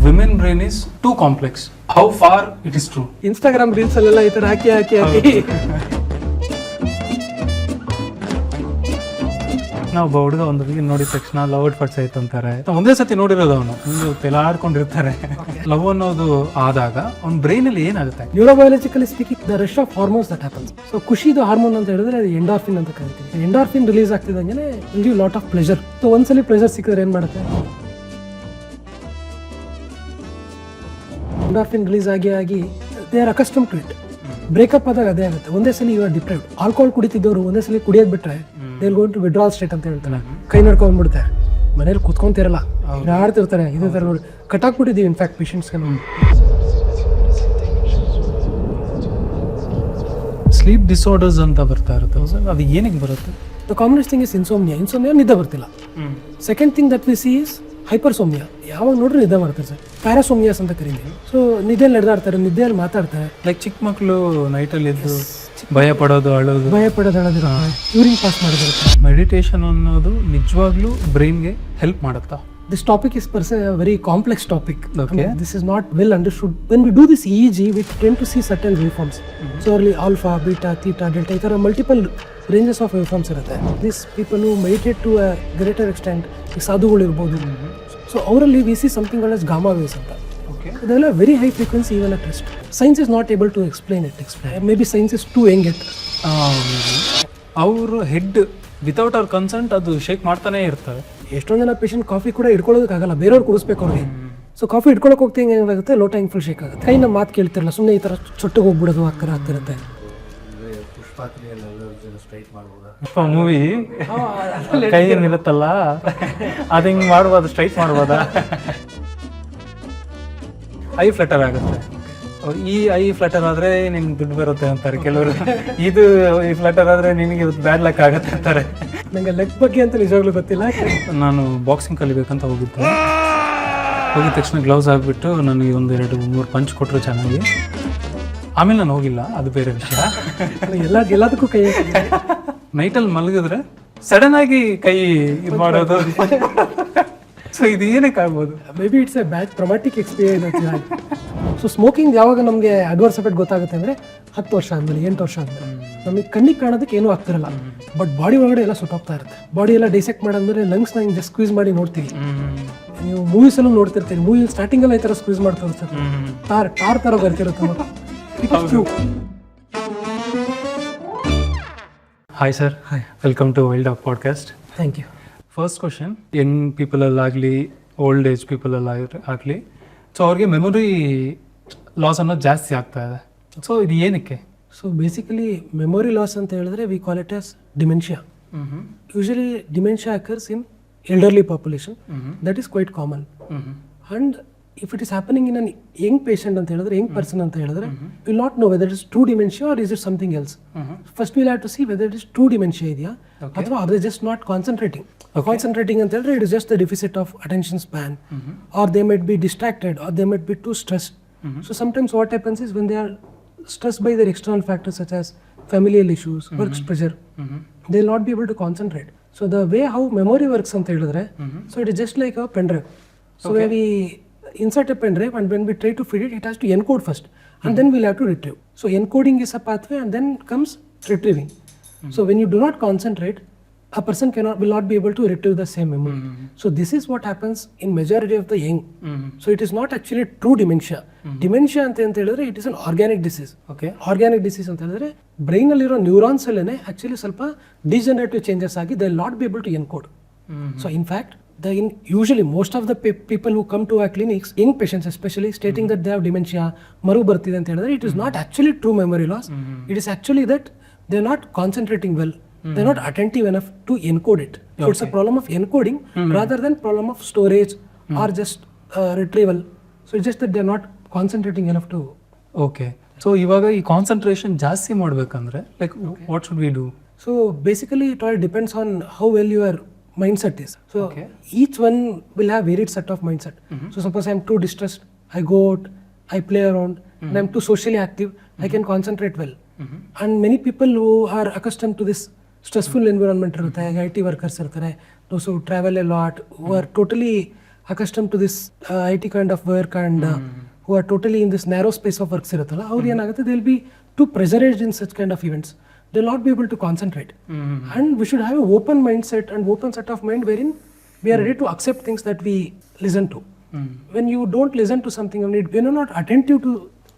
women brain is too complex. How far it is true? Instagram reels ಅಲ್ಲೆಲ್ಲ ಈ ತರ ಹಾಕಿ ನಾವು ಒಬ್ಬ ಹುಡುಗ ಒಂದು ಹುಡುಗಿ ನೋಡಿದ ತಕ್ಷಣ ಲವ್ ಅಟ್ ಫಸ್ಟ್ ಆಯ್ತು ಅಂತಾರೆ. ಒಂದೇ ಸತಿ ನೋಡಿರೋದು ಅವನು ಒಂದು ತೆಲಾಡ್ಕೊಂಡಿರ್ತಾರೆ. ಲವ್ ಅನ್ನೋದು ಆದಾಗ ಅವ್ನ ಬ್ರೈನ್ ಅಲ್ಲಿ ಏನಾಗುತ್ತೆ? Neurobiologically speaking the rush of hormones that happens. So ಖುಷಿದು ಹಾರ್ಮೋನ್ ಅಂತ ಹೇಳಿದ್ರೆ ಅದು ಎಂಡಾರ್ಫಿನ್ ಅಂತ ಕರಿತೀವಿ. ಎಂಡಾರ್ಫಿನ್ ರಿಲೀಸ್ ಆಗ್ತಿದಂಗೆ give lot of pleasure. So ಒಂದ್ಸಲಿ ಪ್ಲೆಜರ್ ಸಿಕ್ಕಿದ್ರೆ ಏನ್ ಮಾಡುತ್ತೆ? ಎಂಡಾರ್ಫಿನ್ ರಿಲೀಸ್ ಆಗಿ they are accustom to it. Breakup ಆದಾಗ ಅದೇ ಆಗುತ್ತೆ. ಒಂದೇ ಸಲ ಇವಾಗ ಡಿಪ್ರೈವ್ಡ್ ಆಲ್ಕೋಹಾಲ್ ಕುಡಿತಿದ್ದವರು ಒಂದೇ ಸಲ ಕುಡಿಯೋದ್ ಬಿಟ್ರೆ they will go to withdrawal state ಅಂತ ಹೇಳ್ತಾರೆ. ಕೈ ನಡ್ಕೊಂಡ್ಬಿಡ್ತಾರೆ, ಮನೇಲಿ ಕುತ್ಕೊಂತಿರಲ್ಲ, ಆಡ್ತಿರ್ತಾರೆ. ಇದೇ ತರ ನೋಡಿ ಕಟ್ಟಾಕ್ಬಿಟ್ಟಿದೀವಿ ಇನ್ಫ್ಯಾಕ್ಟ್ ಪೇಷಂಟ್ಸ್ಗೆ. ಸ್ಲೀಪ್ ಡಿಸಾರ್ಡರ್ಸ್ ಅಂತ ಬರ್ತಾ ಇರುತ್ತೆ, ಅದು ಏನಕ್ಕೆ ಬರುತ್ತೆ? The commonest thing is insomnia. ನಿದ್ದೆ ಬರ್ತಿಲ್ಲ. Second thing that we see is hypersomnia. ಯಾವಾಗ ನೋಡ್ರಿ ನಿದ್ದೆ ಮಾಡ್ತಾರೆ ಸರ್. ಪ್ಯಾರಾಸೋಮ್ನಿಯಾಸ್ ಅಂತ ಕರೀತೀವಿ. ಸೊ ನಿದ್ದೆಯಲ್ಲಿ ನಡೆದಾಡ್ತಾರೆ, ನಿದ್ದೆಯಲ್ಲಿ ಮಾತಾಡ್ತಾರೆ. ಲೈಕ್ ಚಿಕ್ಕ ಮಕ್ಕಳು ನೈಟಲ್ಲಿ ಎದ್ದು ಭಯ ಪಡೋದು, ಅಳೋದು, ಯೂರಿನ್ ಪಾಸ್ ಮಾಡಿದಿರುತ್ತೆ. ಮೆಡಿಟೇಷನ್ ಅನ್ನೋದು ನಿಜವಾಗ್ಲೂ ಬ್ರೈನ್ಗೆ ಹೆಲ್ಪ್ ಮಾಡುತ್ತಾ? This topic is per se a very complex topic. Okay. This is not well understood. When we do this EEG, we tend to see certain waveforms. So early alpha, beta, theta, delta, there are multiple ranges of waveforms irutte. These people who meditate to a greater extent, sadhugulu irbodu. So ಅವರಲ್ಲಿ we see something called as gamma waves anta. Okay. They are very high frequency even at rest. Science is not able to explain it. Maybe science is too young yet. ಅವ್ರ head without ಅವ್ರ consent ಅದು shake ಮಾಡ್ತಾನೆ ಇರ್ತಾರೆ. ಎಷ್ಟೊಂದು ಜನ patient coffee ಕೂಡ ಇಟ್ಕೊಳ್ಳೋದಕ್ಕಾಗಲ್ಲ, ಬೇರೆಯವ್ರು ಕುಡಿಸ್ಬೇಕು ಅವ್ರಿಗೆ. ಸೊ ಕಾಫಿ ಇಟ್ಕೊಳಕ್ಕೆ ಹೋಗ್ತಾ ಏನಾಗುತ್ತೆ, ಲೋಟ ಹಿಂಗೆ ಫುಲ್ ಶೇಕ್ ಆಗುತ್ತೆ. ಕೈ ನಮ್ಮ ಮಾತು ಕೇಳ್ತಿರಲ್ಲ, ಸುಮ್ಮನೆ ಈ ಥರ ಚೊಟ್ಟಿಗೆ ಹೋಗ್ಬಿಡೋದು ಆ ಥರ ಆಗ್ತಿರುತ್ತೆ. ಮೂವಿ ಕೈ ನಿಲ್ಲತ್ತಲ್ಲ, ಅದು ಹಿಂಗೆ ಮಾಡ್ಬೋದು, ಸ್ಟ್ರೈಟ್ ಮಾಡ್ಬೋದಾ? ಐ ಫ್ಲಟರ್ ಆಗುತ್ತೆ. ಈ ಐ ಫ್ಲಟರ್ ಆದ್ರೆ ನಿಮ್ಗೆ ದುಡ್ಡು ಬರುತ್ತೆ ಅಂತಾರೆ ಕೆಲವರು. ಇದು ಈ ಫ್ಲಟರ್ ಆದ್ರೆ ನಿನಗೆ ಬ್ಯಾಡ್ ಲಕ್ ಆಗುತ್ತೆ ಅಂತಾರೆ. ನಂಗೆ ಲೆಗ್ ಬಗ್ಗೆ ಅಂತ ನಿಜವಾಗ್ಲೂ ಗೊತ್ತಿಲ್ಲ. ನಾನು ಬಾಕ್ಸಿಂಗ್ ಕಲಿಬೇಕಂತ ಹೋಗಿದ್ದೆ. ಹೋಗಿದ ತಕ್ಷಣ ಗ್ಲೌಸ್ ಹಾಕ್ಬಿಟ್ಟು ನನಗೆ 1-2-3 ಪಂಚ್ ಕೊಟ್ಟರು ಚೆನ್ನಾಗಿ. ಆಮೇಲೆ ನಾನು ಹೋಗಿಲ್ಲ, ಅದು ಬೇರೆ ವಿಷಯ. ಎಲ್ಲದಕ್ಕೂ ಕೈ ನೈಟಲ್ಲಿ ಮಲಗಿದ್ರೆ ಸಡನ್ ಆಗಿ ಕೈ ಇದು ಮಾಡೋದು. ಸೊ ಇದು ಏನಕ್ಕೆ ಆಗ್ಬೋದು? Maybe it's a bad traumatic experience. So smoking ಯಾವಾಗ ನಮಗೆ ಅಡ್ವರ್ಸ್ ಎಫೆಕ್ಟ್ ಗೊತ್ತಾಗುತ್ತೆ ಅಂದರೆ 10 ವರ್ಷ ಆದಮೇಲೆ, 8 ವರ್ಷ ಆದಮೇಲೆ. ನಮಗೆ ಕಣ್ಣಿಗೆ ಕಾಣೋದಕ್ಕೆ ಏನೂ ಆಗ್ತಿರಲ್ಲ, ಬಟ್ ಬಾಡಿ ಒಳಗಡೆ ಎಲ್ಲ ಸುಟ್ಟೋಗ್ತಾ ಇರುತ್ತೆ. ಬಾಡಿ ಎಲ್ಲ ಡೈಸೆಕ್ಟ್ ಮಾಡಾದ್ಮೇಲೆ ಲಂಗ್ಸ್ನ ಹಿಂಗೆ ಜಸ್ಟ್ ಸ್ಕ್ವೀಸ್ ಮಾಡಿ ನೋಡ್ತೀವಿ. ನೀವು ಮೂವೀಸಲ್ಲೂ ನೋಡ್ತಿರ್ತೀರಿ, ಮೂವಿ ಸ್ಟಾರ್ಟಿಂಗಲ್ಲಿ ಈ ಥರ ಸ್ಕ್ವೀಸ್ ಮಾಡಿ ತೋರಿಸ್ತಾರೆ. ಟಾರ್ ಥರ ಬರ್ತಿರುತ್ತೆ. Hi sir. Welcome to Wild Dog podcast. Thank you. First question, young ಪೀಪಲಲ್ಲಾಗಲಿ ಓಲ್ಡ್ ಏಜ್ ಪೀಪಲಲ್ಲಾಗಲಿ ಸೊ ಅವ್ರಿಗೆ ಮೆಮೊರಿ ಲಾಸ್ ಅನ್ನೋದು ಜಾಸ್ತಿ ಆಗ್ತಾ ಇದೆ. ಸೊ ಇದು ಏನಕ್ಕೆ? ಸೊ ಬೇಸಿಕಲಿ ಮೆಮೊರಿ ಲಾಸ್ ಅಂತ ಹೇಳಿದ್ರೆ we call it as dementia. Usually dementia occurs in elderly population. That is quite common. And if it is happening in an young patient ಅಂತ ಹೇಳಿದ್ರೆ, ಯಂಗ್ ಪರ್ಸನ್ ಅಂತ ಹೇಳಿದ್ರೆ, will not know whether it is true dementia or is it something else. First will have to see whether it is true dementia ಇದೆಯಾ ಅಥವಾ or they just not concentrating. Concentrating ಅಂತ ಹೇಳಿದ್ರೆ it is just the deficit of attention span, or they might be distracted, or they might be too stressed. So sometimes what happens is when they are stressed by their external factors such as familial issues, work pressure, they will not be able to concentrate. So the way how memory works ಅಂತ ಹೇಳಿದ್ರೆ, so it is just like a pen drive. So where we insert a pen drive and when we try to feed it, it has to encode first and then we'll have to retrieve. So encoding is a pathway and then comes retrieving. So when you do not concentrate, a person will not be able to retrieve the same memory. So this is what happens in majority of the young. So it is not actually true dementia. Dementia ಅಂತ ಹೇಳಿದ್ರೆ it is an organic disease. Okay. Organic disease ಅಂತ ಹೇಳಿದ್ರೆ brain ಅಲ್ಲಿರೋ neurons ಅಲ್ಲೇನೆ actually ಸ್ವಲ್ಪ degenerative changes ಆಗಿ they will not be able to encode. So in fact usually most of the people who come to our clinics, young patients especially, stating that they have dementia, ಮರು ಬರ್ತಿದೆ ಅಂತ ಹೇಳಿದ್ರೆ it is not actually true memory loss. It is actually that they are not concentrating well. They're not attentive enough to encode it. So it's a problem of encoding rather than problem of storage or just retrieval. So it's just that they're not concentrating enough to. Okay. So ಇವಾಗ ಈ concentration ಜಾಸ್ತಿ ಮಾಡ್ಬೇಕಂದ್ರೆ like what should we do? So basically it all depends on how well your mindset is. So each one will have varied set of mindset. So suppose I'm too distressed, I go out, I play around, and I'm too socially active, I can concentrate well. And many people who are accustomed to this stressful environment ಇರುತ್ತೆ, IT workers ಇರ್ತಾರೆ, those who travel a lot, who are totally accustomed to this IT kind of work and who are totally in this narrow space of works ಇರುತ್ತಲ್ಲ ಅವ್ರು ಏನಾಗುತ್ತೆ they'll be too pressurized in such kind of events. They'll not be able to concentrate. And we should have an open mindset and open set of mind wherein we are ready to accept things that we listen to. When you don't listen to something, when you're not attentive to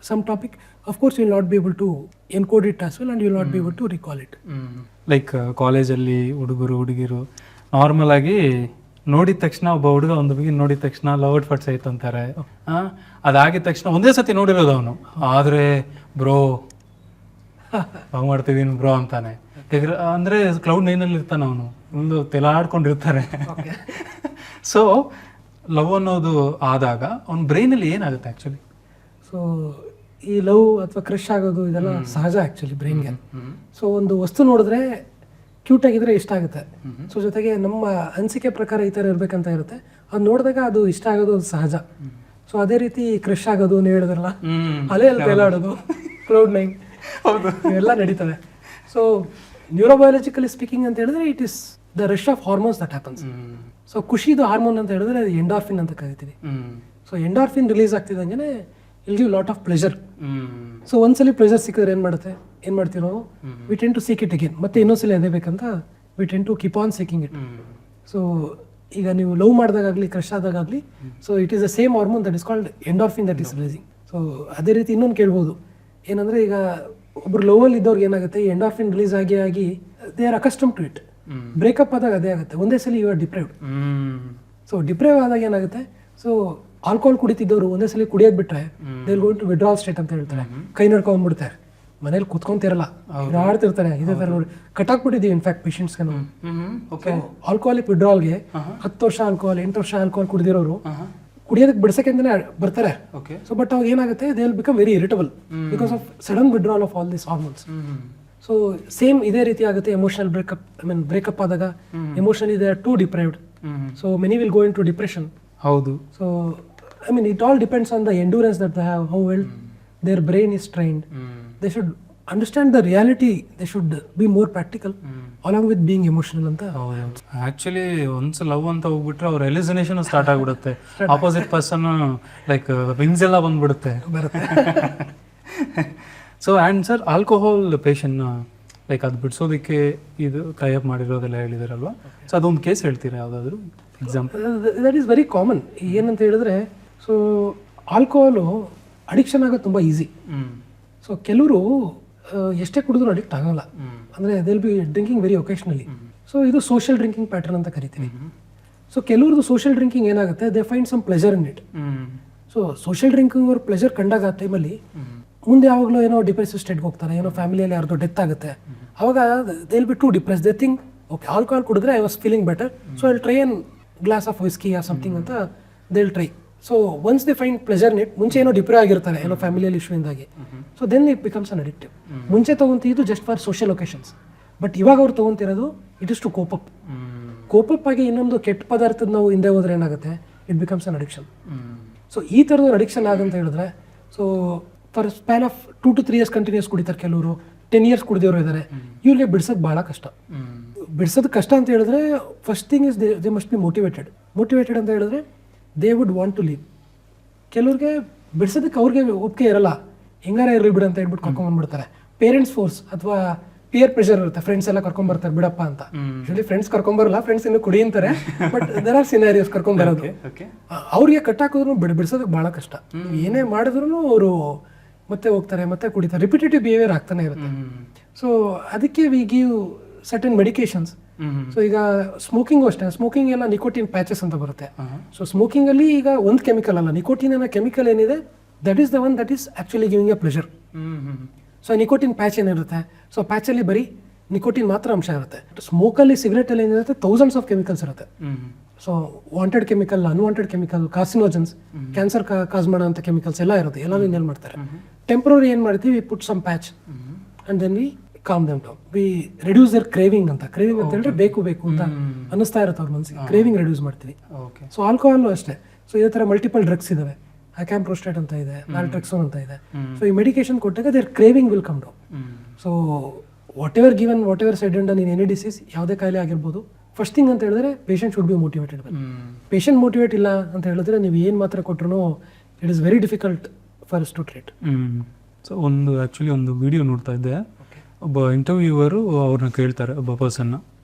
some topic, of course you will not be able to encode it as well and you will not be able to recall it. Like ಕಾಲೇಜಲ್ಲಿ ಹುಡುಗಿರು normal ಆಗಿ ನೋಡಿದ ತಕ್ಷಣ ಒಬ್ಬ ಹುಡುಗ ಒಂದು ಬಗ್ಗೆ ನೋಡಿದ ತಕ್ಷಣ ಲವ್ ಅಟ್ ಫಸ್ಟ್ ಆಯ್ತು ಅಂತಾರೆ. ಅದಾಗಿದ ತಕ್ಷಣ ಒಂದೇ ಸತಿ ನೋಡಿರೋದು ಅವನು, ಆದರೆ ಬ್ರೋ ಲವ್ ಮಾಡ್ತಿದ್ದೀನಿ ಬ್ರೋ ಅಂತಾನೆ. ಅಂದರೆ ಕ್ಲೌಡ್ 9 ಇರ್ತಾನೆ ಅವನು, ಒಂದು ತೆಲಾಡ್ಕೊಂಡಿರ್ತಾರೆ. ಸೊ ಲವ್ ಅನ್ನೋದು ಆದಾಗ ಅವ್ನ ಬ್ರೈನಲ್ಲಿ ಏನಾಗುತ್ತೆ ಆ್ಯಕ್ಚುಲಿ? ಸೊ ಈ ಲವ್ ಅಥವಾ ಕ್ರಶ್ ಆಗೋದು ಇದೆಲ್ಲ ಸಹಜ ಆ್ಯಕ್ಚುಲಿ ಬ್ರೈನ್ಗೆ. ಸೊ ಒಂದು ವಸ್ತು ನೋಡಿದ್ರೆ ಕ್ಯೂಟ್ ಆಗಿದ್ರೆ ಇಷ್ಟ ಆಗುತ್ತೆ. ಸೊ ಜೊತೆಗೆ ನಮ್ಮ ಅನಿಸಿಕೆ ಪ್ರಕಾರ ಈ ಥರ ಇರಬೇಕಂತ ಇರುತ್ತೆ. ಅದು ನೋಡಿದಾಗ ಅದು ಇಷ್ಟ ಆಗೋದು ಸಹಜ. ಸೊ ಅದೇ ರೀತಿ ಕ್ರಶ್ ಆಗೋದು ನೀವು ಹೇಳಿದ್ರಲ್ಲ, ಅಲೆಯಲ್ಲಿ ತೇಲಾಡೋದು, ಕ್ಲೌಡ್ 9 ಇವೆಲ್ಲ ನಡೀತದೆ. ಸೊ ನ್ಯೂರೋಬಯಾಲಜಿಕಲಿ ಸ್ಪೀಕಿಂಗ್ ಅಂತ ಹೇಳಿದ್ರೆ it is the rush of hormones that happens. So ಖುಷಿದು ಹಾರ್ಮೋನ್ ಅಂತ ಹೇಳಿದ್ರೆ ಅದು ಎಂಡಾರ್ಫಿನ್ ಅಂತ ಕರಿತೀವಿ. ಸೊ ಎಂಡಾರ್ಫಿನ್ ರಿಲೀಸ್ ಆಗ್ತಿದ್ದಂಗೆ will give lot of pleasure. So ಒಂದ್ಸಲಿ ಪ್ಲೆಜರ್ ಸಿಕ್ಕಿದ್ರೆ ಏನ್ ಮಾಡ್ತೀವಿ ನಾವು, we tend to seek it again, ಮತ್ತೆ ಇನ್ನೊಂದ್ಸಲಿ ಅದೇ ಬೇಕಂತ we tend to keep on seeking it. So ಈಗ ನೀವು ಲವ್ ಮಾಡಿದಾಗಲಿ ಕ್ರಶ್ ಆದಾಗಲಿ, so it is the same hormone that is called endorphin that is releasing. So ಅದೇ ರೀತಿ ಇನ್ನೊಂದು ಕೇಳ್ಬೋದು, ಏನಂದ್ರೆ ಈಗ ಒಬ್ರು ಲವಲ್ಲಿ ಇದ್ದವ್ರಿಗೆ ಏನಾಗುತ್ತೆ, ಎಂಡಾರ್ಫಿನ್ ರಿಲೀಸ್ ಆಗಿ they are accustom to it. Breakup ಆದಾಗ ಅದೇ ಆಗುತ್ತೆ, ಒಂದೇ ಸಲ you are deprived. So deprive ಆದಾಗ ಏನಾಗುತ್ತೆ, ಸೊ ಆಲ್ಕೋಹಾಲ್ ಕುಡಿತಿದ್ದವರು ಒಂದೇ ಸಲ ಕುಡಿಯೋದ್ ಬಿಟ್ರೆ they will go to withdrawal state ಅಂತ ಹೇಳ್ತಾರೆ. ಕೈ ನಡ್ಕೊಂಡ್ಬಿಡ್ತಾರೆ, ಮನೇಲಿ ಕುತ್ಕೊಂತಿರಲ್ಲ, ಆಡ್ತಿರ್ತಾರೆ. ಇದೇ ತರ ನೋಡಿ ಕಟ್ಟಾಕ್ಬಿಟ್ಟಿದೀವಿ ಇನ್ಫ್ಯಾಕ್ಟ್ ಪೇಷಂಟ್ಸ್ಗೆ ನಾವು. ಆಲ್ಕೋಹಾಲಿಕ್ ವಿಡ್ರಾಲ್ಗೆ 10 ವರ್ಷ ಆಲ್ಕೋಹಾಲ್ 8 ವರ್ಷ ಆಲ್ಕೋಹಾಲ್ ಕುಡಿದಿರೋರು ಕುಡಿಯೋದಕ್ಕೆ ಬಿಡ್ಸಕ್ಕೆ ಅಂತಾನೆ ಬರ್ತಾರೆ. ಸೊ ಬಟ್ ಅವಾಗ ಏನಾಗುತ್ತೆ, they will become very irritable because of sudden withdrawal of all this hormones. So same ಇದೇ ರೀತಿ ಆಗುತ್ತೆ ಎಮೋಷನಲ್ ಬ್ರೇಕಪ್ ಆದಾಗ. Emotionally they are too deprived, so many will go into depression. ಹೌದು. So it all depends on the endurance that they have, how well their brain is trained. They should understand the reality, they should be more practical along with being emotional ಅಂತ. Actually once love ಅಂತ ಹೋಗ್ಬಿಟ್ರೆ ಅವ್ರ ಎಲಿಸಿನೇಷನ್ start ಆಗ್ಬಿಡುತ್ತೆ. Opposite person like wings ಎಲ್ಲ ಬಂದ್ಬಿಡುತ್ತೆ. So and sir, alcohol patient like ಅದು ಬಿಡಿಸೋದಕ್ಕೆ ಇದು tie-up ಮಾಡಿರೋದೆಲ್ಲ ಹೇಳಿದಾರಲ್ವಾ, so ಅದೊಂದು ಕೇಸ್ ಹೇಳ್ತೀರಾ ಯಾವುದಾದ್ರು example? That is very common. ಏನಂತ ಹೇಳಿದ್ರೆ, ಸೊ ಆಲ್ಕೋಹಾಲು ಅಡಿಕ್ಷನ್ ಆಗೋದು ತುಂಬ ಈಸಿ. ಸೊ ಕೆಲವರು ಎಷ್ಟೇ ಕುಡಿದ್ರು ಅಡಿಕ್ಟ್ ಆಗಲ್ಲ, ಅಂದರೆ they will be drinking very occasionally. So ಇದು ಸೋಷಿಯಲ್ ಡ್ರಿಂಕಿಂಗ್ ಪ್ಯಾಟರ್ನ್ ಅಂತ ಕರಿತೀವಿ. ಸೊ ಕೆಲವ್ರದ್ದು ಸೋಷಿಯಲ್ ಡ್ರಿಂಕಿಂಗ್ ಏನಾಗುತ್ತೆ, they find some pleasure in it. So social drinking ಅವ್ರ ಪ್ಲೆಜರ್ ಕಂಡಾಗ ಆ ಟೈಮಲ್ಲಿ ಮುಂದೆ ಯಾವಾಗಲೂ ಏನೋ ಡಿಪ್ರೆಸಿವ್ ಸ್ಟೇಟ್ಗೆ ಹೋಗ್ತಾರೆ, ಏನೋ ಫ್ಯಾಮಿಲಿಯಲ್ಲಿ ಯಾರ್ದೋ ಡೆತ್ ಆಗುತ್ತೆ, ಅವಾಗ they will be too depress. They think okay alcohol ಕುಡಿದ್ರೆ I was feeling better, so I try an glass of whisky or something ಅಂತ they will try. So once they find pleasure in it, ಮುಂಚೆ ಏನೋ deprive ಆಗಿರ್ತಾರೆ ಏನೋ ಫ್ಯಾಮಿಲಿಯಲ್ಲಿ issue ಇಂದಾಗಿ, so then it becomes an addictive. ಮುಂಚೆ ತೊಗೊಂತಿದ್ದು just for social occasions, but ಇವಾಗ ಅವ್ರು ತೊಗೊಂತಿರೋದು it is to cope up. Cope up ಆಗಿ ಇನ್ನೊಂದು ಕೆಟ್ಟ ಪದಾರ್ಥದ ನಾವು ಹಿಂದೆ ಹೋದ್ರೆ ಏನಾಗುತ್ತೆ, it becomes an addiction. So ಈ ಥರದ ಅಡಿಕ್ಷನ್ ಆದಂತ ಹೇಳಿದ್ರೆ, so for span of 2 to 3 years continuous ಕುಡಿತಾರೆ, ಕೆಲವರು 10 years ಕುಡಿದವರು ಇದ್ದಾರೆ. ಇವ್ರಿಗೆ ಬಿಡ್ಸೋದು ಭಾಳ ಕಷ್ಟ. ಬಿಡ್ಸೋದು ಕಷ್ಟ ಅಂತ ಹೇಳಿದ್ರೆ, first thing is they must be motivated ಅಂತ ಹೇಳಿದ್ರೆ they would want to leave. ಕೆಲವ್ರಿಗೆ ಬಿಡ್ಸೋದಕ್ಕೆ ಅವ್ರಿಗೆ ಒಪ್ಪಿಗೆ ಇರಲ್ಲ, ಹೆಂಗಾರ ಇರಲಿ ಬಿಡು ಅಂತ ಹೇಳ್ಬಿಟ್ಟು ಕರ್ಕೊಂಡ್ಬಂದ್ಬಿಡ್ತಾರೆ. ಪೇರೆಂಟ್ಸ್ ಫೋರ್ಸ್ ಅಥವಾ ಪಿಯರ್ ಪ್ರೆಷರ್ ಇರುತ್ತೆ, ಫ್ರೆಂಡ್ಸ್ ಎಲ್ಲ ಕರ್ಕೊಂಡ್ಬರ್ತಾರೆ ಬಿಡಪ್ಪ ಅಂತ. ಯೂಶಲಿ ಫ್ರೆಂಡ್ಸ್ ಕರ್ಕೊಂಬರಲ್ಲ, ಫ್ರೆಂಡ್ಸ್ ಇನ್ನು ಕುಡಿ ಅಂತಾರೆ, ಬಟ್ ದೇರ್ ಆರ್ ಸಿನಾರಿಯೋಸ್ ಕರ್ಕೊಂಬರೋದು. ಅವ್ರಿಗೆ ಕಟ್ಟಾಕಿದ್ರು ಬಿಡ್ಸೋದಕ್ಕೆ ಭಾಳ ಕಷ್ಟ. ಏನೇ ಮಾಡಿದ್ರು ಅವರು ಮತ್ತೆ ಹೋಗ್ತಾರೆ, ಮತ್ತೆ ಕುಡಿತಾರೆ, ರಿಪಿಟೇಟಿವ್ ಬಿಹೇವಿಯರ್ ಆಗ್ತಾನೆ ಇರುತ್ತೆ. ಸೊ ಅದಕ್ಕೆ we give certain medications. So ಈಗ ಸ್ಮೋಕಿಂಗ್ ಅಷ್ಟೇ, ಸ್ಮೋಕಿಂಗ್ ಎಲ್ಲ ನಿಕೋಟಿನ್ ಪ್ಯಾಚಸ್ ಅಂತ ಬರುತ್ತೆ. ಸೊ ಸ್ಮೋಕಿಂಗ್ ಅಲ್ಲಿ ಈಗ ಒಂದು ಕೆಮಿಕಲ್ ಅಲ್ಲ, ನಿಕೋಟಿನ್ ಅನ್ನೋ ಕೆಮಿಕಲ್ ಏನಿದೆ, that is the one that is actually giving a pleasure. So nicotine patch ಏನಿರುತ್ತೆ, ಸೊ ಪ್ಯಾಚಲ್ಲಿ ಬರೀ ನಿಕೋಟಿನ್ ಮಾತ್ರ ಅಂಶ ಇರುತ್ತೆ. ಸ್ಮೋಕಲ್ಲಿ ಸಿಗರೇಟಲ್ಲಿ ಏನಿರುತ್ತೆ, ಥೌಸಂಡ್ಸ್ ಆಫ್ ಕೆಮಿಕಲ್ಸ್ ಇರುತ್ತೆ. So wanted chemical, unwanted chemical, carcinogens, cancer cause ಮಾಡೋಂಥ ಕೆಮಿಕಲ್ಸ್ ಎಲ್ಲ ಇರುತ್ತೆ, ಎಲ್ಲನೂ ಇನ್ನೇನು ಮಾಡ್ತಾರೆ. ಟೆಂಪ್ರರಿ ಏನು ಮಾಡ್ತೀವಿ, put some patch and then we calm them down. We reduce their craving ಅಂತ ಹೇಳಿದ್ರೆ ಬೇಕು ಅಂತ ಅನ್ನಿಸ್ತಾ ಇರುತ್ತೆ ಅವ್ರ ಮನಸ್ಸಿಗೆ, ಕ್ರೇವಿಂಗ್ ರಿಡ್ಯೂಸ್ ಮಾಡ್ತೀವಿ. ಸೊ ಆಲ್ಕೋಹಾಲ್ ಅಷ್ಟೇ. ಸೊ ಇದೇ ಥರ ಮಲ್ಟಿಪಲ್ ಡ್ರಗ್ಸ್ ಇದಾವೆ, ಅಕ್ಯಾಂಪ್ರೋಸ್ಟೇಟ್ ಅಂತ ಇದೆ, ನಾಲ್ಟ್ರೆಕ್ಸೋನ್ ಅಂತ ಇದೆ. ಸೊ ಈ ಮೆಡಿಕೇಶನ್ ಕೊಟ್ಟಾಗ there craving will come down. So whatever given, whatever said and in any disease, ಯಾವುದೇ ಕಾಯಿಲೆ ಆಗಿರ್ಬೋದು, ಫಸ್ಟ್ ಥಿಂಗ್ ಅಂತ ಹೇಳಿದ್ರೆ patient should be motivated. Patient motivate ಇಲ್ಲ ಅಂತ ಹೇಳಿದ್ರೆ ನೀವು ಏನು ಮಾತ್ರ ಕೊಟ್ಟರು it is very difficult for us to treat. So actually ಒಂದು ವಿಡಿಯೋ ನೋಡ್ತಾ ಇದ್ದೆ, ಒಬ್ಬ ಇಂಟರ್ವ್ಯೂವರು ಅವ್ರನ್ನ ಕೇಳ್ತಾರೆ, ಒಬ್ಬ ಪರ್ಸನ್ನ,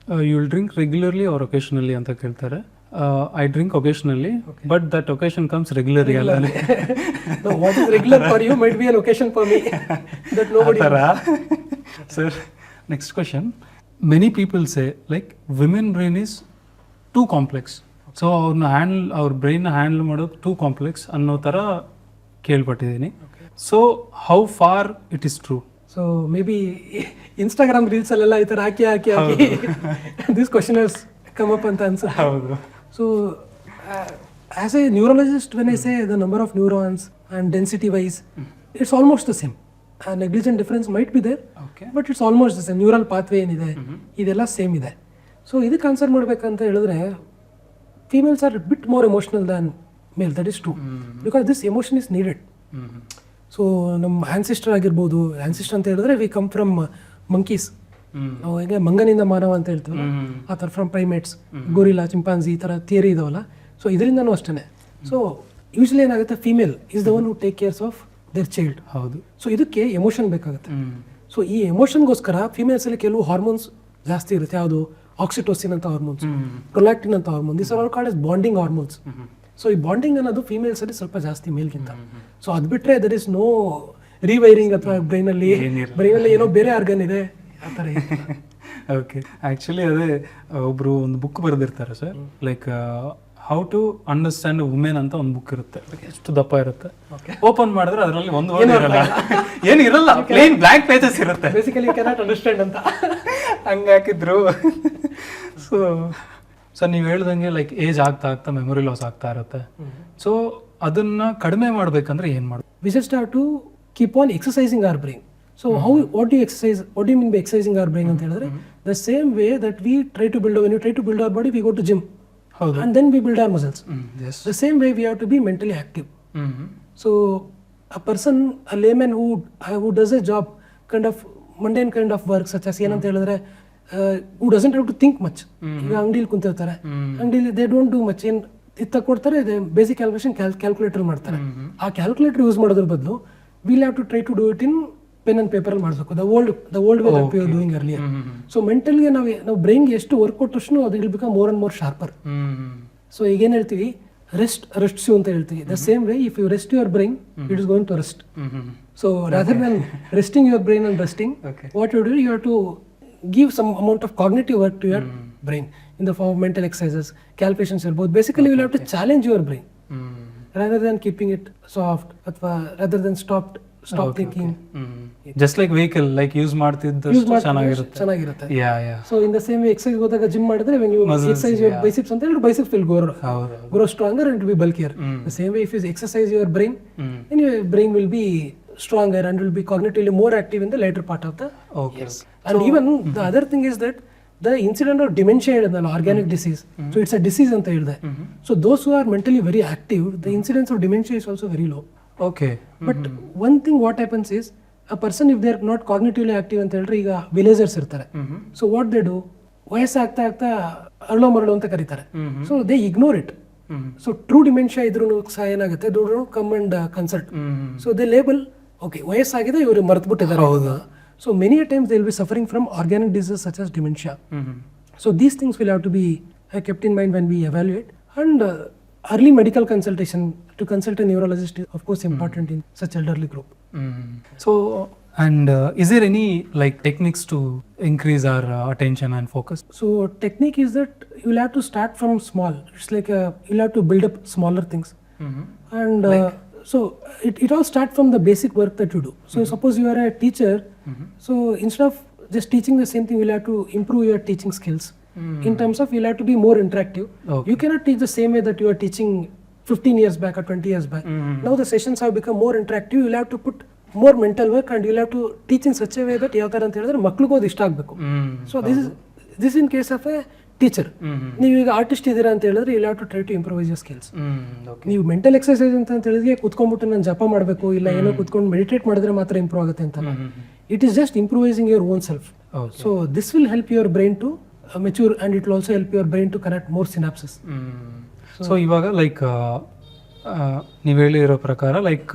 you will drink regularly or occasionally ಅಂತ ಕೇಳ್ತಾರೆ. I drink ಒಕೇಶನಲಿ but that occasion comes regularly ಅಲ್ಲ. What is regular for you might be an occasion for me. That nobody. Sir, next question. Many people say like women brain is too complex, so ಅವ್ರ ಬ್ರೈನ್ನ handle ಮಾಡೋದು too complex ಅನ್ನೋ ಥರ ಕೇಳ್ಪಟ್ಟಿದ್ದೀನಿ. So how far it is true? So maybe Instagram reels ಅಲ್ಲೆಲ್ಲ ಈ ಥರ ಹಾಕಿ this question has come up ಅಂತ ಅನ್ಸುತ್ತೆ. ಹೌದು. So as a neurologist when I say the number of neurons and density wise it's almost the same. Negligent difference might be there, but it's almost the same. Neural pathway ಏನಿದೆ ಇದೆಲ್ಲ same ಇದೆ. So ಇದಕ್ಕೆ answer ಮಾಡಬೇಕಂತ ಹೇಳಿದ್ರೆ females are bit more emotional than male, that is true, because this emotion is needed. So ನಮ್ಮ ancestor ಆಗಿರ್ಬೋದು, ancestor ಅಂತ ಹೇಳಿದ್ರೆ ವಿ ಕಮ್ ಫ್ರಮ್ ಮಂಕೀಸ್, ನಾವು ಹೇಗೆ ಮಂಗನಿಂದ ಮಾನವ ಅಂತ ಹೇಳ್ತೀವಲ್ಲ ಆ ಥರ, ಫ್ರಮ್ ಪ್ರೈಮೇಟ್ಸ್, ಗೊರಿಲ್ಲಾ, ಚಿಂಪಾನ್ಸಿ, ಈ ಥರ ಥಿಯರಿ ಇದಾವಲ್ಲ. ಸೊ ಇದರಿಂದನೂ ಅಷ್ಟೇ. ಸೊ ಯೂಶ್ವಲಿ ಏನಾಗುತ್ತೆ, female is the one who take CARES of their child. ಹೌದು. ಸೊ ಇದಕ್ಕೆ ಎಮೋಷನ್ ಬೇಕಾಗುತ್ತೆ. ಸೊ ಈ ಎಮೋಷನ್ಗೋಸ್ಕರ ಫೀಮೇಲ್ಸಲ್ಲಿ ಕೆಲವು ಹಾರ್ಮೋನ್ಸ್ ಜಾಸ್ತಿ ಇರುತ್ತೆ. ಯಾವುದು? ಆಕ್ಸಿಟೋಸಿನ್ ಅಂತ ಹಾರ್ಮೋನ್ಸ್, ಪ್ರೊಲ್ಯಾಕ್ಟಿನ್ ಅಂತ hormone, this are all called as bonding hormones. So ಈ ಬಾಂಡಿಂಗ್ ಅನ್ನೋದು ಫೀಮೇಲ್ಸಲ್ಲಿ ಸ್ವಲ್ಪ ಜಾಸ್ತಿ ಮೇಲ್ಗಿಂತ. ಸೊ ಅದು ಬಿಟ್ಟರೆ ದರ್ ಇಸ್ ನೋ ರಿವೈರಿಂಗ್ ಅಥವಾ ಬ್ರೈನಲ್ಲಿ ಏನೋ ಬೇರೆ ಆರ್ಗನ್ ಇದೆ ಆ ಥರ. ಓಕೆ, ಆ್ಯಕ್ಚುಲಿ ಅದೇ ಒಬ್ಬರು ಒಂದು ಬುಕ್ ಬರೆದಿರ್ತಾರೆ sir, like how to understand women ಅಂತ ಒಂದು ಬುಕ್ ಇರುತ್ತೆ. ಎಷ್ಟು ದಪ್ಪ ಇರುತ್ತೆ, ಓಪನ್ ಮಾಡಿದ್ರೆ ಅದರಲ್ಲಿ ಒಂದು ಏನು ಇರಲ್ಲ, ಪ್ಲೇನ್ ಬ್ಲ್ಯಾಂಕ್ ಪೇಜಸ್ ಇರುತ್ತೆ. ಬೇಸಿಕಲಿ ಯು ಕ್ಯಾನಾಟ್ ಅಂಡರ್ಸ್ಟ್ಯಾಂಡ್ ಅಂತ ಹಂಗೆ ಹಾಕಿದ್ರು. ಸೊ ನೀವು ಹೇಳ್ದಂಗೆ ಲೈಕ್ ಏಜ್ ಆಗ್ತಾ ಮೆಮೊರಿ ಲಾಸ್ ಆಗ್ತಾ ಇರುತ್ತೆ. ಸೊ ಅದನ್ನ ಕಡಿಮೆ ಮಾಡ್ಬೇಕಂದ್ರೆ ಏನು ಮಾಡೋದು? We should start to keep on exercising our brain. So what do exercise, what do mean by exercising our brain ಅಂತ ಹೇಳಿದ್ರೆ the same way that we try to build, when you try to build our body we go to gym and then we build our muscles. The same way we have to be mentally active. So a person, a layman who does a job, kind of mundane kind of work, such as ಏನಂತ ಹೇಳಿದ್ರೆ who doesn't have to think much. ಈಗ ಅಂಗಡಿಲಿ ಕುಂತಿರ್ತಾರೆ, ಅಂಗಡಿಲಿ they don't do much. ಏನು ಇತ್ತ ಕೊಡ್ತಾರೆ, basic calculation calculator ಮಾಡ್ತಾರೆ. ಆ ಕ್ಯಾಲ್ಕುಲೇಟರ್ ಯೂಸ್ ಮಾಡೋದ್ರ ಬದಲು we'll have to try to do it in pen and paper ಅಲ್ಲಿ ಮಾಡಿಸ್ಬೇಕು. The old way that we are doing earlier. So ಮೆಂಟಲ್ಗೆ ನಾವು ಬ್ರೈನ್ಗೆ ಎಷ್ಟು ವರ್ಕ್ ಕೊಟ್ಟಷ್ಟು ಅದು will become more and more sharper. So ಈಗೇನು ಹೇಳ್ತೀವಿ, ರೆಸ್ಟ್ಸ್ ಯು ಅಂತ ಹೇಳ್ತೀವಿ. The same way if you rest your brain, it is going to rest. So rather than resting your brain and resting, what you do, you have to give some amount of cognitive work to your brain in the form of mental exercises, calculations ಇರ್ಬೋದು. Basically you will have to challenge your brain rather than keeping it soft, ಅಥವಾ rather than stop thinking. Just like vehicle, like use ಮಾಡ್ತಿದ್ದು ಚೆನ್ನಾಗಿರುತ್ತೆ. So in the same way exercise ಹೋದಾಗ gym ಮಾಡಿದ್ರೆ when you exercise your biceps ಅಂತ ಹೇಳಿದ್ರೆ biceps will grow stronger and it will be bulkier. The same way if you exercise your brain, then your brain will be stronger and will be cognitively more active in the later part of the years. And even the other thing is that the incident of dementia is an organic disease. So it's a disease anta helide. So those who are mentally very active, the incidence of dementia is also very low. Okay. But one thing what happens is, a person if they are not cognitively active ಅಂತ ಹೇಳಿದ್ರೆ, ಈಗ villagers ಇರ್ತಾರೆ. So what they do, ವಯಸ್ಸಾಗ್ತಾ ಅರಳೋ ಮರಳು ಅಂತ ಕರೀತಾರೆ. So they ignore it. So true dementia ಇದ್ರೂ ಸಹ ಏನಾಗುತ್ತೆ, they don't come and consult. So they label, okay ವಯಸ್ಸಾಗಿದೆ, ಇವರು ಮರೆತುಬಿಟ್ಟಿದ್ದಾರೆ. So many times they will be suffering from organic disease such as dementia. So these things will have to be kept in mind when we evaluate. And early medical consultation to consult a neurologist is of course important in such elderly group. So and is there any like techniques to increase our attention and focus? So technique is that you will have to start from small. It's like you'll have to build up smaller things. And so it all start from the basic work that you do. So suppose you are a teacher, so instead of just teaching the same thing, you'll have to improve your teaching skills. In terms of you'll have to be more interactive. You cannot teach the same way that you are teaching 15 years back or 20 years back. Now the sessions have become more interactive. You'll have to put more mental work and you'll have to teach in such a way that ಯಾವ ಥರ ಅಂತ ಹೇಳಿದ್ರೆ ಮಕ್ಳಿಗೂ ಅದು ಇಷ್ಟ ಆಗಬೇಕು. So this in case of A teacher. ನೀವು ಈಗ ಆರ್ಟಿಸ್ಟ್ ಇದ್ದೀರಾ ಅಂತ ಹೇಳಿದ್ರೆ you'll have to try to improvise your skills. ನೀವು ಮೆಂಟಲ್ ಎಕ್ಸರ್ಸೈಸ್ ಅಂತ ಹೇಳಿದ್ರೆ ಕುತ್ಕೊಂಡ್ಬಿಟ್ಟು ನಾನು ಜಪ ಮಾಡಬೇಕು, ಇಲ್ಲ ಏನೋ ಕುತ್ಕೊಂಡು ಮೆಡಿಟೇಟ್ ಮಾಡಿದ್ರೆ ಮಾತ್ರ ಇಂಪ್ರೂವ್ ಆಗುತ್ತೆ ಅಂತಲ್ಲ. It is just improvising your own self. So this will help your brain to mature, and it will also help your brain to connect more synapses. So ಇವಾಗ ಲೈಕ್ ನೀವು ಹೇಳಿರೋ ಪ್ರಕಾರ ಲೈಕ್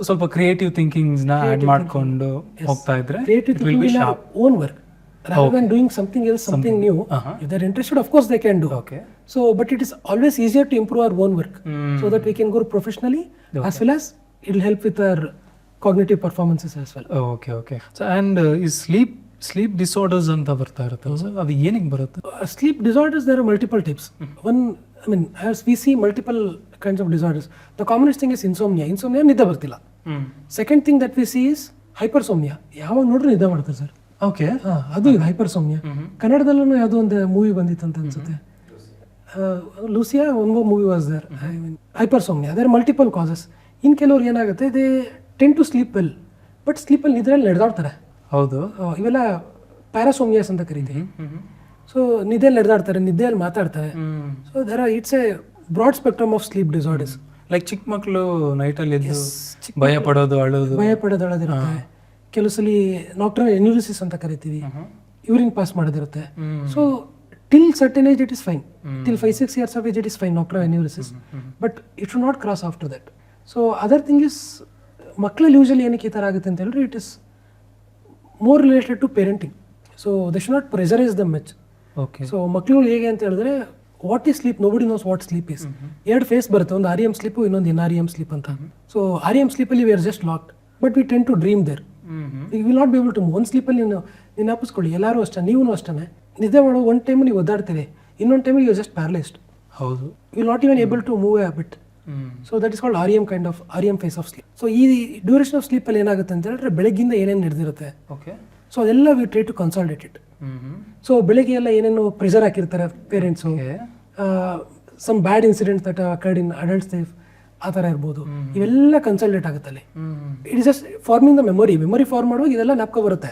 ಸ್ವಲ್ಪ creative ಥಿಂಕಿಂಗ್ಸ್ನ add ಮಾಡಿಕೊಂಡು ಹೋಗ್ತಾ ಇದ್ರೆ Creative thinking in our own work rather than doing something else, something new. If they're interested, of course they can do. Okay So, but it is always easier to improve our own work so that we can grow professionally as well as it will help with our cognitive performances as well. Okay okay so and ಈ sleep disorders ಅಂತ ಬರ್ತಾ ಇರುತ್ತೆ so ಅದು ಏನಕ್ಕೆ ಬರುತ್ತೆ? Sleep disorders, there are multiple types. One, I mean, as we see multiple kinds of disorders, the commonest thing is insomnia. Insomnia, ನಿದ್ದೆ ಬರ್ತಿಲ್ಲ. Second thing that we see is hypersomnia. ಯಾವಾಗ ನೋಡ್ರಿ ನಿದ್ದೆ ಮಾಡ್ತಾರೆ ಸರ್. ಓಕೆ ಅದು ಇದು ಹೈಪರ್ಸೋಮ್ನಿಯಾ. ಕನ್ನಡದಲ್ಲೂ ಯಾವುದೋ ಒಂದು ಮೂವಿ ಬಂದಿತ್ತು ಅಂತ ಅನ್ಸುತ್ತೆ, ಲೂಸಿಯಾ, ಒಂದು movie was there. I mean hypersomnia, there multiple causes. ಇನ್ನು ಕೆಲವ್ರು ಏನಾಗುತ್ತೆ, they tend to sleep well but ಸ್ಲೀಪಲ್ಲಿ ನಿದ್ರೆಯಲ್ಲಿ ನಡೆದಾಡ್ತಾರೆ. ಹೌದು, ಇವೆಲ್ಲ ಪ್ಯಾರಾಸೋಮ್ನಿಯಾಸ್ ಅಂತ ಕರಿತೀವಿ. ಸೊ ನಿದ್ದೆಯಲ್ಲಿ ನಡೆದಾಡ್ತಾರೆ, ನಿದ್ದೆಯಲ್ಲಿ ಮಾತಾಡ್ತಾರೆ. So there are, it's a broad spectrum of sleep disorders. Like ಚಿಕ್ಕ ಮಕ್ಕಳು ನೈಟಲ್ಲಿ ಎದ್ದು ಭಯ ಪಡೋದು, ಅಳೋದಿರುತ್ತೆ. ಕೆಲವು ಸಲ ನಾಕ್ಟರ್ನಲ್ ಎನ್ಯೂರಿಸಿಸ್ ಅಂತ ಕರಿತೀವಿ, ಯೂರಿನ್ ಪಾಸ್ ಮಾಡೋದಿರುತ್ತೆ. So till certain age it is fine, till 5-6 years of age it is fine, nocturnal enuresis, but it should not cross after that. So other thing is, ಮಕ್ಕಳಲ್ಲಿ usually ಏನಕ್ಕೆ ಈ ಥರ ಆಗುತ್ತೆ ಅಂತ ಹೇಳಿದ್ರೆ, it is more related to parenting. So they should not pressurise them much. Okay. So ಮಕ್ಕಳು ಹೇಗೆ ಅಂತ ಹೇಳಿದ್ರೆ, what is sleep, nobody knows what sleep is. ಎರಡು ಫೇಸ್ ಬರುತ್ತೆ, ಒಂದು REM ಸ್ಲೀಪು, ಇನ್ನೊಂದು NREM ಸ್ಲೀಪ್ ಅಂತ. ಸೊ REM ಸ್ಲೀಪಲ್ಲಿ we are just locked, but we tend to dream there. You will not be able to move. ಒಂದು ಸ್ಲೀಪಲ್ಲಿ ನೀವು ಜ್ಞಾಪಿಸ್ಕೊಳ್ಳಿ, ಎಲ್ಲರೂ ಅಷ್ಟೇ, ನೀವು ಅಷ್ಟೇ, ನಿದ್ದೆ ಮಾಡೋ ಒಂದು ಟೈಮಲ್ಲಿ ನೀವು ಒದ್ದಾಡ್ತೀರಿ, ಇನ್ನೊಂದು ಟೈಮಲ್ಲಿ ಯು ಜಸ್ಟ್ ಪ್ಯಾರಲೈಸ್ಡ್. ಹೌದು, you will not even able to move a bit. So that is called REM phase of sleep. So ಈ ಡ್ಯೂರೇಷನ್ ಆಫ್ ಸ್ಲೀಪಲ್ಲಿ ಏನಾಗುತ್ತೆ ಅಂತ ಹೇಳಿದ್ರೆ, ಬೆಳಗ್ಗಿಂದ ಏನೇನು ನಡೆದಿರುತ್ತೆ, ಓಕೆ, ಸೊ ಅದೆಲ್ಲ we try to consolidate it. So ಬೆಳಗ್ಗೆ ಎಲ್ಲ ಏನೇನು ಪ್ರೆಷರ್ ಹಾಕಿರ್ತಾರೆ parents, some bad incidents that occurred in adults life, ಆ ಥರ ಇರ್ಬೋದು, ಇವೆಲ್ಲ ಕನ್ಸಲ್ಟೇಟ್ ಆಗುತ್ತೆ ಅಲ್ಲಿ. It is just farming the memory form ಮಾಡುವಾಗ ಇದೆಲ್ಲ ಜ್ಞಾಪಕ ಬರುತ್ತೆ.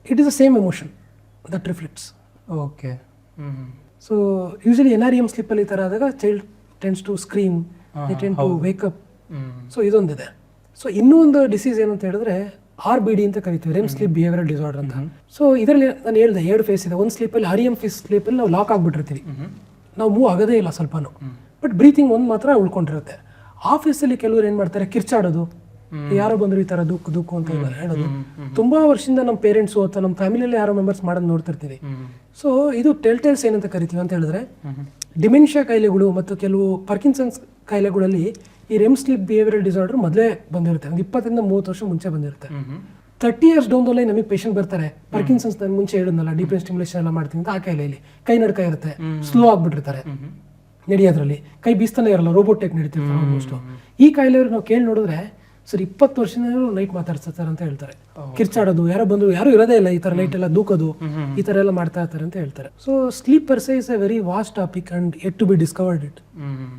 It is the same emotion that reflects. Okay. So usually NREM ಸ್ಲೀಪಲ್ಲಿ ಈ ಥರ ಆದಾಗ child tends to scream, they tend to wake up. So ಇದೊಂದಿದೆ. ಸೊ ಇನ್ನೂ ಒಂದು ಡಿಸೀಸ್ ಏನಂತ ಹೇಳಿದ್ರೆ RBD ಅಂತ ಕರಿತೀವಿ, REM ಸ್ಲೀಪ್ ಬಿಹೇವಿಯರಲ್ ಡಿಸಾರ್ಡರ್ ಅಂತ. ಸೊ ಇದರಲ್ಲಿ ನಾನು ಹೇಳಿದೆ, ಎರಡು ಫೇಸ್ ಇದೆ. ಒಂದು ಸ್ಲೀಪಲ್ಲಿ REM ಸ್ಲೀಪಲ್ಲಿ ನಾವು ಲಾಕ್ ಆಗಿಬಿಟ್ಟಿರ್ತೀವಿ, ನಾವು ಮೂವ್ ಆಗೋದೇ ಇಲ್ಲ ಸ್ವಲ್ಪನೂ, ಬಟ್ ಬ್ರೀತಿಂಗ್ ಒಂದು ಮಾತ್ರ ಉಳ್ಕೊಂಡಿರುತ್ತೆ. ಆ ಫೇಸಲ್ಲಿ ಕೆಲವರು ಏನು ಮಾಡ್ತಾರೆ, ಕಿರ್ಚಾಡೋದು, ಯಾರೋ ಬಂದ್ರು ಈ ಥರ ದುಕ್ಕು ಅಂತ ಹೇಳೋದು. ತುಂಬಾ ವರ್ಷದಿಂದ ನಮ್ಮ ಪೇರೆಂಟ್ಸು ಅಥವಾ ನಮ್ಮ ಫ್ಯಾಮಿಲಿಯಲ್ಲಿ ಯಾರೋ ಮೆಂಬರ್ಸ್ ಮಾಡೋದು ನೋಡ್ತಿರ್ತೀವಿ. ಸೊ ಇದು ಟೆಲ್ಟೇಲ್ಸ್ ಏನಂತ ಕರಿತೀವಿ ಅಂತ ಹೇಳಿದ್ರೆ, ಡಿಮೆನ್ಷಿಯಾ ಕಾಯಿಲೆಗಳು ಮತ್ತು ಕೆಲವು ಪಾರ್ಕಿನ್ಸನ್ಸ್ ಕಾಯಿಲೆಗಳಲ್ಲಿ ಈ REM ಸ್ಲೀಪ್ ಬಿಹೇವಿಯರಲ್ ಡಿಸಾರ್ಡರ್ ಮೊದಲೇ ಬಂದಿರುತ್ತೆ, ಒಂದು 20-30 ವರ್ಷ ಮುಂಚೆ ಬಂದಿರುತ್ತೆ. 30 years ಡೌನ್ ದ ಲೈನ್ ನಮಗೆ ಪೇಷಂಟ್ ಬರ್ತಾರೆ, ಪಾರ್ಕಿನ್ಸನ್ಸ್ ನಾನು ಮುಂಚೆ ಹೇಳಿದ್ನಲ್ಲ, ಡೀಪ್ ಬ್ರೈನ್ ಸ್ಟಿಮ್ಯುಲೇಷನ್ ಎಲ್ಲ ಮಾಡ್ತೀನಿ ಅಂತ. ಆ ಕಾಯಿಲೆಯಲ್ಲಿ ಕೈ ನಡ್ಕ ಇರುತ್ತೆ, ಸ್ಲೋ ಆಗಿಬಿಟ್ಟಿರ್ತಾರೆ ನಡೆಯೋದ್ರಲ್ಲಿ, ಕೈ ಬೀಸ್ತಾನೆ ಇರಲ್ಲ, ರೋಬೋಟೆಕ್ ನಡೀತಿರ್ತಾರೆ ಆಲ್ಮೋಸ್ಟ್. ಈ ಕಾಯಿಲೆಯವ್ರು ನಾವು ಕೇಳಿ ನೋಡಿದ್ರೆ, ಸರ್ 20 ವರ್ಷದಿಂದ ನೈಟ್ ಮಾತಾಡ್ತಾರೆ ಅಂತ ಹೇಳ್ತಾರೆ. ಕಿರ್ಚಾಡೋದು, ಯಾರೋ ಬಂದು ಯಾರು ಇರೋದೇ ಇಲ್ಲ, ಈ ಥರ ನೈಟ್ ಎಲ್ಲ ದೂಕೋದು, ಈ ಥರ ಎಲ್ಲ ಮಾಡ್ತಾ ಇರ್ತಾರೆ ಅಂತ ಹೇಳ್ತಾರೆ. So sleep per se is a very vast topic and yet to be discovered it.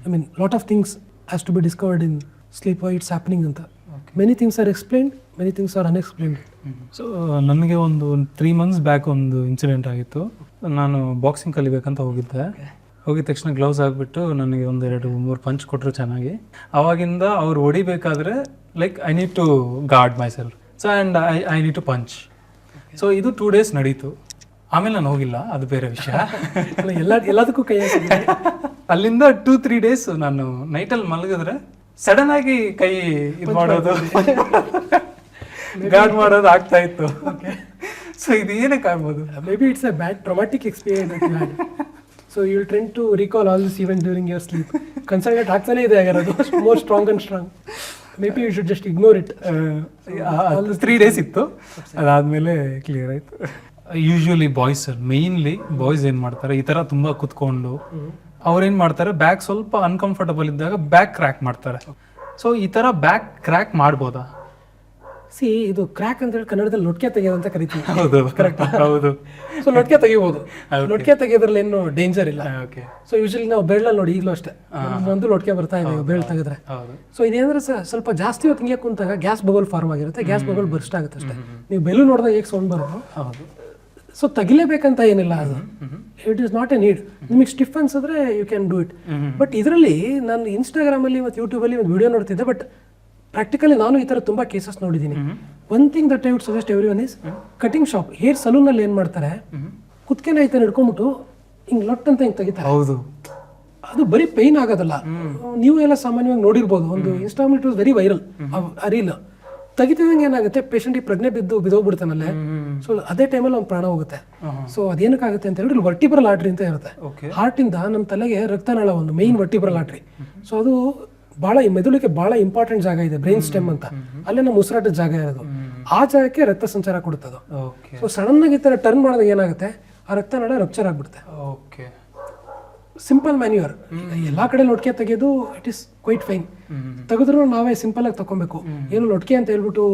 I mean lot of things has to be discovered in sleep, why it's happening ಅಂತ. Many things are explained, many things are unexplained. So ನನಗೆ ಒಂದು 3 months back ಒಂದು incident ಆಗಿತ್ತು. ನಾನು boxing ಕಲಿಬೇಕಂತ ಹೋಗಿದ್ದೆ. ಹೋಗಿದ ತಕ್ಷಣ gloves ಆಗಿಬಿಟ್ಟು ನನಗೆ 1-2-3 ಪಂಚ್ ಕೊಟ್ಟರು ಚೆನ್ನಾಗಿ. ಅವಾಗಿಂದ ಅವ್ರು ಹೊಡಿಬೇಕಾದ್ರೆ like I need to guard myself, so and I need to punch. So ಇದು 2 days ನಡೀತು. ಆಮೇಲೆ ನಾನು ಹೋಗಿಲ್ಲ, ಅದು ಬೇರೆ ವಿಷಯ. ಎಲ್ಲದಕ್ಕೂ ಕೈ ಅಲ್ಲಿಂದ 2-3 days ನಾನು ನೈಟಲ್ಲಿ ಮಲಗಿದ್ರೆ ಸಡನ್ ಆಗಿ ಕೈ ಇದು ಮಾಡೋದು, ಗಾರ್ಡ್ ಮಾಡೋದು ಆಗ್ತಾ ಇತ್ತು. ಸೊ ಇದು ಏನಕ್ಕೆ ಆಗ್ಬೋದು? Maybe it's a bad traumatic experience. So you will trend to recall all this event during your sleep. ಕನ್ಸಲ್ಟೇಟ್ ಆಗ್ತಾನೆ ಇದೆ ಆಗಿರೋದು, more strong and strong. Maybe you should just ignore it. 3 days ಇತ್ತು, ಅದಾದಮೇಲೆ clear ಆಯಿತು. Usually boys, mainly boys ಏನು ಮಾಡ್ತಾರೆ, ಈ ಥರ ತುಂಬ ಕುತ್ಕೊಂಡು ಅವ್ರೇನು ಮಾಡ್ತಾರೆ, ಬ್ಯಾಕ್ ಸ್ವಲ್ಪ ಅನ್ಕಂಫರ್ಟಬಲ್ ಇದ್ದಾಗ ಬ್ಯಾಕ್ ಕ್ರ್ಯಾಕ್ ಮಾಡ್ತಾರೆ. ಸೊ ಈ ಥರ ಬ್ಯಾಕ್ ಕ್ರ್ಯಾಕ್ ಮಾಡ್ಬೋದಾ? ಇದು ಕ್ರ್ಯಾಕ್ ಅಂತ ಹೇಳಿ ಕನ್ನಡದಲ್ಲಿ ಲೊಟ್ಕೆ ತೆಗೆಯೋದು ಅಂತ ಕರಿತೀವಿ. ಹೌದು, ಕರೆಕ್ಟ್. ಹೌದು. ಸೊ ಲೊಟ್ಕೆ ತೆಗಿಬೋದು, ಲೊಟ್ಕೆ ತೆಗೆಯೋದ್ರಲ್ಲಿ ಏನು ಡೇಂಜರ್ ಇಲ್ಲ. ಓಕೆ. ಸೊ ಯೂಶಲಿ ನಾವು ಬೆರಳಲ್ಲಿ ನೋಡಿ, ಈಗಲೂ ಅಷ್ಟೇ ಒಂದು ಲೊಟ್ಕೆ ಬರ್ತಾ ಇದೆ ಬೆರಳು ತೆಗೆದ್ರೆ. ಸೊ ಇದೇನಂದ್ರೆ ಸ್ವಲ್ಪ ಜಾಸ್ತಿ ಹೊತ್ತು ಹಿಂಗೆ ಕುಂತಾಗ ಗ್ಯಾಸ್ ಬಬಲ್ ಫಾರ್ಮ್ ಆಗಿರುತ್ತೆ, ಗ್ಯಾಸ್ ಬಬಲ್ ಬರ್ಸ್ಟ್ ಆಗುತ್ತೆ ಅಷ್ಟೇ. ನೀವು ಬೆಲ್ಲು ನೋಡಿದಾಗ ಹೇಗೆ ಸೌಂಡ್ ಬರೋದು. ಹೌದು. ಸೊ ತೆಗಿಲೇಬೇಕಂತ ಏನಿಲ್ಲ, ಅದು it is not a need. ನಿಮಗೆ ಸ್ಟಿಫ್ ಅನ್ಸಿದ್ರೆ you can do it. But ಇದರಲ್ಲಿ ನಾನು ಇನ್ಸ್ಟಾಗ್ರಾಮಲ್ಲಿ ಮತ್ತು ಯೂಟ್ಯೂಬಲ್ಲಿ ಒಂದು ವಿಡಿಯೋ ನೋಡ್ತಿದ್ದೆ, ಬಟ್ ಪ್ರಾಕ್ಟಿಕಲಿ ನಾನು ಈ ಥರ ತುಂಬ ಕೇಸಸ್ ನೋಡಿದ್ದೀನಿ. One thing that I would suggest everyone is cutting shop, hair ಸಲೂನಲ್ಲಿ ಏನು ಮಾಡ್ತಾರೆ, ಕುತ್ಕೆನ ಐತೆ ಹಿಡ್ಕೊಂಡ್ಬಿಟ್ಟು ಹಿಂಗೆ ಲೊಟ್ ಅಂತ ಹಿಂಗೆ ತೆಗಿತಾರೆ. ಹೌದು, ಅದು ಬರೀ ಪೈನ್ ಆಗೋದಲ್ಲ. ನೀವು ಎಲ್ಲ ಸಾಮಾನ್ಯವಾಗಿ ನೋಡಿರ್ಬೋದು, ಒಂದು Instagram it was very viral ಆ ರೀಲ್. ತೆಗಿತಿದಂಗೆ ಏನಾಗುತ್ತೆ, ಪೇಷಂಟಿಗೆ ಪ್ರಜ್ಞೆ ಬಿದ್ದೋಗ್ಬಿಡ್ತಾನಲ್ಲೇ. ಸೊ ಅದೇ ಟೈಮಲ್ಲಿ ಅವ್ನು ಪ್ರಾಣ ಹೋಗುತ್ತೆ. ಸೊ ಅದೇನಕ್ಕಾಗುತ್ತೆ ಅಂತ ಹೇಳಿದ್ರೆ ವರ್ಟಿಬ್ರಲ್ ಆರ್ಟ್ರಿ ಅಂತ ಇರುತ್ತೆ. ಹಾರ್ಟಿಂದ ನಮ್ಮ ತಲೆಗೆ ರಕ್ತನಾಳ ಒಂದು ಮೇನ್ ವರ್ಟಿಬ್ರಲ್ ಆರ್ಟ್ರಿ. ಸೊ ಅದು ಭಾಳ ಮೆದುಳಿಗೆ ಭಾಳ ಇಂಪಾರ್ಟೆಂಟ್ ಜಾಗ ಇದೆ, ಬ್ರೈನ್ ಸ್ಟೆಮ್ ಅಂತ. ಅಲ್ಲೇ ನಮ್ಮ ಉಸಿರಾಟದ ಜಾಗ ಇರೋದು. ಆ ಜಾಗಕ್ಕೆ ರಕ್ತ ಸಂಚಾರ ಕೊಡುತ್ತದು. ಸೊ ಸಡನ್ ಆಗಿ ಈ ಥರ ಟರ್ನ್ ಮಾಡಿದಾಗ ಏನಾಗುತ್ತೆ, ಆ ರಕ್ತನಾಳ ರಪ್ಚರ್ ಆಗ್ಬಿಡುತ್ತೆ. Simple manure. ಎಲ್ಲಾ ಕಡೆ ಲೊಟ್ಕೆ ತೆಗೆಯೋದು ಇಟ್ ಇಸ್ ಕ್ವೈಟ್ ಫೈನ್. ತೆಗೆದ್ರು ನಾವೇ ಸಿಂಪಲ್ ಆಗಿ ತಗೊಬೇಕು. ಏನು ಲೊಟ್ಕೆ ಅಂತ ಹೇಳ್ಬಿಟ್ಟು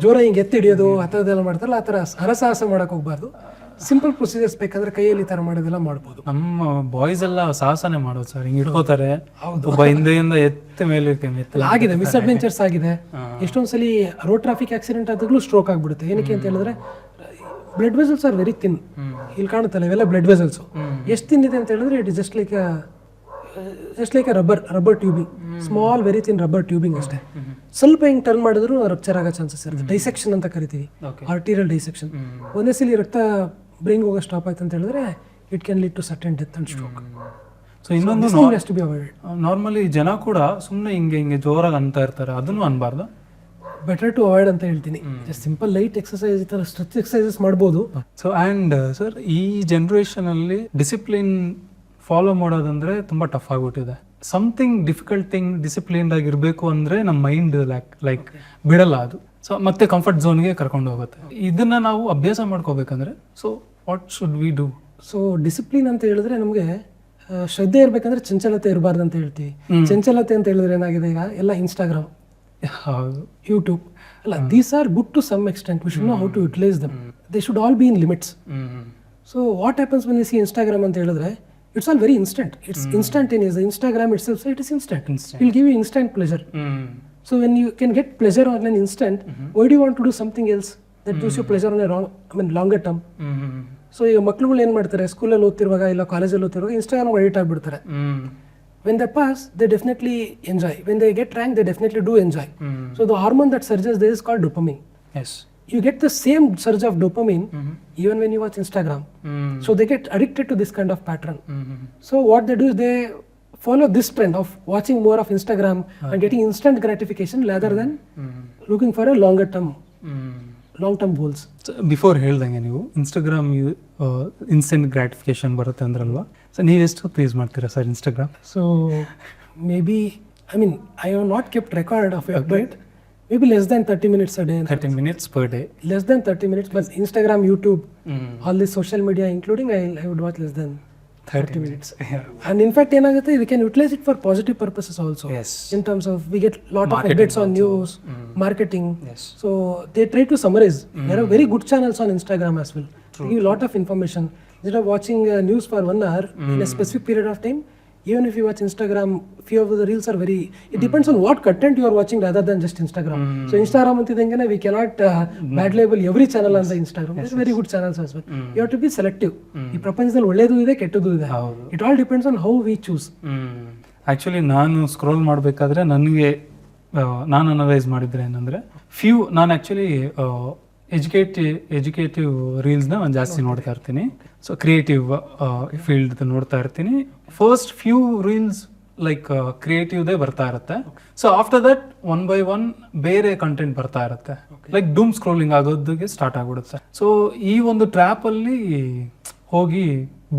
ಜೋರ ಹಿಂಗೆ ಎತ್ತಿ ಹಿಡಿಯೋದು ಆ ಥರದ್ದೆಲ್ಲ ಮಾಡ್ತಾರಲ್ಲ, ಆ ಥರ ಹರಸಾಹಸ ಮಾಡಕ್ ಹೋಗ್ಬಾರ್ದು. ಸಿಂಪಲ್ ಪ್ರೊಸೀಜರ್ಸ್ ಬೇಕಾದ್ರೆ ಕೈಯಲ್ಲಿ ಈ ಥರ ಮಾಡೋದೆಲ್ಲ ಮಾಡ್ಬೋದು. ನಮ್ಮ ಬಾಯ್ಸ್ ಎಲ್ಲ ಸಾಹಸನೆ ಮಾಡೋದು ಸರ್, ಹಿಂಗೆ ಇಟ್ಕೋತಾರೆ, ಒಬ್ಬ ಹಿಂದೆಯಿಂದ ಎತ್ತ ಮೇಲೆ ಆಗಿದೆ, ಮಿಸ್ಅಡ್ವೆಂಚರ್ಸ್ ಆಗಿದೆ. ಎಷ್ಟೊಂದ್ಸಲಿ ರೋಡ್ ಟ್ರಾಫಿಕ್ ಆಕ್ಸಿಡೆಂಟ್ ಆದಾಗಲೂ ಸ್ಟ್ರೋಕ್ ಆಗ್ಬಿಡುತ್ತೆ. ಏನಕ್ಕೆ ಅಂತ ಹೇಳಿದ್ರೆ blood vessels are very thin. ಇಲ್ಲಿ ಕಾಣುತ್ತಲ್ಲ ಇವೆಲ್ಲ ಬ್ಲಡ್ ವೆಸಲ್ಸ್. ಎಷ್ಟು ಥಿನ್ ಇದೆ ಅಂತ ಹೇಳಿದ್ರೆ it is just like a rubber tubing, small very thin rubber tubing ಅಷ್ಟೇ. ಸ್ವಲ್ಪ ಹಿಂಗೆ ಟರ್ನ್ ಮಾಡಿದ್ರು ರಪ್ಚರ್ ಆಗೋ ಚಾನ್ಸಸ್ ಇರುತ್ತೆ. ಡೈಸೆಕ್ಷನ್ ಅಂತ ಕರಿತೀವಿ, ಆರ್ಟೀರಿಯಲ್ ಡೈಸೆಕ್ಷನ್. ಒಂದೇ ಸಲ ರಕ್ತ ಬ್ರೈನ್ಗೆ ಹೋಗೋ ಸ್ಟಾಪ್ ಆಯ್ತು ಅಂತ ಹೇಳಿದ್ರೆ it can lead to certain death and stroke. So ಇನ್ನೊಂದು ನಾರ್ಮಲಿ ಜನ ಕೂಡ ಸುಮ್ಮನೆ ಹಿಂಗೆ ಜೋರಾಗಿ ಅಂತ ಇರ್ತಾರೆ, ಅದನ್ನು ಅನ್ಬಾರ್ದು. ಬೆಟರ್ ಟು ಅವಾಯ್ಡ್ ಅಂತ ಹೇಳ್ತೀನಿ. ಜಸ್ಟ್ ಸಿಂಪಲ್ ಲೈಟ್ ಎಕ್ಸಸೈಸ್, ಈ ಥರ ಸ್ಟ್ರೆಚ್ ಎಕ್ಸಸೈಸಸ್ ಮಾಡ್ಬೋದು. ಸೊ ಆ್ಯಂಡ್ ಸರ್, ಈ ಜನ್ರೇಷನಲ್ಲಿ ಡಿಸಿಪ್ಲಿನ್ ಫಾಲೋ ಮಾಡೋದಂದ್ರೆ ತುಂಬ ಟಫ್ ಆಗಿಬಿಟ್ಟಿದೆ. ಸಮಥಿಂಗ್ ಡಿಫಿಕಲ್ಟ್ ಥಿಂಗ್ ಡಿಸಿಪ್ಲಿನ್ಡ್ ಆಗಿರಬೇಕು ಅಂದರೆ ನಮ್ಮ ಮೈಂಡ್ ಲೈಕ್ ಬಿಡಲ್ಲ ಅದು. ಸೊ ಮತ್ತೆ ಕಂಫರ್ಟ್ ಝೋನ್ಗೆ ಕರ್ಕೊಂಡು ಹೋಗುತ್ತೆ. ಇದನ್ನ ನಾವು ಅಭ್ಯಾಸ ಮಾಡ್ಕೋಬೇಕಂದ್ರೆ so what should we do? So discipline ಅಂತ ಹೇಳಿದ್ರೆ ನಮಗೆ ಶ್ರದ್ಧೆ ಇರಬೇಕಂದ್ರೆ ಚಂಚಲತೆ ಇರಬಾರ್ದು ಅಂತ ಹೇಳ್ತೀವಿ. ಚಂಚಲತೆ ಅಂತ ಹೇಳಿದ್ರೆ ಏನಾಗಿದೆ, ಈಗ ಎಲ್ಲ ಇನ್ಸ್ಟಾಗ್ರಾಮ್, ಯೂಟ್ಯೂಬ್ ಅಲ್ಲ, these are good to some extent. We should know how to utilise them. They should all be in limits. So what happens when you see Instagram ಅಂತ ಹೇಳಿದ್ರೆ it's all very instant. It's instantaneous. Instagram itself, it is instant. It will give you instant pleasure. So when you can get pleasure on an instant, why do you want to do something else that gives you pleasure on a longer term? So ಈಗ ಮಕ್ಳುಗಳು ಏನು ಮಾಡ್ತಾರೆ, ಸ್ಕೂಲಲ್ಲಿ ಓದ್ತಿರುವಾಗ ಇಲ್ಲ ಕಾಲೇಜಲ್ಲಿ ಓದ್ತಿರುವಾಗ Instagram addict ಆಗಿಬಿಡ್ತಾರೆ. When they pass, they definitely enjoy. When they get rank, they definitely do enjoy. So the hormone that surges there is called dopamine. Yes. You get the same surge of dopamine even when you watch Instagram. So they get addicted to this kind of pattern. So what they do is they follow this trend of watching more of Instagram and getting instant gratification rather than looking for a longer term goals. Before ಹೇಳ್ದಂಗೆ ನೀವು Instagram instant gratification ಬರುತ್ತೆ ಅಂದ್ರಲ್ವಾ, so ನೀವೆಷ್ಟು use ಮಾಡ್ತೀರಾ sir Instagram? So maybe, I mean, I have not kept record of it, but maybe less than 30 minutes a day. 30 minutes per day? Less than 30 minutes, but Instagram, YouTube, all this social media including, I would watch less than 30 minutes. Yeah. And in fact, we can utilize it for positive purposes also. Yes. In terms of, we get lot Marketing of updates on also. news, marketing. Yes. So they try to summarize. There are very good channels on Instagram as well. They give a lot of information. Instead of watching news for 1 hour in a specific period of time, even if you watch Instagram, few of the reels are very, it depends on what content you are watching rather than just Instagram. So Instagram antidengane we cannot bad label every channel on the Instagram. There's very good channels as well. You have to be selective. ಈ ಪ್ರಪಂಚದಲ್ಲಿ ಒಳ್ಳೆಯದು ಇದೆ, ಕೆಟ್ಟದ್ದು ಇದೆ. It all depends on how we choose. Actually ನಾನು scroll ಮಾಡಬೇಕಾದ್ರೆ ನನಗೆ ನಾನು ಅನಲೈಸ್ ಮಾಡಿದ್ರೆ ಏನಂದರೆ ನಾನು ಆ್ಯಕ್ಚುಲಿ ಎಜುಕೇಟಿವ್ ರೀಲ್ಸ್ನ ನಾನು ಜಾಸ್ತಿ ನೋಡ್ತಾ ಇರ್ತೀನಿ. ಸೊ ಕ್ರಿಯೇಟಿವ್ ಫೀಲ್ಡ್ ನೋಡ್ತಾ ಇರ್ತೀನಿ. ಫಸ್ಟ್ ಫ್ಯೂ ರೀಲ್ಸ್ ಲೈಕ್ ಕ್ರಿಯೇಟಿವ್ದೇ ಬರ್ತಾ ಇರುತ್ತೆ. ಸೊ ಆಫ್ಟರ್ ದಟ್ 1 by 1 ಬೇರೆ ಕಂಟೆಂಟ್ ಬರ್ತಾ ಇರುತ್ತೆ. ಲೈಕ್ ಡೂಮ್ ಸ್ಕ್ರೋಲಿಂಗ್ ಆಗೋದಕ್ಕೆ ಸ್ಟಾರ್ಟ್ ಆಗ್ಬಿಡುತ್ತೆ. ಸೊ ಈ ಒಂದು ಟ್ರ್ಯಾಪಲ್ಲಿ ಹೋಗಿ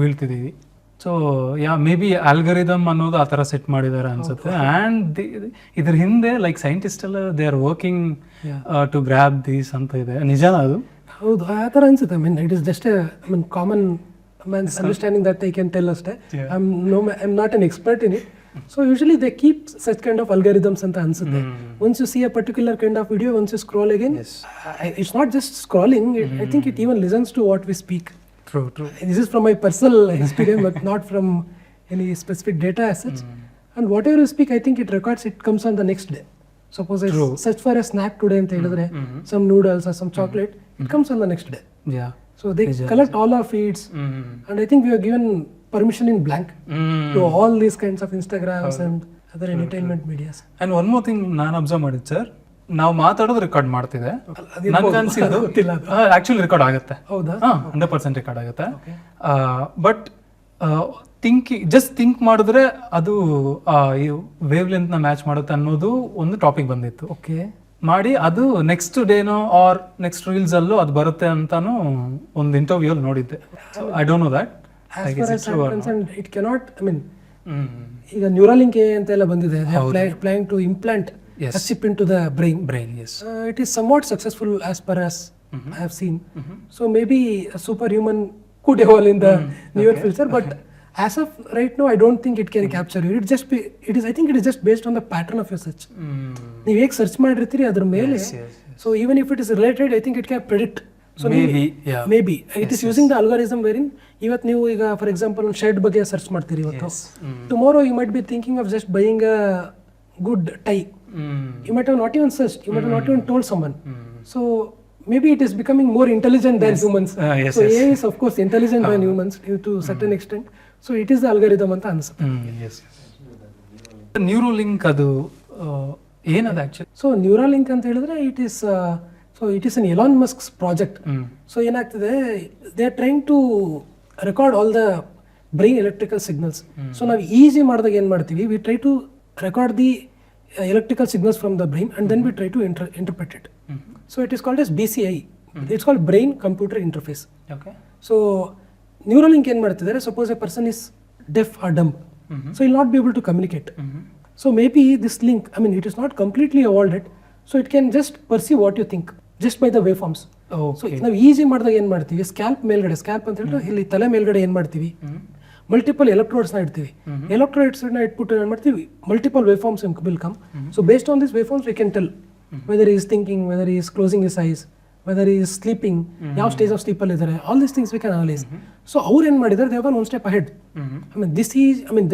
ಬೀಳ್ತಿದ್ದೀವಿ. ಸೊ ಮೇ ಬಿ ಆಲ್ಗರಿದಮ್ ಅನ್ನೋದು ಆ ಥರ ಸೆಟ್ ಮಾಡಿದ್ದಾರೆ ಅನ್ಸುತ್ತೆ. ಆ್ಯಂಡ್ ಇದ್ರ ಹಿಂದೆ ಲೈಕ್ ಸೈಂಟಿಸ್ಟ್ ಎಲ್ಲ they are working to grab these ಅಂತ ಇದೆ. ನಿಜಾನ ಅದು? ಹೌದು, ಆ ಥರ ಅನ್ಸುತ್ತೆ. I mean it is just common man's understanding that I can tell ಅಷ್ಟೇ. I'm not an expert in it. So usually they keep such kind of algorithms ಅಂತ ಅನ್ಸುತ್ತೆ. Once you see a particular kind of video, once you scroll again, it's not just scrolling. I think it even listens to what we speak. True. This is from my personal experience, but not from any specific data as such. And whatever you speak, I think it records, it comes on the next day. Suppose I search for a snack today ಅಂತ ಹೇಳಿದ್ರೆ, some noodles or some chocolate, it comes on the next day. Yeah. So they collect all our feeds, and I think we are given permission in blank to all these kinds of Instagrams and other entertainment medias. And one more thing ನಾನು observe ಮಾಡಿದ್ದು sir, ನಾವು ಮಾತಾಡೋದು record ಮಾಡ್ತಿದೆ. ನನ್ಗೆ ಅನ್ಸಿದ್ದು ಗೊತ್ತಿಲ್ಲ actually record ಆಗುತ್ತೆ. ಹೌದಾ? 100% record ಆಗುತ್ತೆ. ಬಟ್ ಜಸ್ಟ್ ಥಿಂಕ್ ಮಾಡಿದ್ರೆ ಅದು ವೇವ್ ಲೆಂತ್ ನ ಮ್ಯಾಚ್ ಮಾಡುತ್ತೆ ಅನ್ನೋದು ಒಂದು ಟಾಪಿಕ್ ಬಂದಿತ್ತು. ಓಕೆ, ಮಾಡಿ ಅದು ನೆಕ್ಸ್ಟ್ ಡೇನೋ ಆರ್ ನೆಕ್ಸ್ಟ್ ರೀಲ್ಸ್ ಅಲ್ಲೂ ಅದು ಬರುತ್ತೆ ಅಂತಾನು ಒಂದು ಇಂಟರ್ವ್ಯೂ ಅಲ್ಲಿ ನೋಡಿದ್ದೆ. I don't know that. It cannot, I mean ಈಗ ನ್ಯೂರಾಲಿಂಕ್ ಅಂತೆಲ್ಲ ಬಂದಿದೆ, planning to implant a chip into the brain. Yes. It is somewhat successful as per as I have seen. So maybe a superhuman could evolve in the near future, but as of right now I don't think it can capture you. I think it is just based on the pattern of your search. ನೀವು ಹೇಗೆ search ಮಾಡಿರ್ತೀರಿ ಅದ್ರ ಮೇಲೆ. So even if it is related, I think it can predict. So maybe it is using the algorithm wherein ಇವತ್ತು ನೀವು ಈಗ for example ಒಂದು shirt ಬಗ್ಗೆ search ಮಾಡ್ತೀರಿ ಇವತ್ತು, tomorrow you might be thinking of just buying a good tie. You might have not even searched, you might have not even told someone. So maybe it is becoming more intelligent than humans. So AI is of course intelligent than humans to certain extent. So it is the algorithm ಅಂತ ಅನ್ಸುತ್ತೆ. Neuralink ಅದು ಏನದು actually? So Neuralink ಅಂತ ಹೇಳಿದ್ರೆ it is an Elon Musk's project. So ಏನಾಗ್ತದೆ, they are trying to record all the brain electrical signals. So ನಾವು ಈಸಿ ಮಾಡಿದಾಗ ಏನು ಮಾಡ್ತೀವಿ, we try to record the electrical signals from the brain and then we try to interpret it. So it is called as BCI. It's called brain computer interface. Okay. So Neuralink ಏನು ಮಾಡ್ತಿದ್ದಾರೆ, suppose a person is deaf or dumb, so he will not be able to communicate. So maybe this link, I mean it is not completely evolved yet, so it can just perceive what you think just by the waveforms. So ನಾವು ಈಸಿ ಮಾಡಿದಾಗ ಏನು ಮಾಡ್ತೀವಿ, scalp ಮೇಲ್ಗಡೆ, scalp ಅಂತ ಹೇಳಿದ್ರೆ ಇಲ್ಲಿ ತಲೆ ಮೇಲ್ಗಡೆ ಏನು ಮಾಡ್ತೀವಿ, ಮಲ್ಟಿಪಲ್ ಎಲೆಕ್ಟ್ರೋಡ್ಸ್ ನ ಇಡ್ತೀವಿ. ಎಲೆಕ್ಟ್ರೋಡ್ಸ್ ನ ಇಟ್ಬಿಟ್ಟು ಏನು ಮಾಡ್ತೀವಿ, multiple wave forms will come. So based on this wave forms we can tell whether is thinking, whether is closing his eyes, whether is sleeping, ಯಾವ ಸ್ಟೇಜ್ ಆಫ್ ಸ್ಲೀಪ್ ಅಲ್ಲಿ ಇದ್ದಾರೆ, all these things we can analyse. So ಅವ್ರು ಏನು ಮಾಡಿದ್ದಾರೆ, they have one step ahead. I mean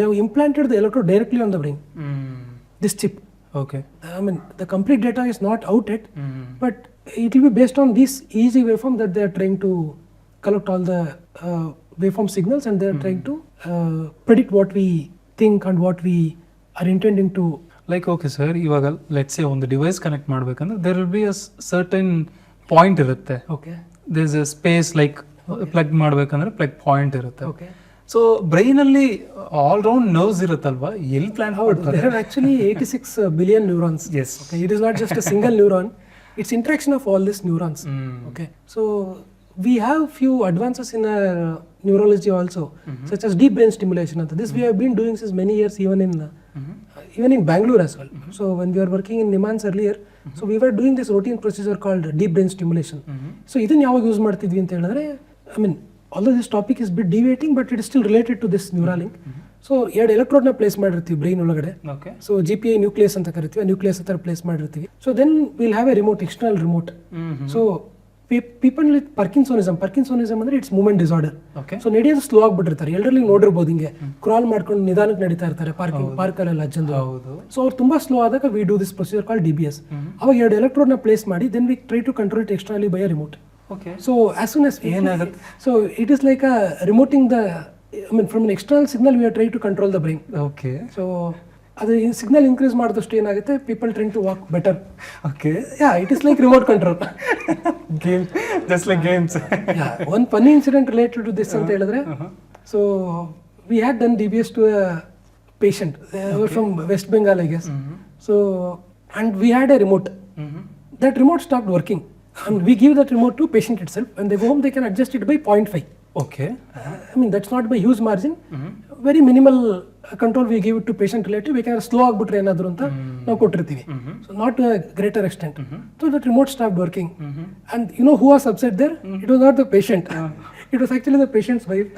they have implanted the electrode directly on the brain, this chip. Okay. I mean the complete data is not out yet, but it will be based on this easy waveform that they are trying to collect all the waveform signals and they are trying to predict what we think and what we are intending to. Like okay sir, ಇವಾಗ let's say ಒಂದು device connect ಮಾಡಬೇಕಂದ್ರೆ there will be a certain point ಇರುತ್ತೆ. Okay. There is a space, like plug ಮಾಡಬೇಕಂದ್ರೆ plug point ಇರುತ್ತೆ. Okay. So brain ಅಲ್ಲಿ all round nerves ಇರುತ್ತಲ್ವಾ, ಎಲ್ಲಿ plan ಮಾಡ್ತಾರೆ? There are actually 86 billion neurons. Yes. Okay. It is not just a single neuron, it's interaction of all these neurons. Okay. So we have few advances in neurology also, such as deep brain stimulation. This we have been doing since many years, even in Bangalore as well. So when we were working in Nimans earlier, so we were doing this routine procedure called deep brain stimulation. So ಇದನ್ನ ಯಾವಾಗ use ಮಾಡ್ತಿದ್ವಿ ಅಂತ ಹೇಳಿದ್ರೆ, I mean although this topic is bit deviating, but it is still related to this Neuralink. So ಎರಡು electrode ನ place ಮಾಡಿರ್ತೀವಿ brain ಒಳಗಡೆ. So GPI nucleus ಅಂತ ಕರಿತೀವಿ, ನ್ಯೂಕ್ಲಿಯಸ್ ಹತ್ರ ಪ್ಲೇಸ್ ಮಾಡಿರ್ತೀವಿ. So then will have a remote, external remote. So people with Parkinsonism ಅಂದ್ರೆ it's movement disorder. So ನಡೆಯೋದು ಸ್ಲೋ ಆಗ್ಬಿಟ್ಟಿರ್ತಾರೆ, ಎಲ್ಲರಲ್ಲಿ ನೋಡಿರ್ಬೋದು, ಹಿಂಗೆ ಕ್ರಾಲ್ ಮಾಡ್ಕೊಂಡು ನಿಧಾನಕ್ಕೆ ನಡೀತಾ ಇರ್ತಾರೆ ಪಾರ್ಕಲ್ಲೆಲ್ಲ ಅಜ್ಜಂದು. ಸೊ ಅವ್ರು ತುಂಬಾ ಸ್ಲೋ ಆದಾಗ we do this procedure call DBS. ಅವಾಗ ಎರಡು ಎಲೆಕ್ಟ್ರೋಡ್ ನ ಪ್ಲೇಸ್ ಮಾಡಿ then we try to control it externally by a remote. Okay. So as soon as so it is like a remoting the, I mean from an external signal we are trying to control the brain. Okay. So ಅದು signal increase ಮಾಡಿದಷ್ಟು ಏನಾಗುತ್ತೆ, people train to walk better. Okay. Yeah, it is like remote control. Game, just like games. Yeah, one funny incident related to this ಅಂತ ಹೇಳಿದ್ರೆ, so we had done DBS to a patient. They were from West Bengal, I guess. So and we had a remote. That remote stopped working. And we give that remote to patient itself. When they go home, they can adjust it by 0.5. Okay. I mean, that's not by huge margin. Very minimal control we give it to patient relative. We can slow ಆಗ್ಬಿಟ್ರೆ ಏನಾದ್ರು ಅಂತ ನಾವು ಕೊಟ್ಟಿರ್ತೀವಿ. So not to a greater extent. So that remote stopped working. And you know who was upset there? It was not the patient. It was actually the patient's wife.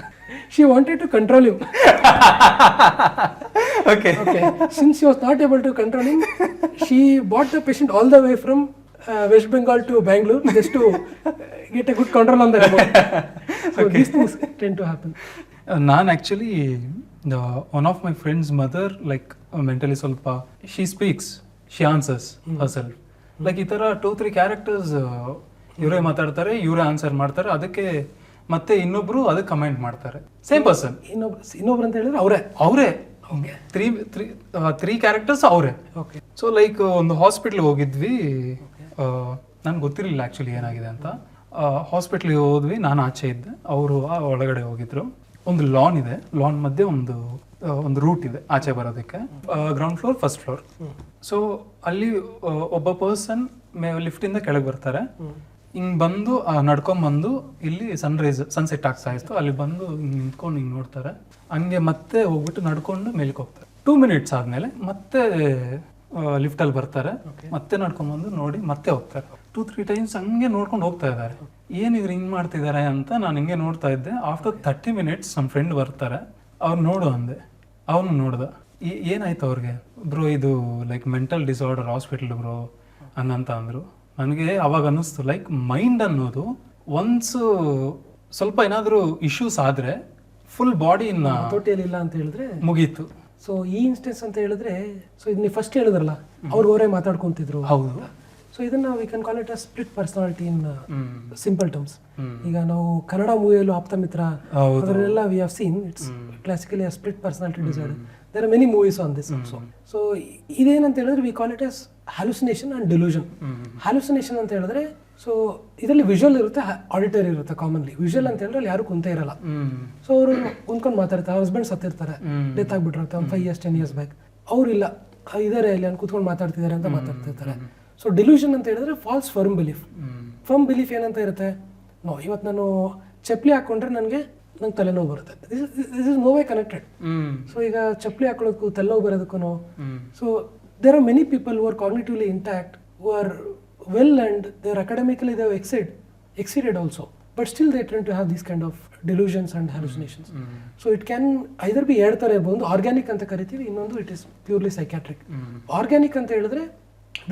She wanted to control him. Okay. Since she was not able to control him, she brought the patient all the way from West Bengal to Bangalore just to get a good control on the remote. So these things tend to happen. ನಾನು actually one of my friend's mother like mentally ಸ್ವಲ್ಪ she speaks, she answers herself. Like ಈ ಥರ 2-3 characters ಇವರೇ ಮಾತಾಡ್ತಾರೆ, ಇವರೇ answer ಮಾಡ್ತಾರೆ, ಅದಕ್ಕೆ ಮತ್ತೆ ಇನ್ನೊಬ್ರು ಅದಕ್ಕೆ ಕಮೆಂಟ್ ಮಾಡ್ತಾರೆ. Same person. ಇನ್ನೊಬ್ರು ಅಂತ ಹೇಳಿದ್ರೆ ಅವರೇ 3 ಕ್ಯಾರೆಕ್ಟರ್ಸ್ ಅವರೇ. ಓಕೆ. ಸೊ ಲೈಕ್ ಒಂದು ಹಾಸ್ಪಿಟ್ಲ್ಗೆ ಹೋಗಿದ್ವಿ, ನನ್ಗೆ ಗೊತ್ತಿರಲಿಲ್ಲ ಆ್ಯಕ್ಚುಲಿ ಏನಾಗಿದೆ ಅಂತ. ಹಾಸ್ಪಿಟ್ಲಿಗೆ ಹೋದ್ವಿ, ನಾನು ಆಚೆ ಇದ್ದೆ, ಅವರು ಒಳಗಡೆ ಹೋಗಿದ್ರು. ಒಂದು ಲಾನ್ ಇದೆ, ಲಾನ್ ಮಧ್ಯೆ ಒಂದು ರೂಟ್ ಇದೆ ಆಚೆ ಬರೋದಕ್ಕೆ, ground floor first floor. So ಅಲ್ಲಿ ಒಬ್ಬ ಪರ್ಸನ್ ಲಿಫ್ಟಿಂದ ಕೆಳಗೆ ಬರ್ತಾರೆ, ಹಿಂಗೆ ಬಂದು ನಡ್ಕೊಂಬಂದು ಇಲ್ಲಿ ಸನ್ಸೆಟ್ ಆಗ್ತಾ ಇತ್ತು, ಅಲ್ಲಿ ಬಂದು ಹಿಂಗೆ ನಿಂತ್ಕೊಂಡು ಹಿಂಗೆ ನೋಡ್ತಾರೆ, ಹಂಗೆ ಮತ್ತೆ ಹೋಗ್ಬಿಟ್ಟು ನಡ್ಕೊಂಡು ಮೇಲ್ಗೆ ಹೋಗ್ತಾರೆ. 2 minutes ಆದಮೇಲೆ ಮತ್ತೆ ಲಿಫ್ಟಲ್ಲಿ ಬರ್ತಾರೆ, ಮತ್ತೆ ನಡ್ಕೊಂಬಂದು ನೋಡಿ ಮತ್ತೆ ಹೋಗ್ತಾರೆ. 2-3 times ಹಂಗೆ ನೋಡ್ಕೊಂಡು ಹೋಗ್ತಾ ಇದ್ದಾರೆ. ಏನು ಇವ್ರು ಹಿಂಗೆ ಮಾಡ್ತಿದ್ದಾರೆ ಅಂತ ನಾನು ಹಿಂಗೆ ನೋಡ್ತಾ ಇದ್ದೆ. ಆಫ್ಟರ್ 30 minutes ನಮ್ಮ ಫ್ರೆಂಡ್ ಬರ್ತಾರೆ, ಅವ್ರು ನೋಡು ಅಂದೆ, ಅವನು ನೋಡ್ದ. ಏನಾಯ್ತು ಅವ್ರಿಗೆ? ಬ್ರೋ ಇದು like mental disorder hospital bro ಅನ್ನಂತ ಅಂದರು. ನನಗೆ ಅವಾಗ ಅನ್ನಿಸ್ತು ಲೈಕ್ ಮೈಂಡ್ ಅನ್ನೋದು ಒನ್ಸ್ ಸ್ವಲ್ಪ ಏನಾದರೂ ಇಶ್ಯೂಸ್ ಆದರೆ ಫುಲ್ ಬಾಡಿನ ತೊಟ್ಟಿಯಲ್ಲಿಲ್ಲ ಅಂತ ಹೇಳಿದ್ರೆ ಮುಗೀತು. ಸೊ ಈ ಇನ್ಸ್ಟೆನ್ಸ್ ಅಂತ ಹೇಳಿದ್ರೆ, ಸೊ ಇದು ನೀವು ಫಸ್ಟ್ ಹೇಳಿದ್ರಲ್ಲ, ಅವ್ರವರೇ ಮಾತಾಡ್ಕೊಂತಿದ್ರು. ಹೌದು. ಸೊ ಇದನ್ನ we can call it a split personality in simple terms. ಈಗ ನಾವು ಕನ್ನಡ ಮೂವಿಯಲ್ಲೂ ಆಪ್ತಮಿತ್ರ ಅದನ್ನೆಲ್ಲ we have seen, it's classically a split personality disorder. There are many movies on this also. So ಇದೇನಂತ ಹೇಳಿದ್ರೆ we call it as hallucination and delusion. Hallucination ಅಂತ ಹೇಳಿದ್ರೆ, so ಇದರಲ್ಲಿ visual ಇರುತ್ತೆ, ಆಡಿಟರಿ ಇರುತ್ತೆ. ಕಾಮನ್ಲಿ ವಿಜುವಲ್ ಅಂತ ಹೇಳಿದ್ರೆ ಅಲ್ಲಿ ಯಾರು ಕುಂತ ಇರಲ್ಲ. ಸೊ ಅವರು ಕುಂತ್ಕೊಂಡು ಮಾತಾಡ್ತಾರೆ, ಹಸ್ಬೆಂಡ್ ಸತ್ತಿರ್ತಾರೆ, ಡೆತ್ ಆಗ್ಬಿಟ್ಟಿರುತ್ತೆ ಒಂದು 5 years 10 years ಬ್ಯಾಕ್. ಅವರಿಲ್ಲ ಇದಾರೆ ಇಲ್ಲಿ ಅಲ್ಲಿ ಕುತ್ಕೊಂಡು ಮಾತಾಡ್ತಿದ್ದಾರೆ ಅಂತ ಮಾತಾಡ್ತಿರ್ತಾರೆ. ಸೊ ಡೆಲ್ಯೂಷನ್ ಅಂತ ಹೇಳಿದ್ರೆ false firm belief. Firm belief ಏನಂತ ಇರುತ್ತೆ, ಇವತ್ತು ನಾನು ಚಪ್ಪಲಿ ಹಾಕೊಂಡ್ರೆ ನಂಗೆ ತಲೆನೋವು ಬರುತ್ತೆ. This is no way connected. So ಈಗ ಚಪ್ಪಲಿ ಹಾಕೊಳ್ಳೋದಕ್ಕೂ ತಲೆನೋವು ಬರೋದಕ್ಕೂ, so there are many people who are cognitively intact, who are well and they are academically they have exceeded also, but still they tend to have these kind of delusions and hallucinations. So it can either be ಎರಡು ಥರ ಇರ್ಬೋದು. Organic ಅಂತ ಕರಿತೀವಿ, ಇನ್ನೊಂದು it is purely psychiatric. Organic ಅಂತ ಹೇಳಿದ್ರೆ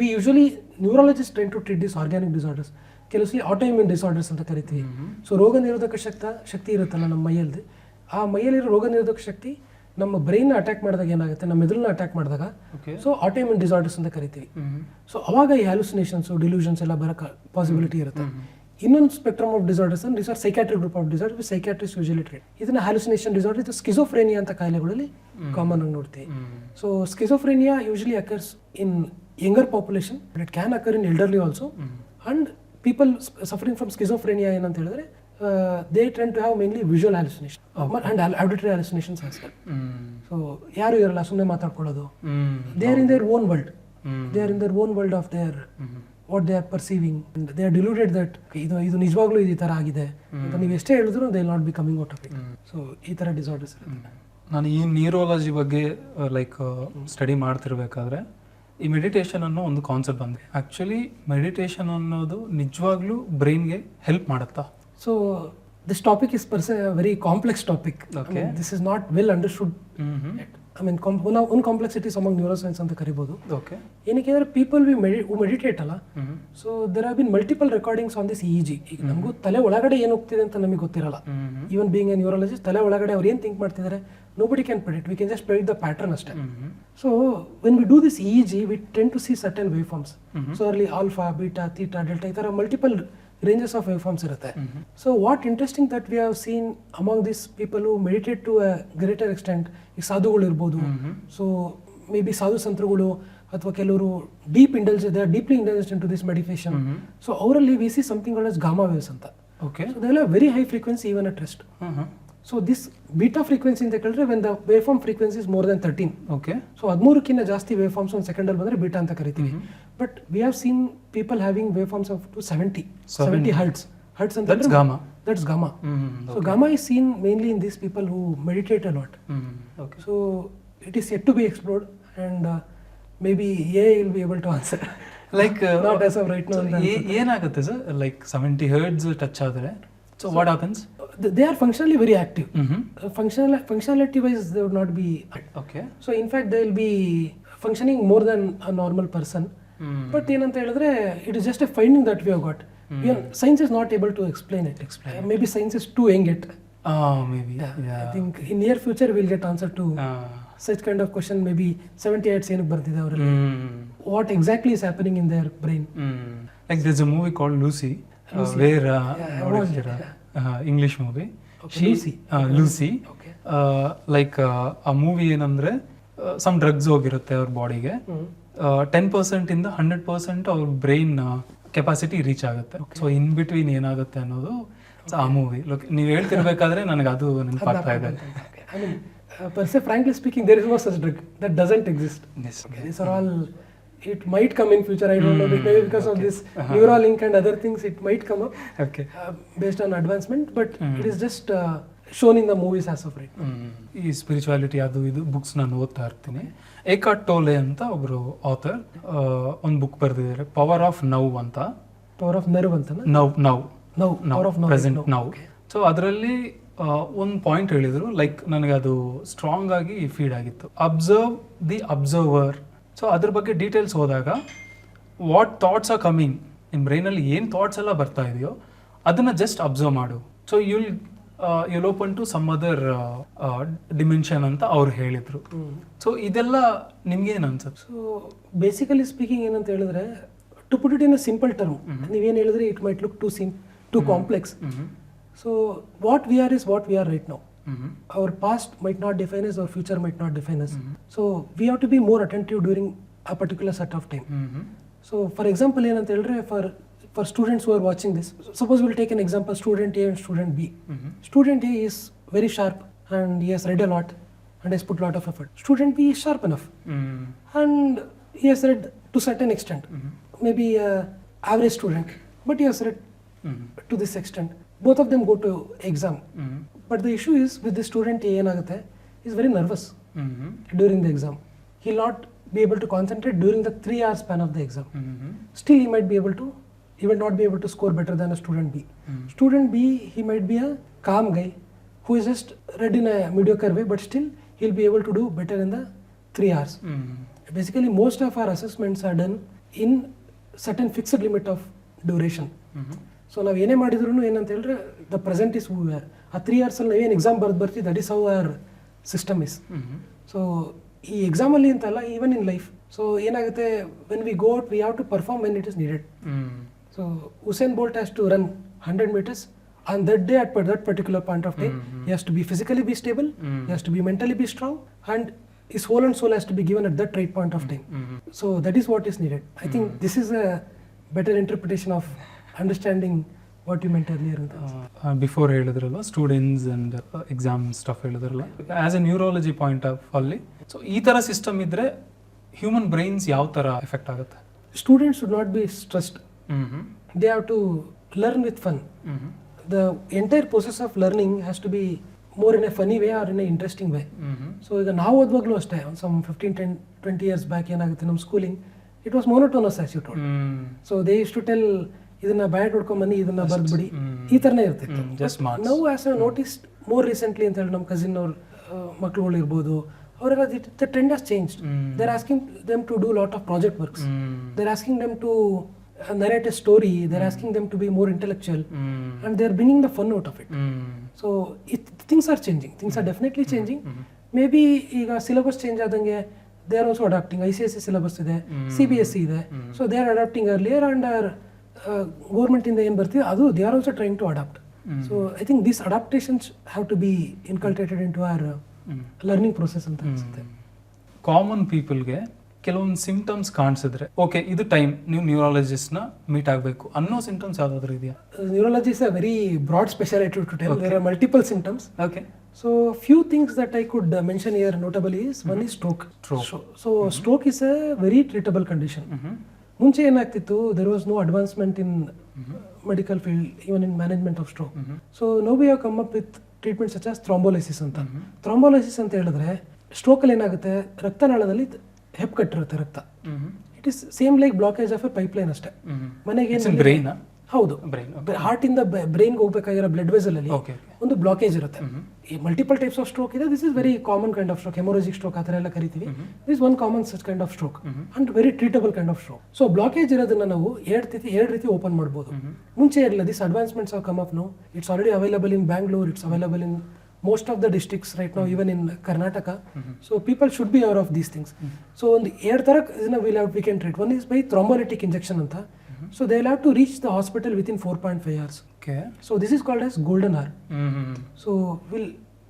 we usually neurologist train to treat this organic disorders. ಕೆಲವು autoimmune disorders ಅಂತ ಕರಿತೀವಿ. ಸೊ ರೋಗ ನಿರೋಧಕ ಶಕ್ತಿ ಇರುತ್ತಲ್ಲ ನಮ್ಮ ಮೈಯಲ್ಲಿ, ಆ ಮೈಯಲ್ಲಿರೋ ರೋಗ ನಿರೋಧಕ ಶಕ್ತಿ ನಮ್ಮ ಬ್ರೈನ್ ಅಟ್ಯಾಕ್ ಮಾಡಿದಾಗ ಏನಾಗುತ್ತೆ, ನಮ್ಮ ಮೆದುಳನ್ನ ಅಟ್ಯಾಕ್ ಮಾಡಿದಾಗ, ಸೊ ಆಟೋಇಮ್ಯೂನ್ ಡಿಸಾರ್ಡರ್ಸ್ ಅಂತ ಕರಿತೀವಿ. ಸೊ ಅವಾಗ ಈ ಹ್ಯಾಲುಸಿನೇಷನ್ಸ್ ಡಿಲ್ಯೂಷನ್ಸ್ ಎಲ್ಲ ಬರೋಕ್ಕೆ ಪಾಸಿಬಿಲಿಟಿ ಇರುತ್ತೆ. ಇನ್ನೊಂದು ಸ್ಪೆಕ್ಟ್ರಮ್ ಆಫ್ ಡಿಸಾರ್ಡರ್ಸ್ ಅಂದ್ರೆ this are psychiatric group of disorders, psychiatrist usually treat. ಇದನ್ನ ಹ್ಯಾಲುಸಿನೇಷನ್ ಡಿಸಾರ್ಡರ್, ಇದು ಸ್ಕಿಜೋಫ್ರೇನಿಯಾ ಅಂತ ಕಾಯಿಲೆಗಳಲ್ಲಿ ಕಾಮನ್ ಆಗಿ ನೋಡ್ತೀವಿ. So schizophrenia usually occurs in younger population, but it can occur in elderly also. And people suffering from schizophrenia ಏನಂತ ಹೇಳಿದ್ರೆ, they tend to have mainly visual hallucination and auditory hallucinations as well. So ಯಾರು ಇರಲ್ಲ, ಸುಮ್ಮನೆ ಮಾತಾಡ್ಕೊಳ್ಳೋದು. They are in their own world. They are in their own world of their what they are perceiving, and they are deluded that ಇದು ನಿಜವಾಗ್ಲೂ ಈ ತರ ಆಗಿದೆ ಅಂತ ನೀವು ಎಷ್ಟೇ ಹೇಳಿದ್ರು they will not be coming out of it. So ಈ ತರ ಡಿಸಾರ್ಡರ್ಸ್ ಇರುತ್ತೆ. ನಾನು ಈ ನ್ಯೂರೋಲಜಿ ಬಗ್ಗೆ ಲೈಕ್ ಸ್ಟಡಿ ಮಾಡ್ತಿರ್ಬೇಕಾದ್ರೆ ಈ ಮೆಡಿಟೇಷನ್ ಅನ್ನೋ ಒಂದು ಕಾನ್ಸೆಪ್ಟ್ ಬಂದಿದೆ. ಆ್ಯಕ್ಚುಲಿ ಮೆಡಿಟೇಷನ್ ಅನ್ನೋದು ನಿಜವಾಗ್ಲೂ ಬ್ರೈನ್ಗೆ ಹೆಲ್ಪ್ ಮಾಡುತ್ತಾ? So this topic is per se a very complex topic. Okay. I mean, this is not well understood yet. I mean, one complexities among neuroscience ಅಂತ ಕರಿಬಹುದು. Okay. ಏನಕ್ಕೆ ಅಂದ್ರೆ people who meditate ಅಲ್ಲ, so there have been multiple recordings on this EEG. ಈಗ ನಮಗೂ ತಲೆ ಒಳಗಡೆ ಏನು ಹೋಗ್ತಿದೆ ಅಂತ ನಮಗೆ ಗೊತ್ತಿರಲ್ಲ. Even being a neurologist, ತಲೆ ಒಳಗಡೆ ಅವ್ರು ಏನು ಥಿಂಕ್ ಮಾಡ್ತಿದ್ದಾರೆ nobody can predict. We can just predict the pattern ಅಷ್ಟೇ. So when we do this EEG, we tend to see certain waveforms. So early alpha, beta, theta, delta, ಈ ತರ multiple ranges of waveforms irutte. So what interesting that we have seen among these people who meditate to a greater extent, ಈ ಸಾಧುಗಳು ಇರ್ಬೋದು. So may be ಸಾಧು ಸಂತರುಗಳು ಅಥವಾ ಕೆಲವರು they are deeply indulged into this meditation. So ಅವರಲ್ಲಿ we see something called as gamma waves ಅಂತ. Okay. So they will have very high frequency even at rest. So this beta frequency ಅಂತ ಹೇಳಿದ್ರೆ when the waveform frequency is more than 13. Okay. So 13ಕ್ಕಿಂತ ಜಾಸ್ತಿ waveforms ಒಂದು second ಅಲ್ಲಿ ಬಂದ್ರೆ beta ಅಂತ ಕರಿತೀವಿ. But we have seen people having waveforms of to 70 hertz. Hertz and that's gamma. That's gamma. So gamma is seen mainly in these people who meditate a lot. Okay. So it is yet to be explored, and maybe AI will be able to answer. Like not as of right now. ಏನಾಗುತ್ತೆ sir, like 70 hertz touch ಆದರೆ so what happens? They are functionally very active. Functionality wise they would not be. Okay. So in fact they will be functioning more than a normal person. But ಏನಂತ ಹೇಳಿದ್ರೆ it is just a finding that we have got. Science is not able to explain it. Maybe science is too young yet. Maybe. Yeah. I think in near future we'll get answer to such kind of question. Maybe 78 ಏನಕ್ಕೆ ಬರ್ತಿದೆ ಅವರಲ್ಲಿ, what exactly is happening in their brain. Like there's a movie called Lucy. Where English movie. Lucy. Okay. Like ಆ movie ಏನಂದ್ರೆ some drugs ಹೋಗಿರುತ್ತೆ ಅವ್ರ ಬಾಡಿಗೆ, 10% ಇಂದ 100% ಅವ್ರ ಬ್ರೈನ್ ಕೆಪಾಸಿಟಿ ರೀಚ್ ಆಗುತ್ತೆ. ಸೊ ಇನ್ ಬಿಟ್ವೀನ್ ಏನಾಗುತ್ತೆ ಅನ್ನೋದು ಆ ಮೂವಿ ನೀವು ಹೇಳ್ತಿರ್ಬೇಕಾದ್ರೆ ನನಗೆ ಅದು ನೆನಪಾಗ್ತಾ ಇದೆ. I mean, per se, frankly speaking, there is no such drug. That doesn't exist. Yes. Okay. These are all, it might come in future, I don't know, maybe because of this Neurolink and other things, it might come up based on advancement, but it is just shown in the movies as of right now. ಈ spirituality ಅದು ಇದು books ನಾನು ಓದ್ತಾ ಇರ್ತೀನಿ. ಏಕಾರ್ಟ್ ಟೋಲೆ ಅಂತ ಒಬ್ರು author ಒಂದು book ಬರೆದಿದ್ದಾರೆ, ಪವರ್ ಆಫ್ ನೌ ಅಂತ. ಪವರ್ ಆಫ್ ನರ್ವ್ ಅಂತ ಪ್ರೆಸೆಂಟ್ ನೌ. ಸೊ ಅದರಲ್ಲಿ ಒಂದು ಪಾಯಿಂಟ್ ಹೇಳಿದ್ರು, ಲೈಕ್ ನನಗೆ ಅದು ಸ್ಟ್ರಾಂಗ್ ಆಗಿ ಫೀಡ್ ಆಗಿತ್ತು. Observe the observer. ಸೊ ಅದ್ರ ಬಗ್ಗೆ ಡೀಟೇಲ್ಸ್ ಹೋದಾಗ ವಾಟ್ ಥಾಟ್ಸ್ ಆರ್ ಕಮಿಂಗ್ ನಿಮ್ಮ ಬ್ರೈನಲ್ಲಿ ಏನು ಥಾಟ್ಸ್ ಎಲ್ಲ ಬರ್ತಾ ಇದೆಯೋ ಅದನ್ನು ಜಸ್ಟ್ ಅಬ್ಸರ್ವ್ ಮಾಡು. So you'll open to some other dimension ಅಂತ ಅವ್ರು ಹೇಳಿದ್ರು. ಸೊ ಇದೆಲ್ಲ ನಿಮ್ಗೇನು ಅನ್ಸುತ್ತೆ? ಸೊ ಬೇಸಿಕಲಿ ಸ್ಪೀಕಿಂಗ್ ಏನಂತ ಹೇಳಿದ್ರೆ, to put it in a simple term, ನೀವೇನು ಹೇಳಿದ್ರೆ it might look too complex. So what we are is what we are right now. Our past might not define us, our future might not define us. So we have to be more attentive during a particular set of time. So for example, ಏನಂತ ಹೇಳಿದ್ರೆ, for students who are watching this, suppose we'll take an example, student A and student B. Student A is very sharp and he has read a lot and has put a lot of effort. Student B is sharp enough and he has read to certain extent. Maybe average student, but he has read to this extent. Both of them go to exam. But the issue is with the student A ಏನಾಗುತ್ತೆ, he is very nervous during the exam. He will not be able to concentrate during the 3-hour span of the exam. Still he might be able to, he will not be able to score better than a student B. Student B, he might be a calm guy who is just read in a mediocre way, but still he will be able to do better in the 3 hours. Basically most of our assessments are done in certain fixed limit of duration. So ನಾವು ಏನೇ ಮಾಡಿದ್ರು ಏನಂತ ಹೇಳಿದ್ರೆ, the present is who we are. ಆ 3 hours ಅಲ್ಲಿ ನಾವೇನು exam ಬರ್ತೀವಿ, that is how our system is. So ಈ ಎಕ್ಸಾಮಲ್ಲಿ ಅಂತಲ್ಲ, ಈವನ್ ಇನ್ ಲೈಫ್. ಸೊ ಏನಾಗುತ್ತೆ, when we go out we have to perform when it is needed. So Usain Bolt has to run 100 meters on that day at that particular point of time. He has to be physically be stable, he has to be mentally be strong, and his whole and soul has to be given at that right point of time. So that is what is needed. I think this is a better interpretation of understanding what you meant earlier ಅಂತ. Before ಹೇಳಿದ್ರಲ್ಲ students and exam stuff ಹೇಳಿದ್ರಲ್ಲ, as a neurology point of ಅಲ್ಲಿ, so ಈ ಥರ system ಇದ್ರೆ human brains ಯಾವ ಥರ effect ಆಗುತ್ತೆ? Students should not be stressed. They have to learn with fun. The entire process of learning has to be more in a funny way or in a interesting way. So ಈಗ ನಾವು ಓದುವಾಗಲೂ ಅಷ್ಟೇ, some 15-20 years back ಏನಾಗುತ್ತೆ, ನಮ್ಮ schooling it was monotonous as you told. So they use to tell, ಇದನ್ನ bat ಹೊಡ್ಕೊಂಬನ್ನಿ, ಇದನ್ನ ಬರ್ದ್ಬಿಡಿ, ಈ ಥರನೇ ಇರ್ತಿತ್ತು. ನಾವು as a noticed more recently ಅಂತ ಹೇಳಿ, ನಮ್ಮ ಕಸಿನ್ ಅವ್ರ ಮಕ್ಳುಗಳು ಇರ್ಬೋದು, ಅವರೆಲ್ಲ the trend has changed. They are asking them to do lot of project works. They are asking them to narrate a story. They are asking them to be more intellectual, and they are bringing the fun out of it. So things are changing. Things are definitely changing. Maybe ಈಗ syllabus change ಆದಂಗೆ they are also adapting. ICSE syllabus ಇದೆ, CBSE ಇದೆ. So they are adapting earlier, and government ಇಂದ ಏನು ಬರ್ತೀವಿ ಅದು they are also trying to adapt. So I think this adaptations have to be inculcated into our learning process ಅಂತ ಅನಿಸುತ್ತೆ. Common ಪೀಪಲ್ಗೆ ಕೆಲವೊಂದು ಸಿಂಪ್ಟಮ್ಸ್ ಕಾಣಿಸಿದ್ರೆ, ಓಕೆ ಇದು ಟೈಮ್ ನೀವು ನ್ಯೂರಾಲಜಿಸ್ಟ್ನ ಮೀಟ್ ಆಗಬೇಕು ಅನ್ನೋ ಸಿಂಪ್ಟಮ್ಸ್ ಯಾವುದಾದ್ರೂ ಇದೆಯಾ? Neurology is a very broad speciality to tell. There are multiple symptoms. Okay. So few things that I could mention here notably is one is stroke. So stroke is a very treatable condition. ಮುಂಚೆ ಏನಾಗ್ತಿತ್ತು, there was no advancement in medical field, even in management of stroke. So now we have come up with treatment such as thrombolysis ಅಂತ. thrombolysis ಅಂತ ಹೇಳಿದ್ರೆ, stroke ಅಲ್ಲಿ ಏನಾಗುತ್ತೆ, ರಕ್ತನಾಳದಲ್ಲಿ ಹೆಪ್ಪುಕಟ್ಟಿರುತ್ತೆ ರಕ್ತ. It is same like blockage of A pipeline ಅಷ್ಟೇ. ಮನೆಗೆ ಹೌದು, heart ಇಂದ ಬ್ರೈನ್ಗೆ ಹೋಗ್ಬೇಕಾಗಿರೋ ಬ್ಲಡ್ ವೆಸಲ್ ಅಲ್ಲಿ ಒಂದು ಬ್ಲಾಕೇಜ್ ಇರುತ್ತೆ. ಈ ಮಲ್ಟಿಪಲ್ ಟೈಪ್ಸ್ ಆಫ್ ಸ್ಟ್ರೋಕ್ ಇದೆ. This is very common kind of stroke. Haemorrhagic stroke ಆ ಥರ ಎಲ್ಲ ಕರಿತೀವಿ. This one common such kind of stroke and very treatable kind of stroke. So blockage ಇರೋದನ್ನ ನಾವು ಎರಡು ರೀತಿ ಓಪನ್ ಮಾಡ್ಬೋದು. ಮುಂಚೆ ಇರಲಿಲ್ಲ. This advancements of come up now. It's already available in Bangalore. It's available in most of the districts right now, even in Karnataka. So people should be aware of these things. So ಒಂದು ಎರಡು ಥರ ಇದನ್ನ we can treat. One is by thrombolytic injection ಅಂತ. So they will have to reach the hospital within 4.5 hours. Okay. So this is called as golden hour. So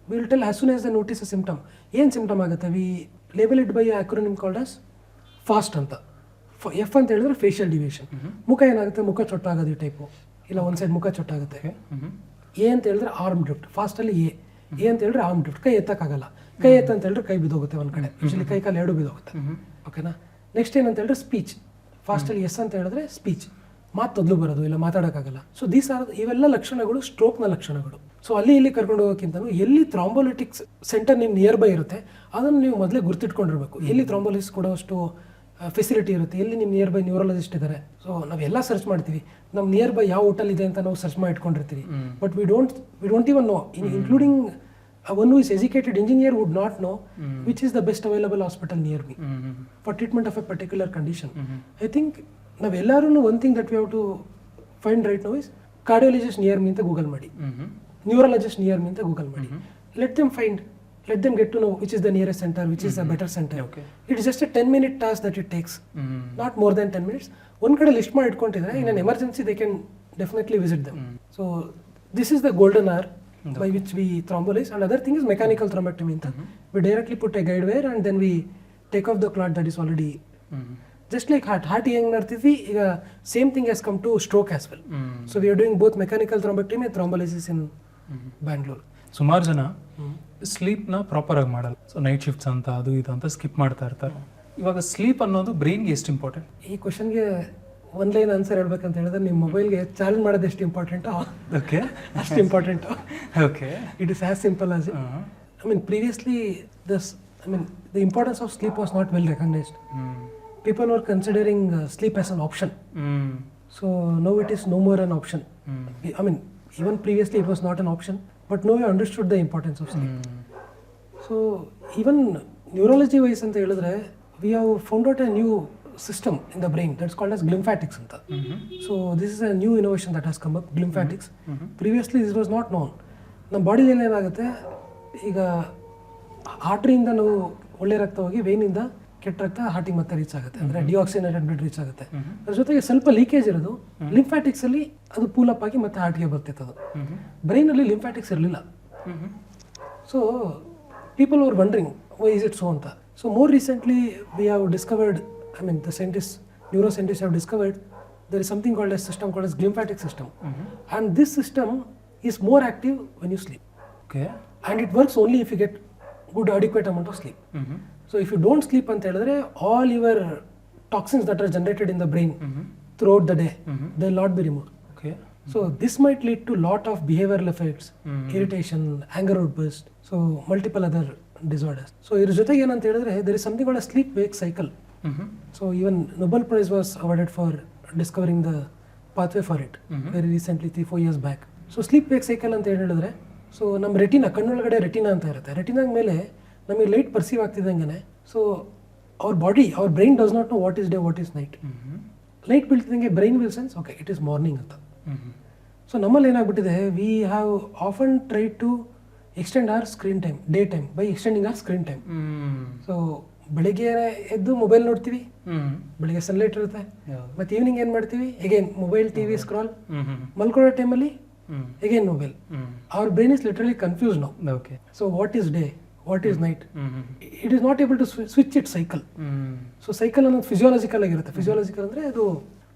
we'll tell as soon as they notice a symptom. ಏನು symptom ಆಗುತ್ತೆ, we label it by an acronym called as fast ಅಂತ. F ಅಂತ ಹೇಳಿದ್ರೆ facial deviation. ಮುಖ ಏನಾಗುತ್ತೆ, ಮುಖ ಚೊಟ್ಟಾಗೋದು ಈ type, ಇಲ್ಲ ಒಂದು ಸೈಡ್ ಮುಖ ಚೊಟ್ಟಾಗುತ್ತೆ. ಎ ಅಂತ ಹೇಳಿದ್ರೆ ಆರ್ಮ್ ಡ್ರಿಫ್ಟ್, ಫಾಸ್ಟಲ್ಲಿ ಎ ಅಂತ ಹೇಳಿದ್ರೆ ಆರ್ಮ್ ಡ್ರಿಫ್ಟ್, ಕೈ ಎತ್ತಕ್ಕಾಗಲ್ಲ. ಕೈ ಅಂತ ಹೇಳಿದ್ರೆ ಕೈ ಬಿದ್ದೋಗುತ್ತೆ ಒಂದು ಕಡೆ, ಯೂಶಲಿ ಕೈ ಕಾಲು ಎರಡು ಬಿದ್ದೋಗುತ್ತೆ. ಓಕೆನಾ. ನೆಕ್ಸ್ಟ್ ಏನಂತ ಹೇಳಿದ್ರೆ ಸ್ಪೀಚ್, ಫಾಸ್ಟಲ್ಲಿ ಎಸ್ ಅಂತ ಹೇಳಿದ್ರೆ ಸ್ಪೀಚ್, ಮಾತು ತೊದಲು ಬರೋದು, ಇಲ್ಲ ಮಾತಾಡೋಕ್ಕಾಗಲ್ಲ. ಸೊ ಇವೆಲ್ಲ ಲಕ್ಷಣಗಳು ಸ್ಟ್ರೋಕ್ನ ಲಕ್ಷಣಗಳು. ಸೊ ಅಲ್ಲಿ ಇಲ್ಲಿ ಕರ್ಕೊಂಡು ಹೋಗೋಕ್ಕಿಂತನೂ ಎಲ್ಲಿ ಥ್ರಾಂಬೋಲಿಟಿಕ್ಸ್ ಸೆಂಟರ್ ನಿಮ್ಮ ನಿಯರ್ ಬೈ ಇರುತ್ತೆ ಅದನ್ನು ನೀವು ಮೊದಲೇ ಗುರ್ತಿಟ್ಕೊಂಡಿರ್ಬೇಕು. ಎಲ್ಲಿ ಥ್ರಾಂಬೋಲಿಸ್ ಕೊಡೋಷ್ಟು ಫೆಸಿಲಿಟಿ ಇರುತ್ತೆ, ಎಲ್ಲಿ ನಿಮ್ಮ ನಿಯರ್ ಬೈ ನ್ಯೂರಾಲಜಿಸ್ಟ್ ಇದ್ದಾರೆ. ಸೊ ನಾವೆಲ್ಲ ಸರ್ಚ್ ಮಾಡ್ತೀವಿ, ನಮ್ಮ ನಿಯರ್ ಬೈ ಯಾವ ಹೋಟೆಲ್ ಇದೆ ಅಂತ ನಾವು ಸರ್ಚ್ ಮಾಡಿ ಇಟ್ಕೊಂಡಿರ್ತೀವಿ. But we don't even know, including one who is educated engineer would not know which is the best available hospital near me for treatment of a particular condition. I think navellarunu one thing that we have to find right now is cardiologist near me anta google ಮಾಡಿ, neurologist near me anta google ಮಾಡಿ. Let them get to know which is the nearest center, which is a better center. It is just a 10-minute task that it takes, not more than 10 minutes. One kade list ಮಾಡಿ ಇಟ್ಕೊಂಡಿದ್ರೆ in an emergency they can definitely visit them. So this is the golden hour by which we thrombolize. And other thing is mechanical thrombectomy. We directly put a guide wire and then we take off the clot that is already just like heart ಹೆಂಗ್ ಮಾಡ್ತೀವಿ ಈಗ same thing has come to stroke as well. So we are doing both mechanical thrombectomy and thrombolysis in Bangalore. ಸುಮಾರು ಜನ ಸ್ಲೀಪ್ನ proper ಆಗಿ ಮಾಡಲ್ಲ. So night shifts ಅಂತ ಅದು ಇದು ಅಂತ ಸ್ಕಿಪ್ ಮಾಡ್ತಾ ಇರ್ತಾರೆ. ಇವಾಗ ಸ್ಲೀಪ್ ಅನ್ನೋದು ಬ್ರೈನ್ಗೆ ಎಷ್ಟು ಇಂಪಾರ್ಟೆಂಟ್? ಈ ಕ್ವಶನ್ಗೆ ಒನ್ ಲೈನ್ ಆನ್ಸರ್ ಹೇಳ್ಬೇಕಂತ ಹೇಳಿದ್ರೆ ನಿಮ್ಮ ಮೊಬೈಲ್ಗೆ ಚಾರ್ಜ್ ಮಾಡೋದು ಎಷ್ಟು ಇಂಪಾರ್ಟೆಂಟೋ ಓಕೆ ಅಷ್ಟು important. Okay, it is as simple as I mean previously the importance of sleep was not well recognized. People were considering sleep as an option. So now it is no more an option. I mean, even previously it was not an option, but now we understood the importance of sleep. So even neurology wise anta helidre we have found out a new system in the brain that's called as glymphatics anta. So this is a new innovation that has come up, glymphatics. Previously this was not known. ನಮ್ಮ ಬಾಡಿಲಿ ಏನಾಗುತ್ತೆ, ಈಗ ಆರ್ಟ್ರಿಯಿಂದ ನಾವು ಒಳ್ಳೆ ರಕ್ತ ಹೋಗಿ ವೇನಿಂದ ಕೆಟ್ಟ ರಕ್ತ ಹಾರ್ಟಿಗೆ ಮತ್ತೆ ರೀಚ್ ಆಗುತ್ತೆ, ಅಂದರೆ ಡಿಆಕ್ಸಿನೇಟೆಡ್ ಬ್ಲಡ್ ರೀಚ್ ಆಗುತ್ತೆ. ಅದ್ರ ಜೊತೆಗೆ ಸ್ವಲ್ಪ ಲೀಕೇಜ್ ಇರೋದು ಲಿಂಫ್ಯಾಟಿಕ್ಸ್ ಅಲ್ಲಿ ಅದು ಪೂಲ್ ಅಪ್ ಆಗಿ ಮತ್ತೆ ಹಾರ್ಟ್ಗೆ ಬರ್ತಿತ್ತು. ಅದು ಬ್ರೈನಲ್ಲಿ ಲಿಂಫ್ಯಾಟಿಕ್ಸ್ ಇರಲಿಲ್ಲ. So people are wondering why is it so ಅಂತ. So more recently we have discovered, I mean the neuroscientists have discovered there is something called a system called as glymphatic system. And this system is more active when you sleep. Okay. And it works only if you get good adequate amount of sleep. So if you don't sleep anta helidre all your toxins that are generated in the brain throughout the day they will not be removed. Okay. So this might lead to lot of behavioral effects, irritation, anger outburst, so multiple other disorders. So idr jotege enanta helidre there is something called a sleep wake cycle. So even Nobel Prize was awarded for discovering the pathway for it very recently, 3-4 years back. So sleep wake cycle ಅಂತ ಹೇಳಿದ್ರೆ, so ನಮ್ಮ retina, ಕಣ್ಣೊಳಗಡೆ retina ಅಂತ ಇರುತ್ತೆ. ರೆಟಿನಾಗ ಮೇಲೆ ನಮಗೆ light perceive ಆಗ್ತಿದ್ದಂಗೆ, so our brain does not know what is day, what is night. Light ಬೀಳ್ತಿದ್ದಂಗೆ brain will sense okay it is morning ಅಂತ. ಸೊ ನಮ್ಮಲ್ಲಿ ಏನಾಗ್ಬಿಟ್ಟಿದೆ, we have often try to extend our screen time, day time by extending our screen time. So ಬೆಳಿಗ್ಗೆ ಎದ್ದು mobile ನೋಡ್ತೀವಿ, ಬೆಳಿಗ್ಗೆ sunlight ಇರುತ್ತೆ, ಮತ್ತೆ ಈವ್ನಿಂಗ್ ಏನ್ ಮಾಡ್ತೀವಿ, ಅಗೇನ್ ಮೊಬೈಲ್, ಟಿವಿ ಸ್ಕ್ರಾಲ್, ಮಲ್ಕೊಳ್ಳೋ ಟೈಮಲ್ಲಿ again mobile. Our brain is literally confuse now. So what is day, what is night, it is not able to switch it cycle. So cycle ಅನ್ನೋದು physiological ಆಗಿರುತ್ತೆ. Physiological ಅಂದ್ರೆ ಅದು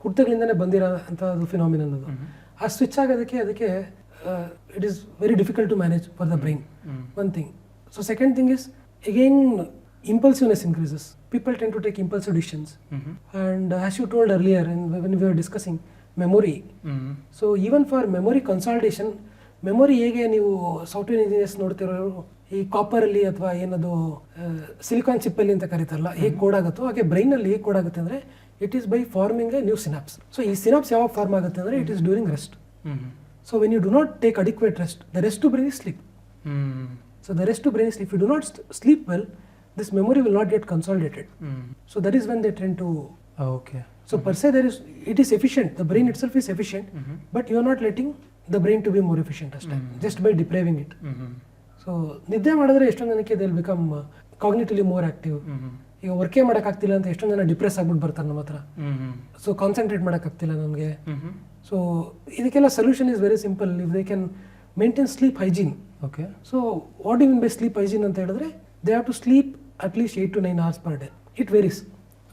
ಹುಟ್ಟದಾಗಿಂದನೇ ಬಂದಿರೋ ಅಂತ phenomenon ಅನ್ನೋದು. ಆ ಸ್ವಿಚ್ ಆಗೋದಕ್ಕೆ ಅದಕ್ಕೆ it is very difficult to manage for the brain, one thing. So second thing is again impulsiveness increases. People tend to take impulsive decisions. And as you told earlier when we were discussing memory, so even for memory consolidation, memory ಹೇಗೆ ನೀವು software engineers ನೋಡ್ತಿರೋ ಈ copper ಅಲ್ಲಿ ಅಥವಾ ಏನದು silicon chip ಅಲ್ಲಿ ಅಂತ ಕರೀತಾರಲ್ಲ, ಹೇಗೆ code ಆಗುತ್ತೋ ಹಾಗೆ ಬ್ರೈನ್ ಅಲ್ಲಿ ಹೇಗೆ ಕೋಡ್ ಆಗುತ್ತೆ ಅಂದ್ರೆ it is by forming a new synapse. So ಈ ಸಿನಾಪ್ಸ್ ಯಾವಾಗ ಫಾರ್ಮ್ ಆಗುತ್ತೆ ಅಂದ್ರೆ it is during rest. So when you do not take adequate rest, the rest to brain is sleep. So the rest to brain is sleep. You do not sleep well, this memory will not get consolidated. So that is when they tend to so per se it is efficient, the brain itself is efficient, but you are not letting the brain to be more efficient just by depriving it. So ನಿದ್ದೆ ಮಾಡಿದ್ರೆ ಎಷ್ಟೊಂದು ಜನಕ್ಕೆ they will become cognitively more active. ಈಗ ವರ್ಕೇ ಮಾಡಕ್ ಆಗ್ತಿಲ್ಲ ಅಂತ ಎಷ್ಟೊಂದು ಜನ ಡಿಪ್ರೆಸ್ ಆಗ್ಬಿಟ್ಟು ಬರ್ತಾರೆ ನಮ್ಮ ಹತ್ರ. ಸೊ ಕಾನ್ಸಂಟ್ರೇಟ್ ಮಾಡಕ್ ಆಗ್ತಿಲ್ಲ ನನಗೆ. ಸೊ ಇದಕ್ಕೆಲ್ಲ solution is very simple, if they can maintain sleep hygiene. So what you mean by sleep hygiene ಅಂತ ಹೇಳಿದ್ರೆ they have to sleep at least 8 to 9 hours per day. It varies.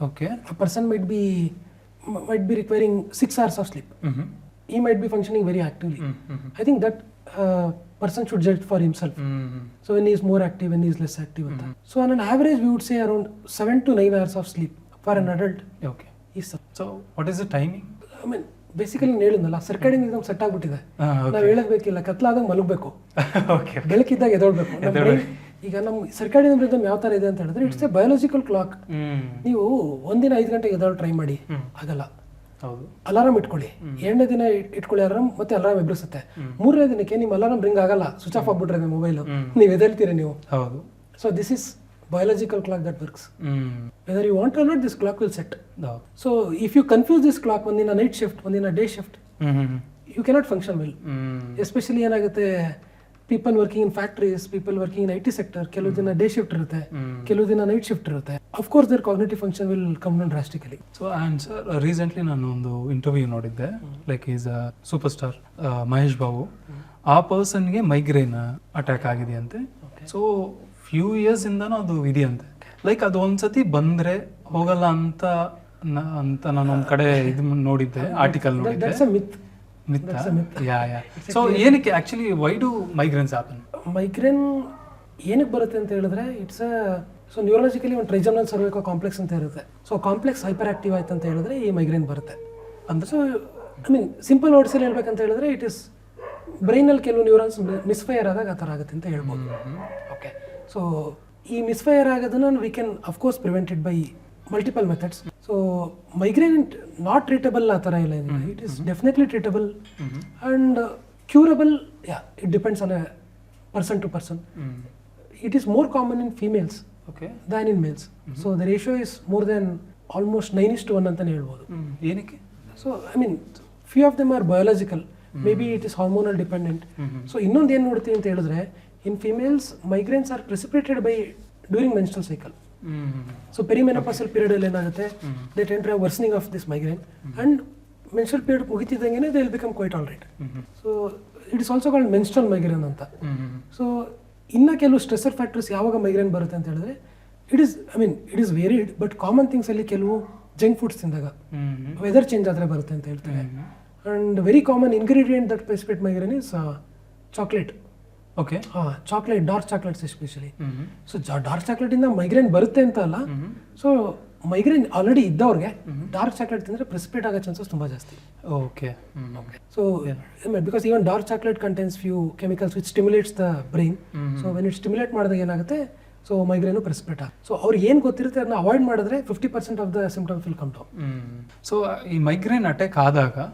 Okay. A person might be requiring 6 hours of sleep. He might be functioning very actively. I think that person should judge for himself. So when he is more active, when he is less active. So on an average, we would say around 7 to 9 hours of sleep for an adult. Okay. Is So what is the timing? I mean, basically ಹೇಳಿದ್ನಲ್ಲ ಸರ್ಕಾಡಿನ ನಿಮ್ set ಆಗ್ಬಿಟ್ಟಿದೆ. ನಾವು ಹೇಳಬೇಕಿಲ್ಲ, ಕತ್ಲಾದಾಗ ಮಲಗಬೇಕು, ಬೆಳಕಿದ್ದಾಗ ಎದೊಳ್ಬೇಕು. ಈಗ ನಮ್ಮ ಸರ್ಕಾಡಿನ rhythm ಯಾವ ತರ ಇದೆ ಅಂತ ಹೇಳಿದ್ರೆ ಇಟ್ಸ್ ಎ ಬಯೋಲಾಜಿಕಲ್ ಕ್ಲಾಕ್. ನೀವು ಒಂದಿನ 5 ಗಂಟೆಗೆ ಎದೊಳ್ ಟ್ರೈ ಮಾಡಿ, ಆಗಲ್ಲ. ಅಲಾರಾಮ್ ಇಟ್ಕೊಳ್ಳಿ, 2ನೇ ದಿನ ಇಟ್ಕೊಳ್ಳಿ ಅಲಾರಾಮ್, ಮತ್ತೆ ಅಲಾರಾಮ್ ಎಬ್ಬಿಸುತ್ತೆ. 3ನೇ ದಿನಕ್ಕೆ ನಿಮ್ಮ ಅಲಾರಾಮ್ ರಿಂಗ್ ಆಗಲ್ಲ, ಸ್ವಿಚ್ ಆಫ್ ಆಗ್ಬಿಟ್ರೆ ಮೊಬೈಲ್, ನೀವು ಎದ್ದೇಳ್ತೀರಿ ನೀವು. So this is biological clock that works. Whether you want or not, this clock will set. So if you confuse this clock, one in a night shift, one in a day shift, you cannot function well. Especially ಏನಾಗುತ್ತೆ, people working in factories, people working in IT sector, ಕೆಲವು ದಿನ day shift ಇರುತ್ತೆ, ಕೆಲವು ದಿನ night shift ಇರುತ್ತೆ. Of course their cognitive function will come down drastically. So and sir, recently ನಾನು ಒಂದು interview ನೋಡಿದ್ದೆ, like is a super star Mahesh Babu. ಆ ಪರ್ಸನ್ಗೆ ಮೈಗ್ರೇನ್ ಅಟ್ಯಾಕ್ ಆಗಿದೆ ಅಂತೆ. ಸೊ ಫ್ಯೂ ಇಯರ್ಸ್ ಇಂದನೂ ಅದು ಇದೆಯಂತೆ. ಲೈಕ್ ಅದು ಒಂದ್ಸತಿ ಬಂದ್ರೆ ಹೋಗಲ್ಲ ಅಂತ ನಾನು ಒಂದ್ ಕಡೆ ಇದು ನೋಡಿದ್ದೆ, ಆರ್ಟಿಕಲ್ ನೋಡಿದ್ದೆ. ಸೊ ಏನಕ್ಕೆ actually why do migraines happen? Migraine ಏನಕ್ಕೆ ಬರುತ್ತೆ ಅಂತ ಹೇಳಿದ್ರೆ ಇಟ್ಸ್ ಸೊ ನ್ಯೂರಾಲಜಿಕಲಿ ಒಂದು ಟ್ರೈಜನಲ್ ಸರ್ವೈಕೋ ಕಾಂಪ್ಲೆಕ್ಸ್ ಅಂತ ಇರುತ್ತೆ. ಸೊ ಕಾಂಪ್ಲೆಕ್ಸ್ ಹೈಪರ್ ಆಕ್ಟಿವ್ ಆಯ್ತು ಅಂತ ಹೇಳಿದ್ರೆ ಈ ಮೈಗ್ರೇನ್ ಬರುತ್ತೆ ಅಂದ್ರೆ. ಸೊ ಐ ಮೀನ್ ಸಿಂಪಲ್ ವರ್ಡ್ಸಲ್ಲಿ ಹೇಳ್ಬೇಕಂತ ಹೇಳಿದ್ರೆ ಇಟ್ ಇಸ್ ಬ್ರೈನಲ್ಲಿ ಕೆಲವು ನ್ಯೂರಾನ್ಸ್ ಮಿಸ್ಫೈರ್ ಆದಾಗ ಆ ಥರ ಆಗುತ್ತೆ ಅಂತ ಹೇಳ್ಬೋದು. ಓಕೆ, ಸೊ ಈ ಮಿಸ್ಫೈರ್ ಆಗೋದನ್ನ we can of course prevent it by multiple methods. So migraine not treatable ಆ ಥರ ಇಲ್ಲ, it is definitely treatable and curable. Yeah, it depends on a person to person. It is more common in females than in males. So the ratio is more than almost 9:1 ಅಂತಲೇ ಹೇಳ್ಬೋದು. ಏನಕ್ಕೆ? So I mean few of them are biological, maybe it is hormonal dependent. So ಇನ್ನೊಂದು ಏನು ನೋಡ್ತೀವಿ ಅಂತ ಹೇಳಿದ್ರೆ, in females migraines are precipitated by during menstrual cycle. So perimenopausal period ಅಲ್ಲಿ ಏನಾಗುತ್ತೆ, they tend to have worsening of this migraine, and menstrual period ಮುಗಿತಿದ್ದಂಗೆನೆ they will become quite all right. So it is also called menstrual migraine ಅಂತ. So ಇನ್ನ ಕೆಲವು ಸ್ಟ್ರೆಸರ್ factors ಯಾವಾಗ migraine ಬರುತ್ತೆ ಅಂತ ಹೇಳಿದ್ರೆ it is varied, but common things ಅಲ್ಲಿ ಕೆಲವು junk foods ತಿಂದಾಗ, ವೆದರ್ ಚೇಂಜ್ ಆದ್ರೆ ಬರುತ್ತೆ ಅಂತ ಹೇಳ್ತಾರೆ. And very common ingredient that precipitate migraine is chocolate. Okay, chocolate, dark chocolates especially. So dark chocolate ಇಂದ ಮೈಗ್ರೇನ್ ಬರುತ್ತೆ ಅಂತ ಅಲ್ಲ. ಸೊ ಮೈಗ್ರೇನ್ ಆಲ್ರೆಡಿ ಇದ್ದವ್ರಿಗೆ ಡಾರ್ಕ್ ಚಾಕ್ಲೇಟ್ ತಿಂದ್ರೆ ಪ್ರೆಸಿಪಿಟೇಟ್ ಆಗೋ ಚಾನ್ಸಸ್ ತುಂಬಾ ಜಾಸ್ತಿ. Okay, so because even dark chocolate contains few chemicals which stimulates the brain. So when it stimulate ಮಾಡಿದಾಗ ಏನಾಗುತ್ತೆ, ಸೊ ಮೈಗ್ರೇನು ಪ್ರೆಸಿಪಿಟೇಟ್ ಆಗುತ್ತೆ. ಸೊ ಅವ್ರಿಗೆ ಏನು ಗೊತ್ತಿರುತ್ತೆ ಅದನ್ನ ಅವಾಯ್ಡ್ ಮಾಡಿದ್ರೆ 50% of the symptoms will come down. So ಈ ಮೈಗ್ರೇನ್ ಅಟ್ಯಾಕ್ ಆದಾಗ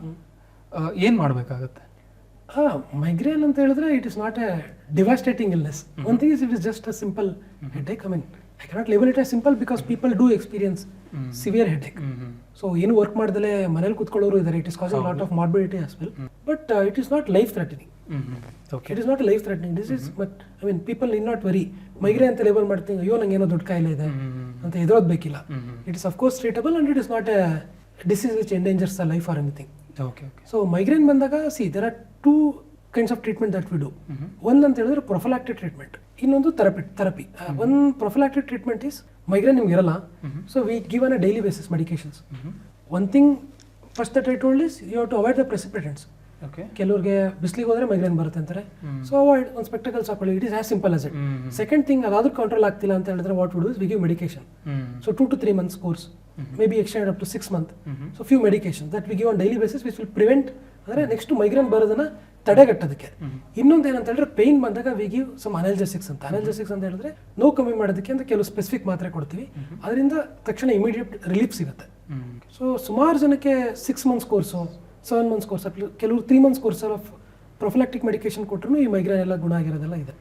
ಏನು ಮಾಡಬೇಕಾಗುತ್ತೆ? ಮೈಗ್ರೇನ್ ಅಂತ ಹೇಳಿದ್ರೆ it is not a devastating illness. One thing is it is just a simple headache. I mean I cannot label it a simple because people do experience severe headache. So ಏನು work ಮಾಡ್ದಲೇ ಮನೇಲಿ ಕೂತ್ಕೊಳ್ಳೋರು ಇದ್ದಾರೆ. It is causing lot of morbidity as well, but it is not life threatening. It is not life threatening. This is but I mean people in not very migraine ಅಂತ label ಮಾಡ್ತೀನಿ, ಅಯ್ಯೋ ನಂಗೆ ಏನೋ ದೊಡ್ಡ ಕಾಯಿಲೆ ಇದೆ ಅಂತ ಎದುರೋದ್ಬೇಕಿಲ್ಲ. It is of course treatable and it is not a disease which endangers the life or anything. So migraine ಬಂದಾಗ there are 2 kinds of treatment that we do. One ಅಂತ ಹೇಳಿದ್ರೆ ಪ್ರೊಫಿಲಾಕ್ಟಿಕ್ ಟ್ರೀಟ್ಮೆಂಟ್, ಇನ್ನೊಂದು therapy. One prophylactic treatment is migraine ನಿಮ್ಗೆ ಇರಲ್ಲ, so we give on a daily basis medications. One thing first that I told is you have to avoid the precipitants. ಕೆಲವ್ರಿಗೆ ಬಿಸಿಲಿಗೆ ಹೋದ್ರೆ migraine ಬರುತ್ತೆ ಅಂತಾರೆ, ಸೊ ಅವಾಯ್ಡ್. ಒಂದು spectacles ಹಾಕೊಳ್ಳಿ, it is as simple as it. Second thing, ಅದಾದ್ರೂ control ಆಗ್ತಿಲ್ಲ ಅಂತ ಹೇಳಿದ್ರೆ what would do is we give medication. So 2 to 3 months course, maybe extended up to 6 months. So few medications that we give on daily basis which will prevent ಅಂದರೆ next migraine ಬರೋದನ್ನ ತಡೆಗಟ್ಟೋದಕ್ಕೆ. ಇನ್ನೊಂದು ಏನಂತ ಹೇಳಿದ್ರೆ pain ಬಂದಾಗ we give some ಅನಾಲ್ಜೆಸಿಕ್ಸ್ ಅಂತ. ಅನಾಲ್ಜೆಸಿಕ್ಸ್ ಅಂತ ಹೇಳಿದ್ರೆ ನೋವು ಕಮ್ಮಿ ಮಾಡೋದಕ್ಕೆ ಅಂತ ಕೆಲವು ಸ್ಪೆಸಿಫಿಕ್ ಮಾತ್ರೆ ಕೊಡ್ತೀವಿ, ಅದರಿಂದ ತಕ್ಷಣ ಇಮಿಡಿಯೇಟ್ ರಿಲೀಫ್ ಸಿಗುತ್ತೆ. ಸೊ ಸುಮಾರು ಜನಕ್ಕೆ 6 months ಕೋರ್ಸು, 7 months ಕೋರ್ಸ್, ಕೆಲವರು 3 months course of prophylactic medication ಕೊಟ್ಟರು ಈ ಮೈಗ್ರೇನ್ ಎಲ್ಲ ಗುಣ ಆಗಿರೋದೆಲ್ಲ ಇದೆ.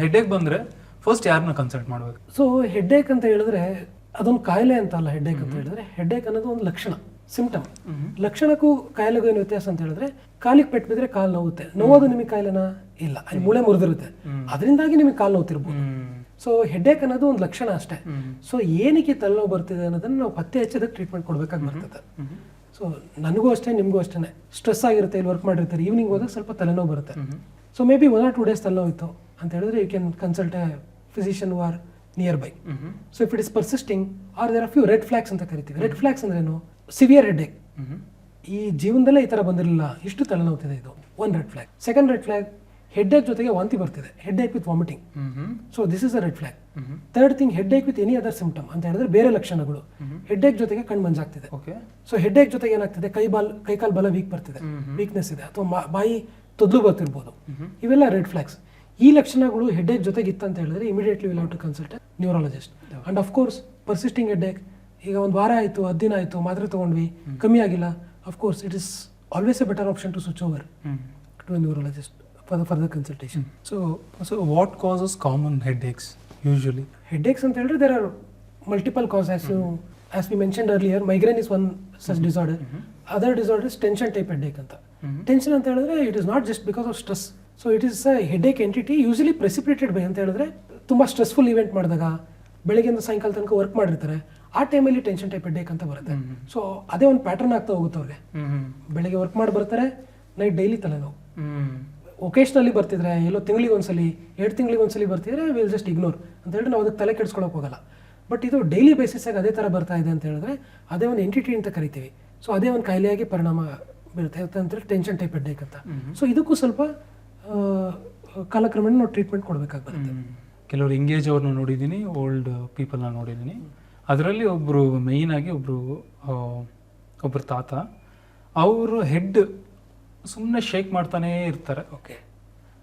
ಹೆಡ್ಏಕ್ ಬಂದರೆ ಫಸ್ಟ್ ಯಾರನ್ನ ಕನ್ಸಲ್ಟ್ ಮಾಡಬೇಕು? ಸೊ ಹೆಡ್ಏಕ್ ಅಂತ ಹೇಳಿದ್ರೆ ಅದೊಂದು ಕಾಯಿಲೆ ಅಂತ ಅಲ್ಲ. ಹೆಡ್ಏಕ್ ಅಂತ ಹೇಳಿದ್ರೆ ಹೆಡ್ಏಕ್ ಅನ್ನೋದು ಒಂದು ಲಕ್ಷಣ, ಸಿಂಪ್ಟಮ್. ಲಕ್ಷಣಕ್ಕೂ ಕಾಯಿಲೆಗೂ ಏನು ವ್ಯತ್ಯಾಸ ಅಂತ ಹೇಳಿದ್ರೆ, ಕಾಲಿಗೆ ಪೆಟ್ಟು ಬಿದ್ರೆ ಕಾಲು ನೋವುತ್ತೆ, ನೋವೋದು ನಿಮಗೆ ಕಾಯಿಲೆನಾ? ಇಲ್ಲ, ಅಲ್ಲಿ ಮೂಳೆ ಮುರಿದಿರುತ್ತೆ, ಅದರಿಂದಾಗಿ ನಿಮಗೆ ಕಾಲು ನೋವುತ್ತಿರ್ಬೋದು. ಸೊ ಹೆಡ್ಏಕ್ ಅನ್ನೋದು ಒಂದು ಲಕ್ಷಣ ಅಷ್ಟೇ. ಸೊ ಏನಕ್ಕೆ ತಲೆನೋವು ಬರ್ತಿದೆ ಅನ್ನೋದನ್ನ ನಾವು ಪತ್ತೆ ಹಚ್ಚೋದಕ್ಕೆ ಟ್ರೀಟ್ಮೆಂಟ್ ಕೊಡ್ಬೇಕಾಗಿ ಬರ್ತದೆ. ಸೊ ನನಗೂ ಅಷ್ಟೇ, ನಿಮಗೂ ಅಷ್ಟೇ, ಸ್ಟ್ರೆಸ್ ಆಗಿರುತ್ತೆ, ಇಲ್ಲಿ ವರ್ಕ್ ಮಾಡಿರ್ತಾರೆ, ಈವ್ನಿಂಗ್ ಹೋದಾಗ ಸ್ವಲ್ಪ ತಲೆನೋವು ಬರುತ್ತೆ. So maybe 1 or 2 days ತಲೆನೋವು ಇತ್ತು ಅಂತ ಹೇಳಿದ್ರೆ you can consult a physician who are nearby. So if it is persisting or there are few red flags ಅಂತ ಕರಿತೀವಿ. ರೆಡ್ ಫ್ಲಾಗ್ಸ್ ಅಂದ್ರೆ ಏನು? ಸಿವಿಯರ್ ಹೆಡ್ ಏಕ್, ಈ ಜೀವನದಲ್ಲೇ ಈ ತರ ಬಂದಿರಲಿಲ್ಲ, ಇಷ್ಟು ತಲೆನೋವ್ತಿದೆ, ಇದು one red flag. Second red flag, headache ಜೊತೆಗೆ ವಾಂತಿ ಬರ್ತಿದೆ, headache with vomiting. So this is a red flag. Third thing, headache with any other symptom ಅಂತ ಹೇಳಿದ್ರೆ ಬೇರೆ ಲಕ್ಷಣಗಳು. ಹೆಡ್ ಏಕ್ ಜೊತೆಗೆ ಕಣ್ಣು ಮಂಜಾಗ್ತಿದೆ. ಸೊ ಹೆಡ್ ಏಕ್ ಜೊತೆಗೆ ಏನಾಗ್ತಿದೆ, ಕೈಕಾಲ್ ಬಲ ವೀಕ್ ಬರ್ತಿದೆ, ವೀಕ್ನೆಸ್ ಇದೆ, ಅಥವಾ ಬಾಯಿ ತೊದ್ಲು ಬರ್ತಿರ್ಬೋದು. ಇವೆಲ್ಲ ರೆಡ್ ಫ್ಲಾಗ್ಸ್. ಈ ಲಕ್ಷಣಗಳು ಹೆಡ್ ಏಕ್ ಜೊತೆಗೆ ಇತ್ತಂತ ಹೇಳಿದ್ರೆ immediately will have to consult neurologist. And of course persisting headache, ಈಗ ಒಂದು ವಾರ ಆಯಿತು, 10 ದಿನ ಆಯಿತು, ಮಾತ್ರೆ ತೊಗೊಂಡ್ವಿ, ಕಮ್ಮಿ ಆಗಿಲ್ಲ, of course it is always a better option to switch over to a neurologist for the further consultation. So what causes common headaches usually? Headaches ಅಂತ ಹೇಳಿದ್ರೆ there are multiple causes. As we mentioned earlier, migraine is one such disorder. Other disorder is tension type headache ಅಂತ. Tension ಅಂತ ಹೇಳಿದ್ರೆ it is not just because of stress. So it is a headache entity usually precipitated by ಅಂತ ಹೇಳಿದ್ರೆ ತುಂಬಾ stressful event ಮಾಡಿದಾಗ, ಬೆಳಗ್ಗೆಯಿಂದ ಸಾಯಂಕಾಲ ತನಕ ವರ್ಕ್ ಮಾಡಿರ್ತಾರೆ, ಆ ಟೈಮಲ್ಲಿ ಟೆನ್ಷನ್ ಟೈಪ್ ಹೆಡ್ಡೇಕ್ ಅಂತ ಬರುತ್ತೆ. ಸೊ ಅದೇ ಒಂದು ಪ್ಯಾಟರ್ನ್ ಆಗ್ತಾ ಹೋಗುತ್ತೆ ಅವ್ರಿಗೆ. ಬೆಳಗ್ಗೆ ವರ್ಕ್ ಮಾಡಿ ಬರ್ತಾರೆ, ನೈಟ್ ಡೈಲಿ ತಲೆನೋವು. ಒಕೇಶ್ನಲ್ಲಿ ಬರ್ತಿದ್ರೆ, ಎಲ್ಲೋ ತಿಂಗಳಿಗೆ ಒಂದ್ಸಲಿ, 2 ತಿಂಗಳಿಗೆ ಒಂದ್ಸಲಿ ಬರ್ತಿದ್ರೆ ವಿಲ್ ಜಸ್ಟ್ ಇಗ್ನೋರ್ ಅಂತ ಹೇಳಿದ್ರೆ ನಾವು ಅದಕ್ಕೆ ತಲೆ ಕೆಡಿಸ್ಕೊಳಕ್ಕೆ ಹೋಗಲ್ಲ. ಬಟ್ ಇದು ಡೈಲಿ ಬೇಸಿಸಾಗಿ ಅದೇ ಥರ ಬರ್ತಾ ಇದೆ ಅಂತ ಹೇಳಿದ್ರೆ ಅದೇ ಒಂದು ಎಂಟಿಟಿ ಅಂತ ಕರಿತೀವಿ. ಸೊ ಅದೇ ಒಂದು ಕಾಯಿಲೆಯಾಗಿ ಪರಿಣಾಮ ಬೀರುತ್ತೆ ಅಂತ ಟೆನ್ಷನ್ ಟೈಪ್ ಹೆಡ್ಡೇಕ್ ಅಂತ. ಸೊ ಇದಕ್ಕೂ ಸ್ವಲ್ಪ ಕಾಲಕ್ರಮೇಣ ನಾವು ಟ್ರೀಟ್ಮೆಂಟ್ ಕೊಡಬೇಕಾಗಿ ಬರುತ್ತೆ. ಕೆಲವರು ಎಂಗೇಜ್ ಅವ್ರನ್ನ ನೋಡಿದ್ದೀನಿ, ಓಲ್ಡ್ ಪೀಪಲ್ನ ನೋಡಿದ್ದೀನಿ. ಅದರಲ್ಲಿ ಒಬ್ಬರು ಮೇಯ್ನಾಗಿ ಒಬ್ಬರು ತಾತ, ಅವರು ಹೆಡ್ ಸುಮ್ಮನೆ ಶೇಕ್ ಮಾಡ್ತಾನೇ ಇರ್ತಾರೆ. ಓಕೆ,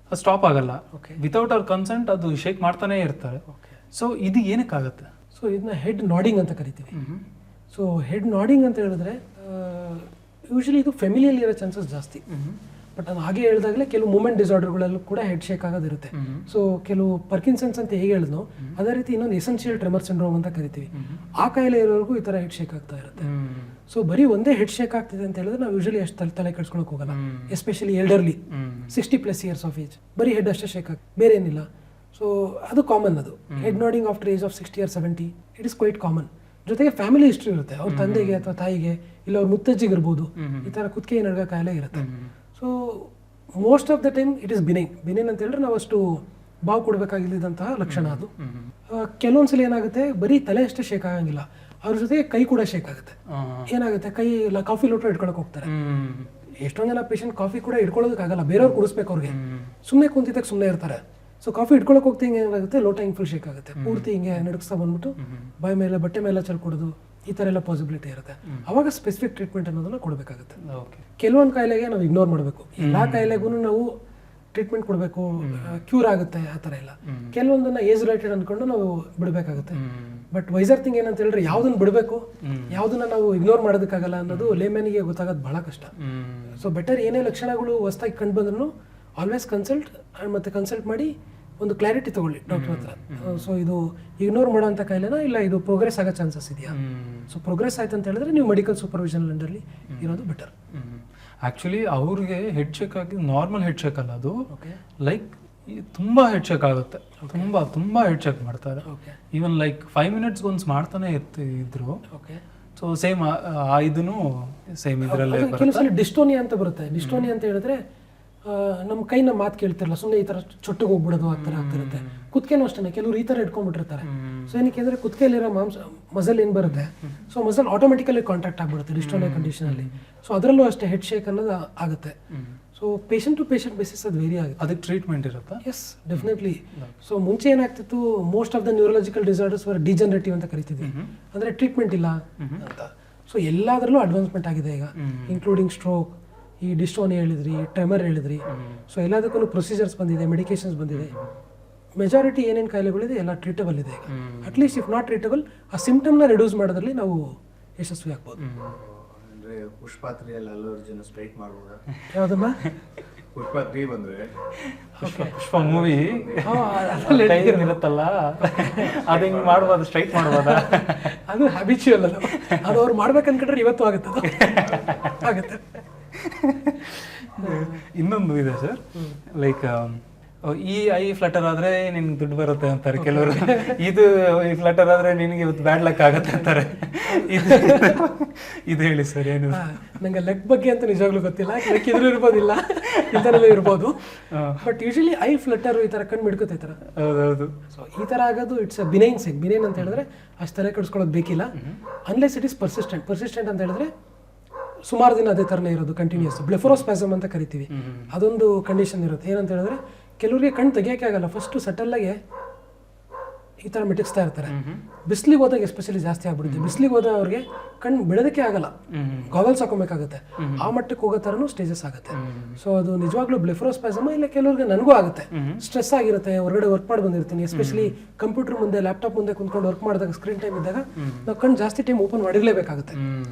ಅದು ಸ್ಟಾಪ್ ಆಗಲ್ಲ. ಓಕೆ, ವಿತೌಟ್ ಅವ್ರ ಕನ್ಸೆಂಟ್ ಅದು ಶೇಕ್ ಮಾಡ್ತಾನೇ ಇರ್ತಾರೆ. ಓಕೆ. ಸೊ ಇದು ಏನಕ್ಕಾಗತ್ತೆ? ಸೊ ಇದನ್ನ ಹೆಡ್ ನಾಡಿಂಗ್ ಅಂತ ಕರಿತೀವಿ. ಸೊ ಹೆಡ್ ನಾಡಿಂಗ್ ಅಂತ ಹೇಳಿದ್ರೆ ಯೂಶಲಿ ಇದು ಫೆಮಿಲಿಯಲ್ಲಿ ಇರೋ ಚಾನ್ಸಸ್ ಜಾಸ್ತಿ. ಬಟ್ ನಾನು ಹಾಗೆ ಹೇಳಿದಾಗಲೇ ಕೆಲವು ಮೂಮೆಂಟ್ ಡಿಸಾರ್ಡರ್ಗಳಲ್ಲೂ ಕೂಡ ಹೆಡ್ ಶೇಕ್ ಆಗೋದಿರುತ್ತೆ. ಸೊ ಕೆಲವು ಪರ್ಕಿನ್ಸನ್ಸ್ ಅಂತ ಹೇಗೆ ಹೇಳಿದ್ನೋ ಅದೇ ರೀತಿ ಇನ್ನೊಂದು ಎಸೆನ್ಷಿಯಲ್ ಟ್ರೆಮರ್ ಸಿಂಡ್ರೋಮ್ ಅಂತ ಕರಿತೀವಿ. ಆ ಕಾಯಿಲೆ ಇರೋರ್ಗೂ ಈ ಥರ ಹೆಡ್ ಶೇಕ್ ಆಗ್ತಾ ಇರುತ್ತೆ. ಸೊ ಬರೀ ಒಂದೇ ಹೆಡ್ ಶೇಕ್ ಆಗ್ತಿದೆ ಅಂತ ಹೇಳಿದ್ರೆ ನಾವು ಯೂಶಲಿ ಅಷ್ಟು ತಲೆ ಕೆಡ್ಸ್ಕೊಳಕ್ ಹೋಗಲ್ಲ. Especially elderly 60+ years of age, ಬರೀ ಹೆಡ್ ಅಷ್ಟೇ ಶೇಕ್ ಆಗಿ ಬೇರೆ ಏನಿಲ್ಲ. ಸೊ ಅದು ಕಾಮನ್. ಅದು head nodding after age of 60 or 70 it is quite common. ಜೊತೆಗೆ ಫ್ಯಾಮಿಲಿ ಹಿಸ್ಟ್ರಿ ಇರುತ್ತೆ, ಅವ್ರ ತಂದೆಗೆ ಅಥವಾ ತಾಯಿಗೆ ಇಲ್ಲ ಅವ್ರ ಮುತ್ತಜ್ಜಿಗೆ ಇರ್ಬೋದು, ಈ ಥರ ಕುತ್ತಿಗೆ ನಡ್ಗ ಕಾಯಿಲೆ ಇರುತ್ತೆ. So most of the time it is benign ಅಂತ ಹೇಳಿದ್ರೆ ನಾವು ಅಷ್ಟು ಬಾವು ಕೊಡಬೇಕಾಗಿಲ್ಲದಂತಹ ಲಕ್ಷಣ ಅದು. ಕೆಲವೊಂದ್ಸಲ ಏನಾಗುತ್ತೆ, ಬರೀ ತಲೆ ಅಷ್ಟೇ ಶೇಕ್ ಆಗಂಗಿಲ್ಲ, ಅವ್ರ ಜೊತೆಗೆ ಕೈ ಕೂಡ ಶೇಕ್ ಆಗುತ್ತೆ. ಏನಾಗುತ್ತೆ, ಕೈ ಇಲ್ಲ ಕಾಫಿ ಲೋಟ ಇಟ್ಕೊಳಕ್ ಹೋಗ್ತಾರೆ. ಎಷ್ಟೊಂದು ಜನ ಪೇಷಂಟ್ ಕಾಫಿ ಕೂಡ ಇಟ್ಕೊಳ್ಳೋದಕ್ಕಾಗಲ್ಲ, ಬೇರೆಯವ್ರು ಕುಡಿಸ್ಬೇಕು ಅವ್ರಿಗೆ, ಸುಮ್ಮನೆ ಕುಂತಿದ್ದಾಗ ಸುಮ್ಮನೆ ಇರ್ತಾರೆ. ಸೊ ಕಾಫಿ ಇಟ್ಕೊಳಕ್ ಹೋಗ್ತಾ ಹಿಂಗೆ ಏನಾಗುತ್ತೆ, ಲೋಟ ಹಿಂಗೆ ಫುಲ್ ಶೇಕ್ ಆಗುತ್ತೆ, ಪೂರ್ತಿ ಹಿಂಗೆ ನಡಗಿಸ್ತಾ ಬಂದ್ಬಿಟ್ಟು ಬಾಯಿ ಮೇಲೆ ಬಟ್ಟೆ ಮೇಲೆ ಚೆಲ್ಕೊಡೋದು, ಈ ಥರ ಎಲ್ಲ ಪಾಸಿಬಿಲಿಟಿ ಇರುತ್ತೆ. ಅವಾಗ ಸ್ಪೆಸಿಫಿಕ್ ಟ್ರೀಟ್ಮೆಂಟ್ ಅನ್ನೋದನ್ನ ಕೊಡಬೇಕಾಗುತ್ತೆ. ಕೆಲವೊಂದು ಕಾಯಿಲೆಗೆ ನಾವು ಇಗ್ನೋರ್ ಮಾಡಬೇಕು. ಎಲ್ಲ ಕಾಯಿಲೆಗೂ ನಾವು ಟ್ರೀಟ್ಮೆಂಟ್ ಕೊಡಬೇಕು, ಕ್ಯೂರ್ ಆಗುತ್ತೆ ಆ ಥರ ಇಲ್ಲ. ಕೆಲವೊಂದನ್ನ ಏಜ್ ರಿಲೇಟೆಡ್ ಅಂದ್ಕೊಂಡು ನಾವು ಬಿಡಬೇಕಾಗುತ್ತೆ. ಬಟ್ ವೈಸರ್ ಥಿಂಗ್ ಏನಂತ ಹೇಳಿದ್ರೆ ಯಾವ್ದನ್ನ ಬಿಡಬೇಕು, ಯಾವ್ದನ್ನ ನಾವು ಇಗ್ನೋರ್ ಮಾಡೋದಕ್ಕಾಗಲ್ಲ ಅನ್ನೋದು ಲೇಮನ್ಗೆ ಗೊತ್ತಾಗೋದು ಬಹಳ ಕಷ್ಟ. ಸೊ ಬೆಟರ್ ಏನೇ ಲಕ್ಷಣಗಳು ಹೊಸದಾಗಿ ಕಂಡು ಬಂದ್ರೂ ಆಲ್ವೇಸ್ ಕನ್ಸಲ್ಟ್ ಮತ್ತೆ ಕನ್ಸಲ್ಟ್ ಮಾಡಿ ಒಂದು ಕ್ಲಾರಿಟಿ ತಗೊಳ್ಳಿ ಡಾಕ್ಟರ್ ಹತ್ರ. ಸೊ ಇದು ಇಗ್ನೋರ್ ಮಾಡೋಂಥ ಕಾಯಿಲೆನ ಇಲ್ಲ ಇದು ಪ್ರೋಗ್ರೆಸ್ ಆಗೋ ಚಾನ್ಸಸ್ ಇದೆಯಾ? ಸೊ ಪ್ರೋಗ್ರೆಸ್ ಆಯ್ತು ಅಂತ ಹೇಳಿದ್ರೆ ನೀವು ಮೆಡಿಕಲ್ ಸೂಪರ್ವಿಷನ್ ಅಂಡರ್ಲಿ ಇರೋದು ಬೆಟರ್. ಆಕ್ಚುಲಿ ಅವ್ರಿಗೆ ಹೆಡ್ ಶೇಕ್ ಆಗಿ ನಾರ್ಮಲ್ ಹೆಡ್ ಶೇಕ್ ಅಲ್ಲ, ಅದು ಲೈಕ್ ತುಂಬಾ ಹೆಡ್ ಶೇಕ್ ಆಗುತ್ತೆ, ತುಂಬಾ ಹೆಡ್ ಶೇಕ್ ಮಾಡ್ತಾರೆ. ಈವನ್ ಲೈಕ್ 5 minutes once ಮಾಡ್ತಾನೆ ಇದ್ರು. ಸೊ ಸೇಮ್ ಇದನ್ನು ಸೇಮ್ ಇದರಲ್ಲೇ ಕೆಲವು ಡಿಸ್ಟೋನಿಯಾ ಅಂತ ಬರುತ್ತೆ. ಡಿಸ್ಟೋನಿಯಾ ಅಂತ ಹೇಳಿದ್ರೆ ನಮ್ಮ ಕೈನ ಮಾತು ಕೇಳ್ತಿರಲ್ಲ, ಸುಮ್ಮನೆ ಈ ಥರ ಚೊಟ್ಟಿಗೆ ಹೋಗ್ಬಿಡೋದು ಆ ಥರ ಆಗ್ತಿರುತ್ತೆ. ಕುತ್ತಿಗೆನೂ ಅಷ್ಟೇ, ಕೆಲವರು ಈ ಥರ ಇಟ್ಕೊಂಡ್ಬಿಟ್ಟಿರ್ತಾರೆ. ಸೊ ಏನಕ್ಕೆ ಅಂದರೆ ಕುತ್ತಿಗೆಯಲ್ಲಿರೋ ಮಸಲ್ ಏನು ಬರುತ್ತೆ, ಸೊ ಮಸಲ್ ಆಟೋಮೆಟಿಕಲಿ ಕಾಂಟ್ಯಾಕ್ಟ್ ಆಗಿಬಿಡುತ್ತೆ ಡಿಸ್ಟೋನಿಯಾ ಕಂಡೀಷನಲ್ಲಿ. ಸೊ ಅದರಲ್ಲೂ ಅಷ್ಟೇ ಹೆಡ್ ಶೇಕ್ ಅನ್ನೋದು ಆಗುತ್ತೆ. So patient to patient basis ಅದು ವೇರಿ ಆಗುತ್ತೆ. ಅದಕ್ಕೆ ಟ್ರೀಟ್ಮೆಂಟ್ ಇರುತ್ತಾ? Yes, definitely. ಸೊ ಮುಂಚೆ ಏನಾಗ್ತಿತ್ತು, most of the neurological disorders were degenerative ಅಂತ ಕರಿತಿದ್ವಿ, ಅಂದರೆ ಟ್ರೀಟ್ಮೆಂಟ್ ಇಲ್ಲ ಅಂತ. ಸೊ ಎಲ್ಲದರಲ್ಲೂ ಅಡ್ವಾನ್ಸ್ಮೆಂಟ್ ಆಗಿದೆ ಈಗ, ಇನ್ಕ್ಲೂಡಿಂಗ್ ಸ್ಟ್ರೋಕ್, ಈ ಡಿಸ್ಟೋನಿಯಾ ಹೇಳಿದ್ರಿ, ಟ್ರೆಮರ್ ಹೇಳಿದ್ರಿ. ಸೊ ಎಲ್ಲದಕ್ಕೂ ಪ್ರೊಸೀಜರ್ಸ್ ಬಂದಿದೆ, ಮೆಡಿಕೇಶನ್ಸ್ ಬಂದಿದೆ. ಮೆಜಾರಿಟಿ ಏನೇನು ಕಾಯಿಲೆಗಳಿದೆ ಎಲ್ಲ ಟ್ರೀಟಬಲ್ ಇದೆ ಈಗ. ಅಟ್ಲೀಸ್ಟ್ ಇಫ್ ನಾಟ್ ಟ್ರೀಟಬಲ್, ಆ ಸಿಂಪ್ಟಮ್ನ ರಿಡ್ಯೂಸ್ ಮಾಡೋದ್ರಲ್ಲಿ ನಾವು ಯಶಸ್ವಿ ಆಗ್ಬೋದು. ಅಂದರೆ ಪುಷ್ಪ 3 ಅಲ್ಲರ್ಜುನ ಸ್ಟ್ರೈಟ್ ಮಾಡ್ಬೋದಾ? ಯಾವುದಮ್ಮ? ಪುಷ್ಪ 3 ಬಂದರೆ ಪುಷ್ಪ ಮೂವಿ ಇರುತ್ತಲ್ಲ, ಅದು ಹಿಂಗೆ ಮಾಡ್ಬೋದು, ಸ್ಟ್ರೈಟ್ ಮಾಡ್ಬೋದಾ? ಅದು ಹ್ಯಾಬಿಚುವಲ್, ಅದು ಅವ್ರು ಮಾಡ್ಬೇಕನ್ಕೊಂಡ್ರೆ ಇವತ್ತು ಆಗುತ್ತೆ, ಆಗುತ್ತೆ. ಇನ್ನೊಂದು ಇದೆ ಸರ್, ಲೈಕ್ ಈ ಐ ಫ್ಲಟರ್ ಆದ್ರೆ ನಿನ್ಗೆ ದುಡ್ಡು ಬರುತ್ತೆ ಅಂತಾರೆ ಕೆಲವರು, ಇದು ಈ ಫ್ಲಟರ್ ಆದ್ರೆ ನಿನಗೆ ಇವತ್ತು ಬ್ಯಾಡ್ ಲಕ್ ಆಗತ್ತೆ ಅಂತಾರೆ. ಇದು ಹೇಳಿ ಸರ್ ಏನು? ನಂಗೆ ಲೆಗ್ ಬಗ್ಗೆ ಅಂತ ನಿಜವಾಗ್ಲೂ ಗೊತ್ತಿಲ್ಲ, ಲೆಕ್ ಇದ್ರೂ ಇರ್ಬೋದಿಲ್ಲ, ಇಂಥರಲ್ಲೇ ಇರ್ಬೋದು. ಬಟ್ ಯೂಶಲಿ ಐ ಫ್ಲಟರ್ ಈ ತರ ಕಣ್ಣು ಮಿಡ್ಕೋತ ಈ ತರ. ಹೌದೌದು. ಸೊ ಈ ತರ ಆಗೋದು it's a benign sign. Benign ಅಂತ ಹೇಳಿದ್ರೆ ಅಷ್ಟು ತಲೆ ಕೆಡಿಸ್ಕೊಳ್ಳೋದು ಬೇಕಿಲ್ಲ, unless it is persistent. Persistent ಅಂತ ಹೇಳಿದ್ರೆ ಸುಮಾರು ದಿನ ಅದೇ ಥರನೇ ಇರೋದು, ಕಂಟಿನ್ಯೂಸ್. ಬ್ಲೆಫರೋಸ್ಪಾಸಮ್ ಅಂತ ಕರಿತೀವಿ, ಅದೊಂದು ಕಂಡೀಷನ್ ಇರುತ್ತೆ. ಏನಂತ ಹೇಳಿದ್ರೆ ಕೆಲವರಿಗೆ ಕಣ್ಣು ತೆಗಿಯೋಕೆ ಆಗಲ್ಲ, ಫಸ್ಟು ಸಟಲ್ಲಾಗೆ ಈ ಥರ ಮಿಟಿಕ್ಸ್ತಾ ಇರ್ತಾರೆ. ಬಿಸಿಲಿಗೆ ಹೋದಾಗ ಎಸ್ಪೆಷಲಿ ಜಾಸ್ತಿ ಆಗ್ಬಿಡುತ್ತೆ. ಬಿಸಿಲಿಗೆ ಹೋದಾಗ ಅವ್ರಿಗೆ ಕಣ್ಣು ಬಿಡೋದಕ್ಕೆ ಆಗಲ್ಲ, ಗಾಗಲ್ಸ್ ಹಾಕೊಬೇಕಾಗುತ್ತೆ. ಆ ಮಟ್ಟಕ್ಕೆ ಹೋಗೋ ಥರನೂ ಸ್ಟೇಜಸ್ ಆಗುತ್ತೆ. ಸೊ ಅದು ನಿಜವಾಗ್ಲೂ ಬ್ಲೆಫರೋಸ್ಪಾಸಮ್. ಇಲ್ಲ ಕೆಲವ್ರಿಗೆ ನನಗೂ ಆಗುತ್ತೆ, ಸ್ಟ್ರೆಸ್ ಆಗಿರುತ್ತೆ, ಹೊರಗಡೆ ವರ್ಕ್ ಮಾಡಿ ಬಂದಿರ್ತೀನಿ, ಎಸ್ಪೆಷಲಿ ಕಂಪ್ಯೂಟರ್ ಮುಂದೆ ಲ್ಯಾಪ್ಟಾಪ್ ಮುಂದೆ ಕುಂತ್ಕೊಂಡು ವರ್ಕ್ ಮಾಡಿದಾಗ ಸ್ಕ್ರೀನ್ ಟೈಮ್ ಇದ್ದಾಗ ನಾವು ಕಣ್ಣು ಜಾಸ್ತಿ ಟೈಮ್ ಓಪನ್ ಮಾಡಿರಲೇಬೇಕಾಗುತ್ತೆ.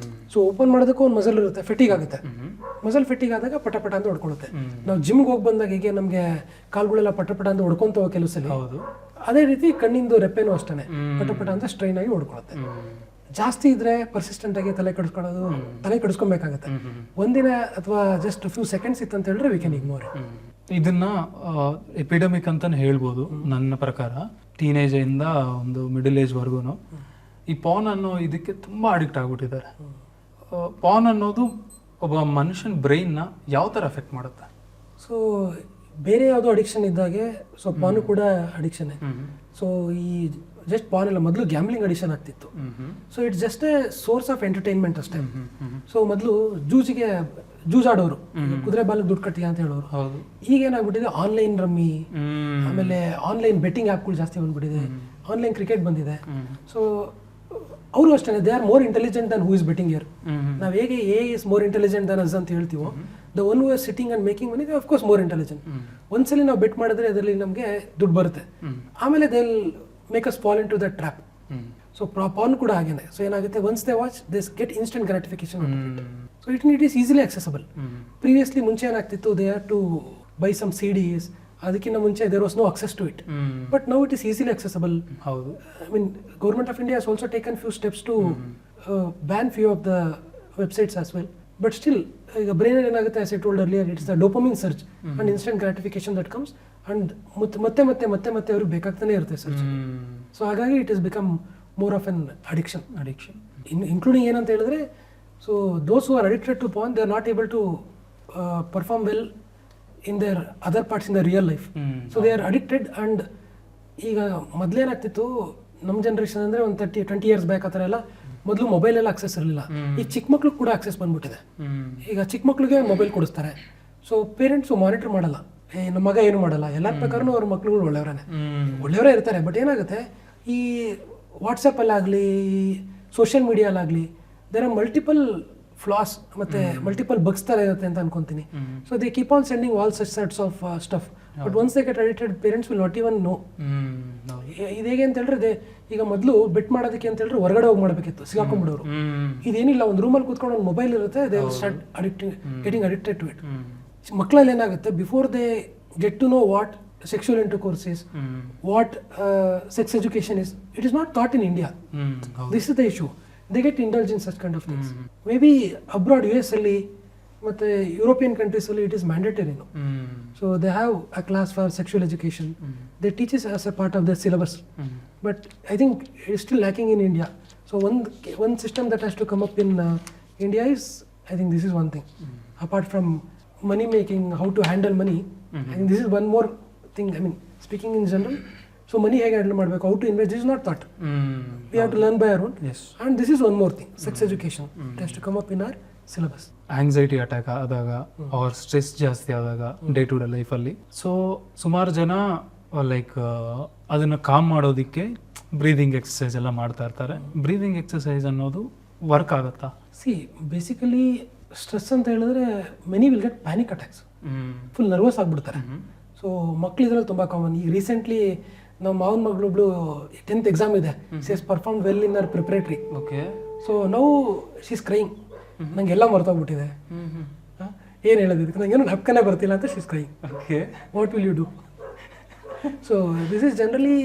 ಸೊ ಓಪನ್ ಮಾಡೋದಕ್ಕೂ ಒಂದು ಮಸಲ್ ಇರುತ್ತೆ, ಫಿಟ್ಟಿಗ್ ಆಗುತ್ತೆ. ಮಸಲ್ ಫಿಟ್ಟಿಗ್ ಆದಾಗ ಪಟಪಟ ಅಂತ ಹೊಡ್ಕೊಳ್ಳುತ್ತೆ. ನಾವು ಜಿಮ್ಗೆ ಹೋಗಿ ಬಂದಾಗ ಹೀಗೆ ನಮಗೆ ಕಾಲ್ಗಳೆಲ್ಲ ಪಟಪಟ ಅಂತ ಹೊಡ್ಕೊಂತವ ಕೆಲವು ಸಲ, ಅದೇ ರೀತಿ ಕಣ್ಣಿಂದು ರೆಪ್ಪೆನೂ ಅಷ್ಟೇ ಪಟಪಟ ಅಂತ ಸ್ಟ್ರೈನ್ ಆಗಿ ಹೊಡ್ಕೊಳ್ಳುತ್ತೆ. ಜಾಸ್ತಿ ಇದ್ರೆ ಪರ್ಸಿಸ್ಟೆಂಟ್ ಆಗಿ ತಲೆ ಕೆಡಿಸ್ಕೊಬೇಕಾಗತ್ತೆ. ಒಂದಿನ ಅಥವಾ ಜಸ್ಟ್ ಫ್ಯೂ ಸೆಕೆಂಡ್ಸ್ ಇತ್ತು ಅಂತ ಹೇಳಿದ್ರೆ ವಿ ಕ್ಯಾನ್ ಇಗ್ನೋರ್. ಇದನ್ನ ಎಪಿಡೆಮಿಕ್ ಅಂತಾನೆ ಹೇಳ್ಬೋದು ನನ್ನ ಪ್ರಕಾರ. ಟೀನೇಜ್ ಇಂದ ಒಂದು ಮಿಡಲ್ ಏಜ್ ವರ್ಗೂನು ಈ ಪಾನ್ ಅನ್ನೋ ಇದಕ್ಕೆ ತುಂಬಾ ಅಡಿಕ್ಟ್ ಆಗ್ಬಿಟ್ಟಿದ್ದಾರೆ. ಪಾನ್ ಅನ್ನೋದು ಒಬ್ಬ ಮನುಷ್ಯನ ಬ್ರೈನ್ನ ಯಾವ ಥರ ಎಫೆಕ್ಟ್ ಮಾಡುತ್ತೆ? ಸೊ ಬೇರೆ ಯಾವುದೋ ಅಡಿಕ್ಷನ್ ಇದ್ದಾಗೆ ಸೊ ಪಾನು ಕೂಡ ಅಡಿಕ್ಷನ್. ಸೊ ಈ ಜಸ್ಟ್ ಪಾನ್ ಎಲ್ಲ ಮೊದಲು ಗ್ಯಾಮ್ಲಿಂಗ್ ಅಡಿಕ್ಷನ್ ಆಗ್ತಿತ್ತು. So it's just a source of entertainment ಅಷ್ಟೇ. ಸೊ ಮೊದಲು ಜೂಜಾಡೋರು, ಕುದುರೆ ಬಾಲಕ್ಕೆ ದುಡ್ಡು ಕಟ್ಟಿ ಅಂತ ಹೇಳೋರು. ಈಗ ಏನಾಗ್ಬಿಟ್ಟಿದೆ, ಆನ್ಲೈನ್ ರಮ್ಮಿ, ಆಮೇಲೆ ಆನ್ಲೈನ್ ಬೆಟ್ಟಿಂಗ್ ಆ್ಯಪ್ಗಳು ಜಾಸ್ತಿ ಬಂದ್ಬಿಟ್ಟಿದೆ, ಆನ್ಲೈನ್ ಕ್ರಿಕೆಟ್ ಬಂದಿದೆ. ಸೊ ಅವರು ಅಷ್ಟೇ, they are more intelligent than who is betting here. ನಾವು ಹೇಗೆ he is more intelligent than us ಅಂತ ಹೇಳ್ತೀವೋ, the one who is sitting and making money of course more intelligent. ಒಂದ್ಸಲಿ ನಾವು ಬೆಟ್ ಮಾಡಿದ್ರೆ ಅದರಲ್ಲಿ ನಮಗೆ ದುಡ್ಡು ಬರುತ್ತೆ, ಆಮೇಲೆ they will make us fall into that trap. So porn ಕೂಡ ಹಾಗೇನೆ. ಸೊ ಏನಾಗುತ್ತೆ, once they watch this get instant gratification. So it is easily accessible. Previously ಮುಂಚೆ ಏನಾಗ್ತಿತ್ತು, they have to buy some CDs, ಅದಕ್ಕಿಂತ ಮುಂಚೆ there was no access to it. But now it is easily accessible. ಹೌದು. I mean government of India has also taken few steps to ban few of the websites as well. But still ಈಗ brain ಏನಾಗುತ್ತೆ, as I told earlier, it's the dopamine search and instant gratification that comes, and ಮತ್ತೆ ಮತ್ತೆ ಮತ್ತೆ ಮತ್ತೆ ಅವ್ರಿಗೆ ಬೇಕಾಗ್ತಾನೆ ಇರುತ್ತೆ search. So ಹಾಗಾಗಿ it is become more of an addiction. Including ಏನಂತ ಹೇಳಿದ್ರೆ, so those who are addicted to porn, they are not able to perform well in their other parts in their real life. So they are addicted. And ಈಗ ಮೊದಲೇನಾಗ್ತಿತ್ತು ನಮ್ಮ generation ಅಂದರೆ ಒಂದು 20 years back ಆ ಥರ ಎಲ್ಲ ಮೊದಲು ಮೊಬೈಲ್ ಎಲ್ಲ access ಇರಲಿಲ್ಲ. ಈಗ ಚಿಕ್ಕ ಮಕ್ಳಿಗೆ ಕೂಡ ಆಕ್ಸೆಸ್ ಬಂದ್ಬಿಟ್ಟಿದೆ. ಈಗ ಚಿಕ್ಕ ಮಕ್ಳಿಗೆ ಮೊಬೈಲ್ ಕೊಡಿಸ್ತಾರೆ. ಸೊ ಪೇರೆಂಟ್ಸು ಮಾನಿಟರ್ ಮಾಡಲ್ಲ, ನಮ್ಮ ಮಗ ಏನು ಮಾಡಲ್ಲ, ಎಲ್ಲರ ಪ್ರಕಾರನೂ ಅವ್ರ ಮಕ್ಳುಗಳು ಒಳ್ಳೆಯವರೇ ಇರ್ತಾರೆ. ಬಟ್ ಏನಾಗುತ್ತೆ, ಈ ವಾಟ್ಸಪ್ಪಲ್ಲಾಗಲಿ ಸೋಷಿಯಲ್ ಮೀಡಿಯಾಲಾಗಲಿ ದೇರ್ ಆರ್ ಮಲ್ಟಿಪಲ್ ಫ್ಲಾಸ್ ಮತ್ತೆ ಮಲ್ಟಿಪಲ್ ಬಗ್ಸ್ ತರ ಇರುತ್ತೆ ಅಂತ ಅನ್ಕೊಂತೀನಿ. So they keep on sending all such sets of stuff, but once they get addicted parents will not even know. ಇದು ಹೇಗೆ ಅಂತ ಹೇಳಿದ್ರೆ, ಈಗ ಮೊದಲು ಬೆಟ್ ಮಾಡೋದಕ್ಕೆ ಅಂತ ಹೇಳಿದ್ರೆ ಹೊರಗಡೆ ಹೋಗಿ ಮಾಡಬೇಕಿತ್ತು, ಸಿಗಾಕೊಂಡ್ಬಿಡೋರು. ಇದೇನಿಲ್ಲ, ಒಂದು ರೂಮಲ್ಲಿ ಕೂತ್ಕೊಂಡು ಒಂದು ಮೊಬೈಲ್ ಇರುತ್ತೆ, they will start getting addicted to it. ಮಕ್ಕಳಲ್ಲಿ ಏನಾಗುತ್ತೆ, before they get to know what sexual intercourse is, what sex education is, it is not taught in India. This is the issue. They get indulged in such kind of things. Maybe abroad, US ಅಲ್ಲಿ ಮತ್ತೆ European countries ಅಲ್ಲಿ it is mandatory. So they have a class for sexual education, they teaches as a part of the syllabus. But I think it is still lacking in India. So one system that has to come up in India is, I think this is one thing. Apart from money making, how to handle money, I think this is one more thing. I mean, speaking in general, so money ಹೇಗೆ handle ಮಾಡಬೇಕು, how to invest, this is not taught. We have to learn by our own. Yes. And this is one more thing, sex education. It has to come up in our syllabus. Anxiety attack ಆದಾಗ ಅವ್ರ stress ಜಾಸ್ತಿ ಆದಾಗ day to day ಲೈಫಲ್ಲಿ, so ಸುಮಾರು ಜನ like ಅದನ್ನು com ಮಾಡೋದಕ್ಕೆ breathing exercise ಎಲ್ಲ ಮಾಡ್ತಾ ಇರ್ತಾರೆ. ಬ್ರೀದಿಂಗ್ ಎಕ್ಸಸೈಸ್ ಅನ್ನೋದು ವರ್ಕ್ ಆಗುತ್ತಾ? ಸಿ ಬೇಸಿಕಲಿ ಸ್ಟ್ರೆಸ್ ಅಂತ ಹೇಳಿದ್ರೆ many will get panic attacks, full nervous ಆಗಿಬಿಡ್ತಾರೆ. ಸೊ ಮಕ್ಳು ಇದ್ರಲ್ಲಿ ತುಂಬ ಕಾಮನ್. ಈಗ ರೀಸೆಂಟ್ಲಿ ನಮ್ಮ ಮಾವನ ಮಗಳೊಬ್ಳು 10th ಎಕ್ಸಾಮ್ ಇದೆ, she has perform well in our preparatory. Okay. So now she is crying, ನಂಗೆಲ್ಲ ಮರ್ತೋಗ್ಬಿಟ್ಟಿದೆ, ಏನು ಹೇಳೋದಕ್ಕೆ ನಂಗೇನು ಹಕ್ಕನೇ ಬರ್ತಿಲ್ಲ ಅಂತ she is crying. Okay, what will you do? So this is generally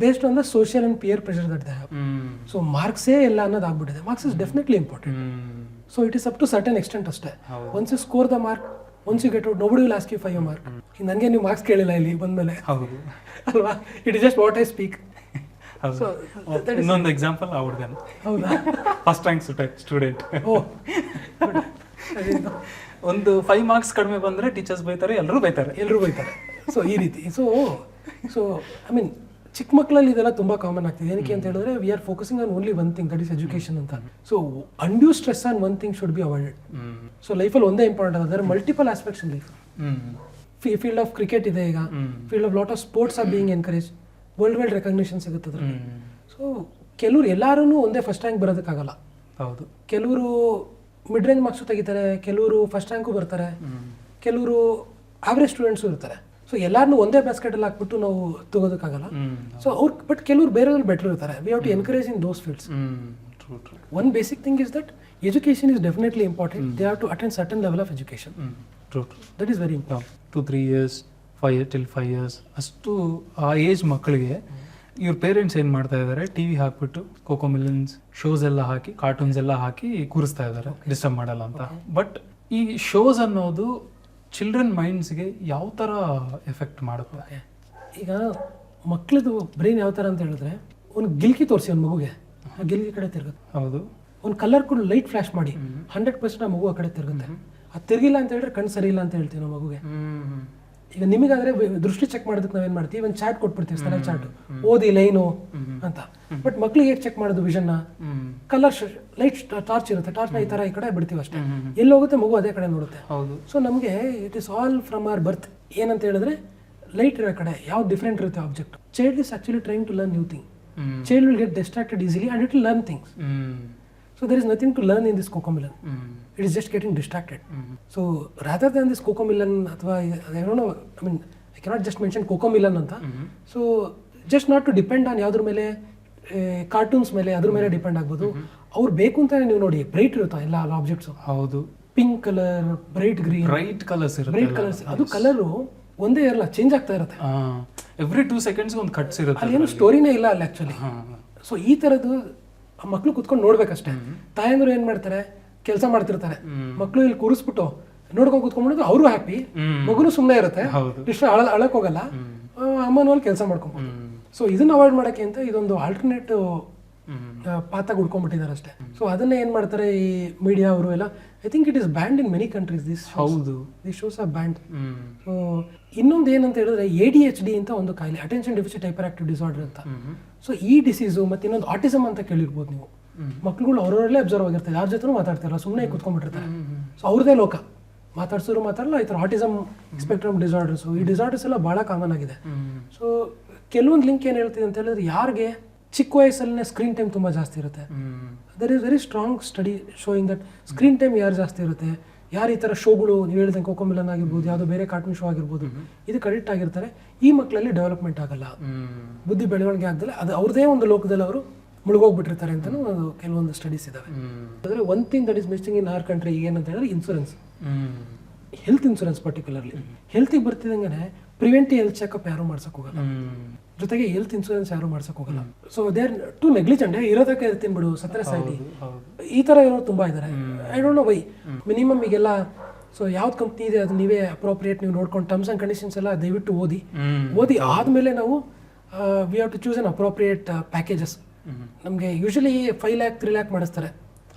based on the social and peer pressure that they have. So ಮಾರ್ಕ್ಸೇ ಎಲ್ಲ ಅನ್ನೋದು ಆಗ್ಬಿಟ್ಟಿದೆ. Marks is definitely important. So it is up to certain extent ಅಷ್ಟೇ. Once you score the mark, once you get out nobody will ask you for your mark. ನನಗೆ ನೀವು marks ಕೇಳಿಲ್ಲ ಇಲ್ಲಿ ಬಂದಮೇಲೆ ಹೌದು ಅಲ್ವಾ, it is just what I speak. ಹೌದು. ಇನ್ನೊಂದು ಎಕ್ಸಾಂಪಲ್ ಆ ಹುಡುಗನ ಹೌದಾ, ಫಸ್ಟ್ ರ್ಯಾಂಕ್ ಸ್ಟೂಡೆಂಟ್. ಓ ಒಂದು 5 ಮಾರ್ಕ್ಸ್ ಕಡಿಮೆ ಬಂದರೆ ಟೀಚರ್ಸ್ ಬೈತಾರೆ, ಎಲ್ಲರೂ ಬೈತಾರೆ. ಸೊ ಈ ರೀತಿ. ಸೊ ಐ ಮೀನ್ ಚಿಕ್ಕ ಮಕ್ಕಳಲ್ಲಿ ಇದೆಲ್ಲ ತುಂಬ ಕಾಮನ್ ಆಗ್ತಿದೆ. ಏನಕ್ಕೆ ಅಂತ ಹೇಳಿದ್ರೆ we are focusing on only one thing, that is education ಅಂತ. So undue stress on one thing should be avoided. So ಲೈಫಲ್ಲಿ ಒಂದೇ ಇಂಪಾರ್ಟೆಂಟ್ ಅದರ multiple aspects in life. Field of cricket ಇದೆ ಈಗ, field of lot of sports are being encourage, world wide recognition ಸಿಗುತ್ತೆ ಅದರಲ್ಲಿ. So ಕೆಲವರು ಎಲ್ಲರೂ ಒಂದೇ ಫಸ್ಟ್ ರ್ಯಾಂಕ್ ಬರೋದಕ್ಕಾಗಲ್ಲ. ಹೌದು, ಕೆಲವರು ಮಿಡ್ ರೇಂಜ್ ಮಾರ್ಕ್ಸು ತೆಗಿತಾರೆ, ಕೆಲವರು ಫಸ್ಟ್ ರ್ಯಾಂಕು ಬರ್ತಾರೆ, ಕೆಲವರು ಆವ್ರೇಜ್ ಸ್ಟೂಡೆಂಟ್ಸು ಇರ್ತಾರೆ. ಸೊ ಎಲ್ಲಾರನ್ನೂ ಒಂದೇ ಬ್ಯಾಸ್ಕೆಟಲ್ಲಿ ಹಾಕ್ಬಿಟ್ಟು ನಾವು ತಗೋದಕ್ಕಾಗಲ್ಲ. ಸೊ ಅವ್ರು ಬಟ್ ಕೆಲವರು ಬೇರೆಯವ್ರು ಬೆಟರ್ ಇರ್ತಾರೆ. We have to encourage in those fields. One basic thing is that education is definitely important. They have to attend certain level of education. That is very important. 2-3 years 5 years ಅಷ್ಟು ಆ age ಮಕ್ಕಳಿಗೆ ಇವ್ರ parents ಏನು ಮಾಡ್ತಾ ಇದ್ದಾರೆ, TV ಹಾಕ್ಬಿಟ್ಟು ಕೋಕೋಮಿಲನ್ಸ್ shows ಎಲ್ಲ ಹಾಕಿ, cartoons ಎಲ್ಲ ಹಾಕಿ ಕೂರಿಸ್ತಾ ಇದ್ದಾರೆ ಡಿಸ್ಟರ್ಬ್ ಮಾಡಲ್ಲ ಅಂತ. ಬಟ್ ಈ ಶೋಸ್ ಅನ್ನೋದು ಚಿಲ್ಡ್ರನ್ ಮೈಂಡ್ಸ್ಗೆ ಯಾವ ಥರ ಎಫೆಕ್ಟ್ ಮಾಡುತ್ತೆ? ಈಗ ಮಕ್ಕಳದು ಬ್ರೈನ್ ಯಾವ ಥರ ಅಂತ ಹೇಳಿದ್ರೆ, ಒಂದು ಗಿಲ್ಕಿ ತೋರಿಸಿ ಒಂದು ಮಗುಗೆ, ಆ ಗಿಲ್ಕಿ ಕಡೆ ತಿರುಗುತ್ತೆ. ಹೌದು, ಒಂದು ಕಲರ್ ಕೂಡ ಲೈಟ್ ಫ್ಲಾಶ್ ಮಾಡಿ 100% ಆ ಮಗು ಆ ಕಡೆ ತಿರುಗುತ್ತೆ. ಅದು ತಿರುಗಿಲ್ಲ ಅಂತ ಹೇಳಿದ್ರೆ ಕಣ್ಣು ಸರಿ ಇಲ್ಲ ಅಂತ ಹೇಳ್ತೀವಿ ನಾವು ಮಗುಗೆ. ಈಗ ನಿಮಗಾದ್ರೆ ದೃಷ್ಟಿ ಚೆಕ್ ಮಾಡೋದಕ್ಕೆ ನಾವೇನು ಮಾಡ್ತೀವಿ, ಒಂದು ಚಾರ್ಟ್ ಕೊಟ್ಬಿಡ್ತೀವಿ, ಸ್ಥಳ ಚಾರ್ಟ್, ಓದಿ ಲೈನು ಅಂತ. ಬಟ್ ಮಕ್ಳಿಗೆ ಹೇಗೆ ಚೆಕ್ ಮಾಡೋದು ವಿಷನ್ನ? ಕಲರ್ ಲೈಟ್ ಟಾರ್ಚ್ ಇರುತ್ತೆ, ಟಾರ್ಚ್ನ ಈ ಥರ ಈ ಕಡೆ ಬಿಡ್ತೀವಿ ಅಷ್ಟೇ. ಎಲ್ಲಿ ಹೋಗುತ್ತೆ ಮಗು ಅದೇ ಕಡೆ ನೋಡುತ್ತೆ. ಸೊ ನಮಗೆ it is all from our birth. ಏನಂತ ಹೇಳಿದ್ರೆ ಲೈಟ್ ಇರೋ ಕಡೆ ಯಾವ್ದು ಡಿಫ್ರೆಂಟ್ ಇರುತ್ತೆ object. Child is actually trying to learn new thing. Child will get distracted easily and it will learn things. So there is nothing to learn in this cocomelon. It is just getting distracted. So rather than this cocomelon, I don't know, I mean, I cannot just mention cocomelon anta. So just not to depend on ಯಾವ್ದ್ರ ಮೇಲೆ, cartoons ಮೇಲೆ ಅದ್ರ ಮೇಲೆ depend ಆಗ್ಬೋದು. ಅವ್ರು ಬೇಕು ಅಂತಾನೆ ನೀವು ನೋಡಿ ಬ್ರೈಟ್ ಇರುತ್ತಾ ಎಲ್ಲ ಆಬ್ಜೆಕ್ಟ್ಸ್. ಹೌದು, pink colour, bright green, bright colours ಇರುತ್ತೆ. ಬ್ರೈಟ್ ಕಲರ್ಸ್, ಅದು ಕಲರು ಒಂದೇ ಇರಲ್ಲ, ಚೇಂಜ್ ಆಗ್ತಾ ಇರುತ್ತೆ. ಎವ್ರಿ 2 seconds ಒಂದು ಕಟ್ಸ್ ಇರುತ್ತೆ. ಅಲ್ಲಿ ಏನು ಸ್ಟೋರಿನೇ ಇಲ್ಲ ಅಲ್ಲಿ ಆ್ಯಕ್ಚುಲಿ. ಸೊ ಈ ಥರದ್ದು ಮಕ್ಕಳು ಕುತ್ಕೊಂಡು ನೋಡ್ಬೇಕಷ್ಟೇ. ತಾಯಂದ್ರು ಏನು ಮಾಡ್ತಾರೆ, ಕೆಲಸ ಮಾಡ್ತಿರ್ತಾರೆ, ಮಕ್ಕಳು ಇಲ್ಲಿ ಕೂರಿಸ್ಬಿಟ್ಟು ನೋಡ್ಕೊಂಡು ಕುತ್ಕೊಂಡ್ಬಿಟ್ಟು ಅವರು ಹ್ಯಾಪಿ, ಮಗುನು ಸುಮ್ಮನೆ ಇರುತ್ತೆ, ಇಷ್ಟ ಅಳಕ್ ಹೋಗಲ್ಲ, ಅಮ್ಮನವಲ್ಲಿ ಕೆಲಸ ಮಾಡ್ಕೊಂಬೋದು. ಸೊ ಇದನ್ನ ಅವಾಯ್ಡ್ ಮಾಡೋಕ್ಕೆ ಅಂತ ಇದೊಂದು ಆಲ್ಟರ್ನೇಟ್ ಪಾತ ಹುಡ್ಕೊಂಡ್ಬಿಟ್ಟಿದ್ದಾರೆ ಅಷ್ಟೇ. ಸೊ ಅದನ್ನೇ ಏನು ಮಾಡ್ತಾರೆ ಈ ಮೀಡಿಯಾ ಅವರು ಎಲ್ಲ. I think it is banned in many countries this. ಹೌದು, this shows are banned. So ಇನ್ನೊಂದು ಏನಂತ ಹೇಳಿದ್ರೆ ADHD ಅಂತ ಒಂದು ಕಾಯಿಲೆ, attention deficit hyperactive disorder ಅಂತ. ಸೊ ಈ ಡಿಸೀಸು ಮತ್ತು ಇನ್ನೊಂದು ಆಟಿಸಮ್ ಅಂತ ಕೇಳಿರ್ಬೋದು ನೀವು. ಮಕ್ಳುಗಳು ಅವರವರಲ್ಲೇ ಅಬ್ಸರ್ವ್ ಆಗಿರ್ತಾರೆ, ಯಾರ ಜೊತೆ ಮಾತಾಡ್ತಾರಲ್ಲ, ಸುಮ್ಮನೆ ಕೂತ್ಕೊಂಡ್ಬಿಟ್ಟಿರ್ತಾರೆ. ಸೊ ಅವ್ರದೇ ಲೋಕ, ಮಾತಾಡ್ಸೋರು ಮಾತಾಡಲ್ಲ. ಈ ಥರ ಆಟಿಸಮ್ ಸ್ಪೆಕ್ಟ್ರಮ್ ಡಿಸಾರ್ಡರ್ಸು, ಈ ಡಿಸಾರ್ಡರ್ಸ್ ಎಲ್ಲ ಭಾಳ ಕಾಮನ್ ಆಗಿದೆ. ಸೊ ಕೆಲವೊಂದು ಲಿಂಕ್ ಏನು ಹೇಳ್ತಿದೆ ಅಂತ ಹೇಳಿದ್ರೆ, ಯಾರಿಗೆ ಚಿಕ್ಕ ವಯಸ್ಸಲ್ಲೇ ಸ್ಕ್ರೀನ್ ಟೈಮ್ ತುಂಬ ಜಾಸ್ತಿ ಇರುತ್ತೆ, there is very strong study showing that screen time ಯಾರು ಜಾಸ್ತಿ ಇರುತ್ತೆ, ಯಾರು ಈ ಥರ ಶೋಗಳು ನೀವು ಹೇಳಿದಂಗೆ ಕೋಕೋಮೆಲನ್ ಆಗಿರ್ಬೋದು, ಯಾವುದೋ ಬೇರೆ ಕಾರ್ಟೂನ್ ಶೋ ಆಗಿರ್ಬೋದು, ಇದಕ್ಕೆ ಅಡಿಕ್ಟ್ ಆಗಿರ್ತಾರೆ, ಈ ಮಕ್ಕಳಲ್ಲಿ ಡೆವಲಪ್ಮೆಂಟ್ ಆಗಲ್ಲ, ಬುದ್ಧಿ ಬೆಳವಣಿಗೆ ಆಗದಲ್ಲ, ಅದು ಅವ್ರದೇ ಒಂದು ಲೋಕದಲ್ಲಿ ಅವರು ಮುಳುಗೋಗ್ಬಿಟ್ಟಿರ್ತಾರೆ ಅಂತಲೂ ಕೆಲವೊಂದು ಸ್ಟಡೀಸ್ ಇದಾವೆ. ಅಂದರೆ one thing that is missing in our country ಏನಂತ ಹೇಳಿದ್ರೆ ಇನ್ಸೂರೆನ್ಸ್, ಹೆಲ್ತ್ ಇನ್ಸೂರೆನ್ಸ್. ಪರ್ಟಿಕ್ಯುಲರ್ಲಿ ಹೆಲ್ತಿಗೆ ಬರ್ತಿದಂಗೆ ಪ್ರಿವೆಂಟಿವ್ ಹೆಲ್ತ್ ಚೆಕಪ್ ಯಾರು ಮಾಡ್ಸಕ್ ಹೋಗಲ್ಲ, ಜೊತೆಗೆ ಹೆಲ್ತ್ ಇನ್ಸೂರೆನ್ಸ್ ಯಾರು ಮಾಡ್ಸಕ್ ಹೋಗಲ್ಲ. So they are too negligent. ಇರೋದಕ್ಕೆ ಇರ್ತೀನಿ ಬಿಡು, ಸತ್ತರೆ ಸಾಯ್ತಿ, ಈ ಥರ ಇರೋರು ತುಂಬ ಇದ್ದಾರೆ. I don't know why. Minimum ಈಗೆಲ್ಲ ಸೊ ಯಾವ್ದು ಕಂಪ್ನಿ ಇದೆ ಅದು ನೀವೇ ಅಪ್ರೋಪ್ರಿಯೇಟ್ ನೀವು ನೋಡ್ಕೊಂಡು ಟರ್ಮ್ಸ್ ಆ್ಯಂಡ್ ಕಂಡೀಷನ್ಸ್ ಎಲ್ಲ ದಯವಿಟ್ಟು ಓದಿ ಆದಮೇಲೆ ನಾವು we have to choose an appropriate packages. ನಮಗೆ ಯೂಶಲಿ 5 lakh 3 lakh ಮಾಡಿಸ್ತಾರೆ.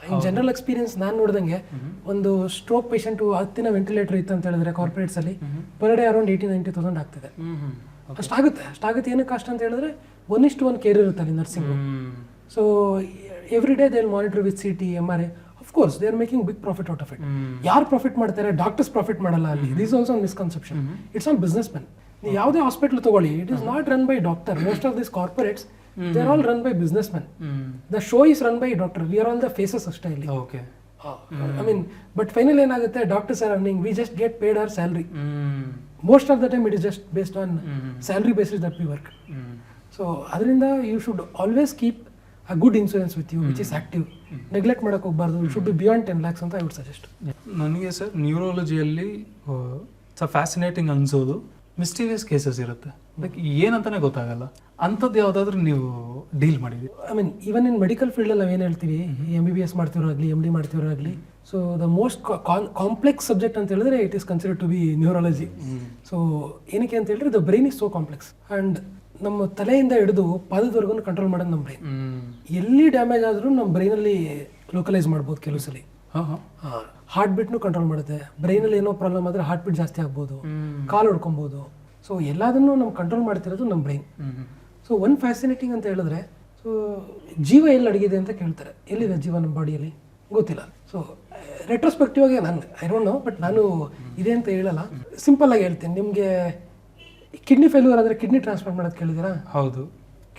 ಇನ್ ಜನರಲ್ ಎಕ್ಸ್ಪೀರಿಯನ್ಸ್ ನಾನು ನೋಡಿದಂಗೆ ಒಂದು ಸ್ಟ್ರೋಕ್ ಪೇಷಂಟು 10 ದಿನ ವೆಂಟಿಲೇಟರ್ ಇತ್ತು ಅಂತ ಹೇಳಿದ್ರೆ ಕಾರ್ಪೊರೇಟ್ಸಲ್ಲಿ ಪರ್ ಡೇ ಅರೌಂಡ್ 80,000-90,000 ಆಗ್ತಿದೆ. ಅಷ್ಟಾಗುತ್ತೆ. ಏನಕ್ಕೆ ಅಷ್ಟು ಅಂತ ಹೇಳಿದ್ರೆ 1:1 ಕೇರ್ ಇರುತ್ತೆ ಅಲ್ಲಿ nursing. So every day they will monitor with CT MRI. Of course they are making big profit out of it. ಯಾರು ಪ್ರಾಫಿಟ್ ಮಾಡ್ತಾರೆ? ಡಾಕ್ಟರ್ಸ್ ಪ್ರಾಫಿಟ್ ಮಾಡಲ್ಲ ಅಲ್ಲಿ. This also misconception. It's on businessmen. ನೀವು ಯಾವುದೇ hospital ತಗೊಳ್ಳಿ, it is not run by doctor. Most of this corporates they are all run by businessmen. The show is run by doctor. We are all the faces ಅಷ್ಟೇ ಇಲ್ಲಿ. Okay. I mean, but finally ಏನಾಗುತ್ತೆ, doctors are earning, we just get paid our salary. Most of the time it is just based on salary basis that we work. So ಅದರಿಂದ you should always keep a good insurance with you, which is active. Neglect ಮಾಡಕ್ಕೆ ಹೋಗಬಾರ್ದು. You should be beyond 10 lakhs ಅಂತ I would suggest. ನನಗೆ sir ನ್ಯೂರಾಲಜಿಯಲ್ಲಿ fascinating ಅನ್ಸೋದು mysterious cases ಇರುತ್ತೆ, like ಏನಂತಾನೆ ಗೊತ್ತಾಗಲ್ಲ. ಅಂಥದ್ದು ಯಾವುದಾದ್ರೂ ನೀವು ಡೀಲ್ ಮಾಡಿದ್ರಿ? I mean even in medical ಫೀಲ್ಡಲ್ಲಿ ನಾವು ಏನು ಹೇಳ್ತೀವಿ, MBBS ಮಾಡ್ತಿರೋರಾಗಲಿ MD ಮಾಡ್ತಿರೋರಾಗಲಿ, so the most complex subject ಅಂತ ಹೇಳಿದ್ರೆ it is consider to be neurology. So ಏನಕ್ಕೆ ಅಂತ ಹೇಳಿದ್ರೆ the brain is so complex and ನಮ್ಮ ತಲೆಯಿಂದ ಹಿಡಿದು ಪಾದದವರೆಗೂ ಕಂಟ್ರೋಲ್ ಮಾಡೋದು ನಮ್ಮ ಬ್ರೈನ್. ಎಲ್ಲಿ ಡ್ಯಾಮೇಜ್ ಆದರೂ ನಮ್ಮ ಬ್ರೈನಲ್ಲಿ ಲೋಕಲೈಸ್ ಮಾಡ್ಬೋದು ಕೆಲವು ಸಲ. ಹಾರ್ಟ್ ಬೀಟ್ನು ಕಂಟ್ರೋಲ್ ಮಾಡುತ್ತೆ. ಬ್ರೈನಲ್ಲಿ ಏನೋ ಪ್ರಾಬ್ಲಮ್ ಆದರೆ ಹಾರ್ಟ್ ಬೀಟ್ ಜಾಸ್ತಿ ಆಗ್ಬೋದು, ಕಾಲು ಹೊಡ್ಕೊಬೋದು. ಸೊ ಎಲ್ಲದನ್ನು ನಾವು ಕಂಟ್ರೋಲ್ ಮಾಡ್ತಿರೋದು ನಮ್ಮ ಬ್ರೈನ್. ಸೊ ಒನ್ ಫ್ಯಾಸಿನೇಟಿಂಗ್ ಅಂತ ಹೇಳಿದ್ರೆ, ಸೊ ಜೀವ ಎಲ್ಲಿ ಅಡಗಿದೆ ಅಂತ ಕೇಳ್ತಾರೆ. ಎಲ್ಲಿದೆ ಜೀವ ನಮ್ಮ ಬಾಡಿಯಲ್ಲಿ ಗೊತ್ತಿಲ್ಲ. ಸೊ ರೆಟ್ರೋಸ್ಪೆಕ್ಟಿವ್ ಆಗಿ ನಾನು ಐ ಡೋಂಟ್ ನೋ, ಬಟ್ ನಾನು ಇದೆ ಅಂತ ಹೇಳಲ್ಲ. ಸಿಂಪಲ್ ಆಗಿ ಹೇಳ್ತೀನಿ, ನಿಮಗೆ ಕಿಡ್ನಿ ಫೇಲ್ಯೂರ್ ಆದರೆ ಕಿಡ್ನಿ ಟ್ರಾನ್ಸ್ಪ್ಲಾಂಟ್ ಮಾಡೋದು ಕೇಳಿದ್ದೀರಾ? ಹೌದು,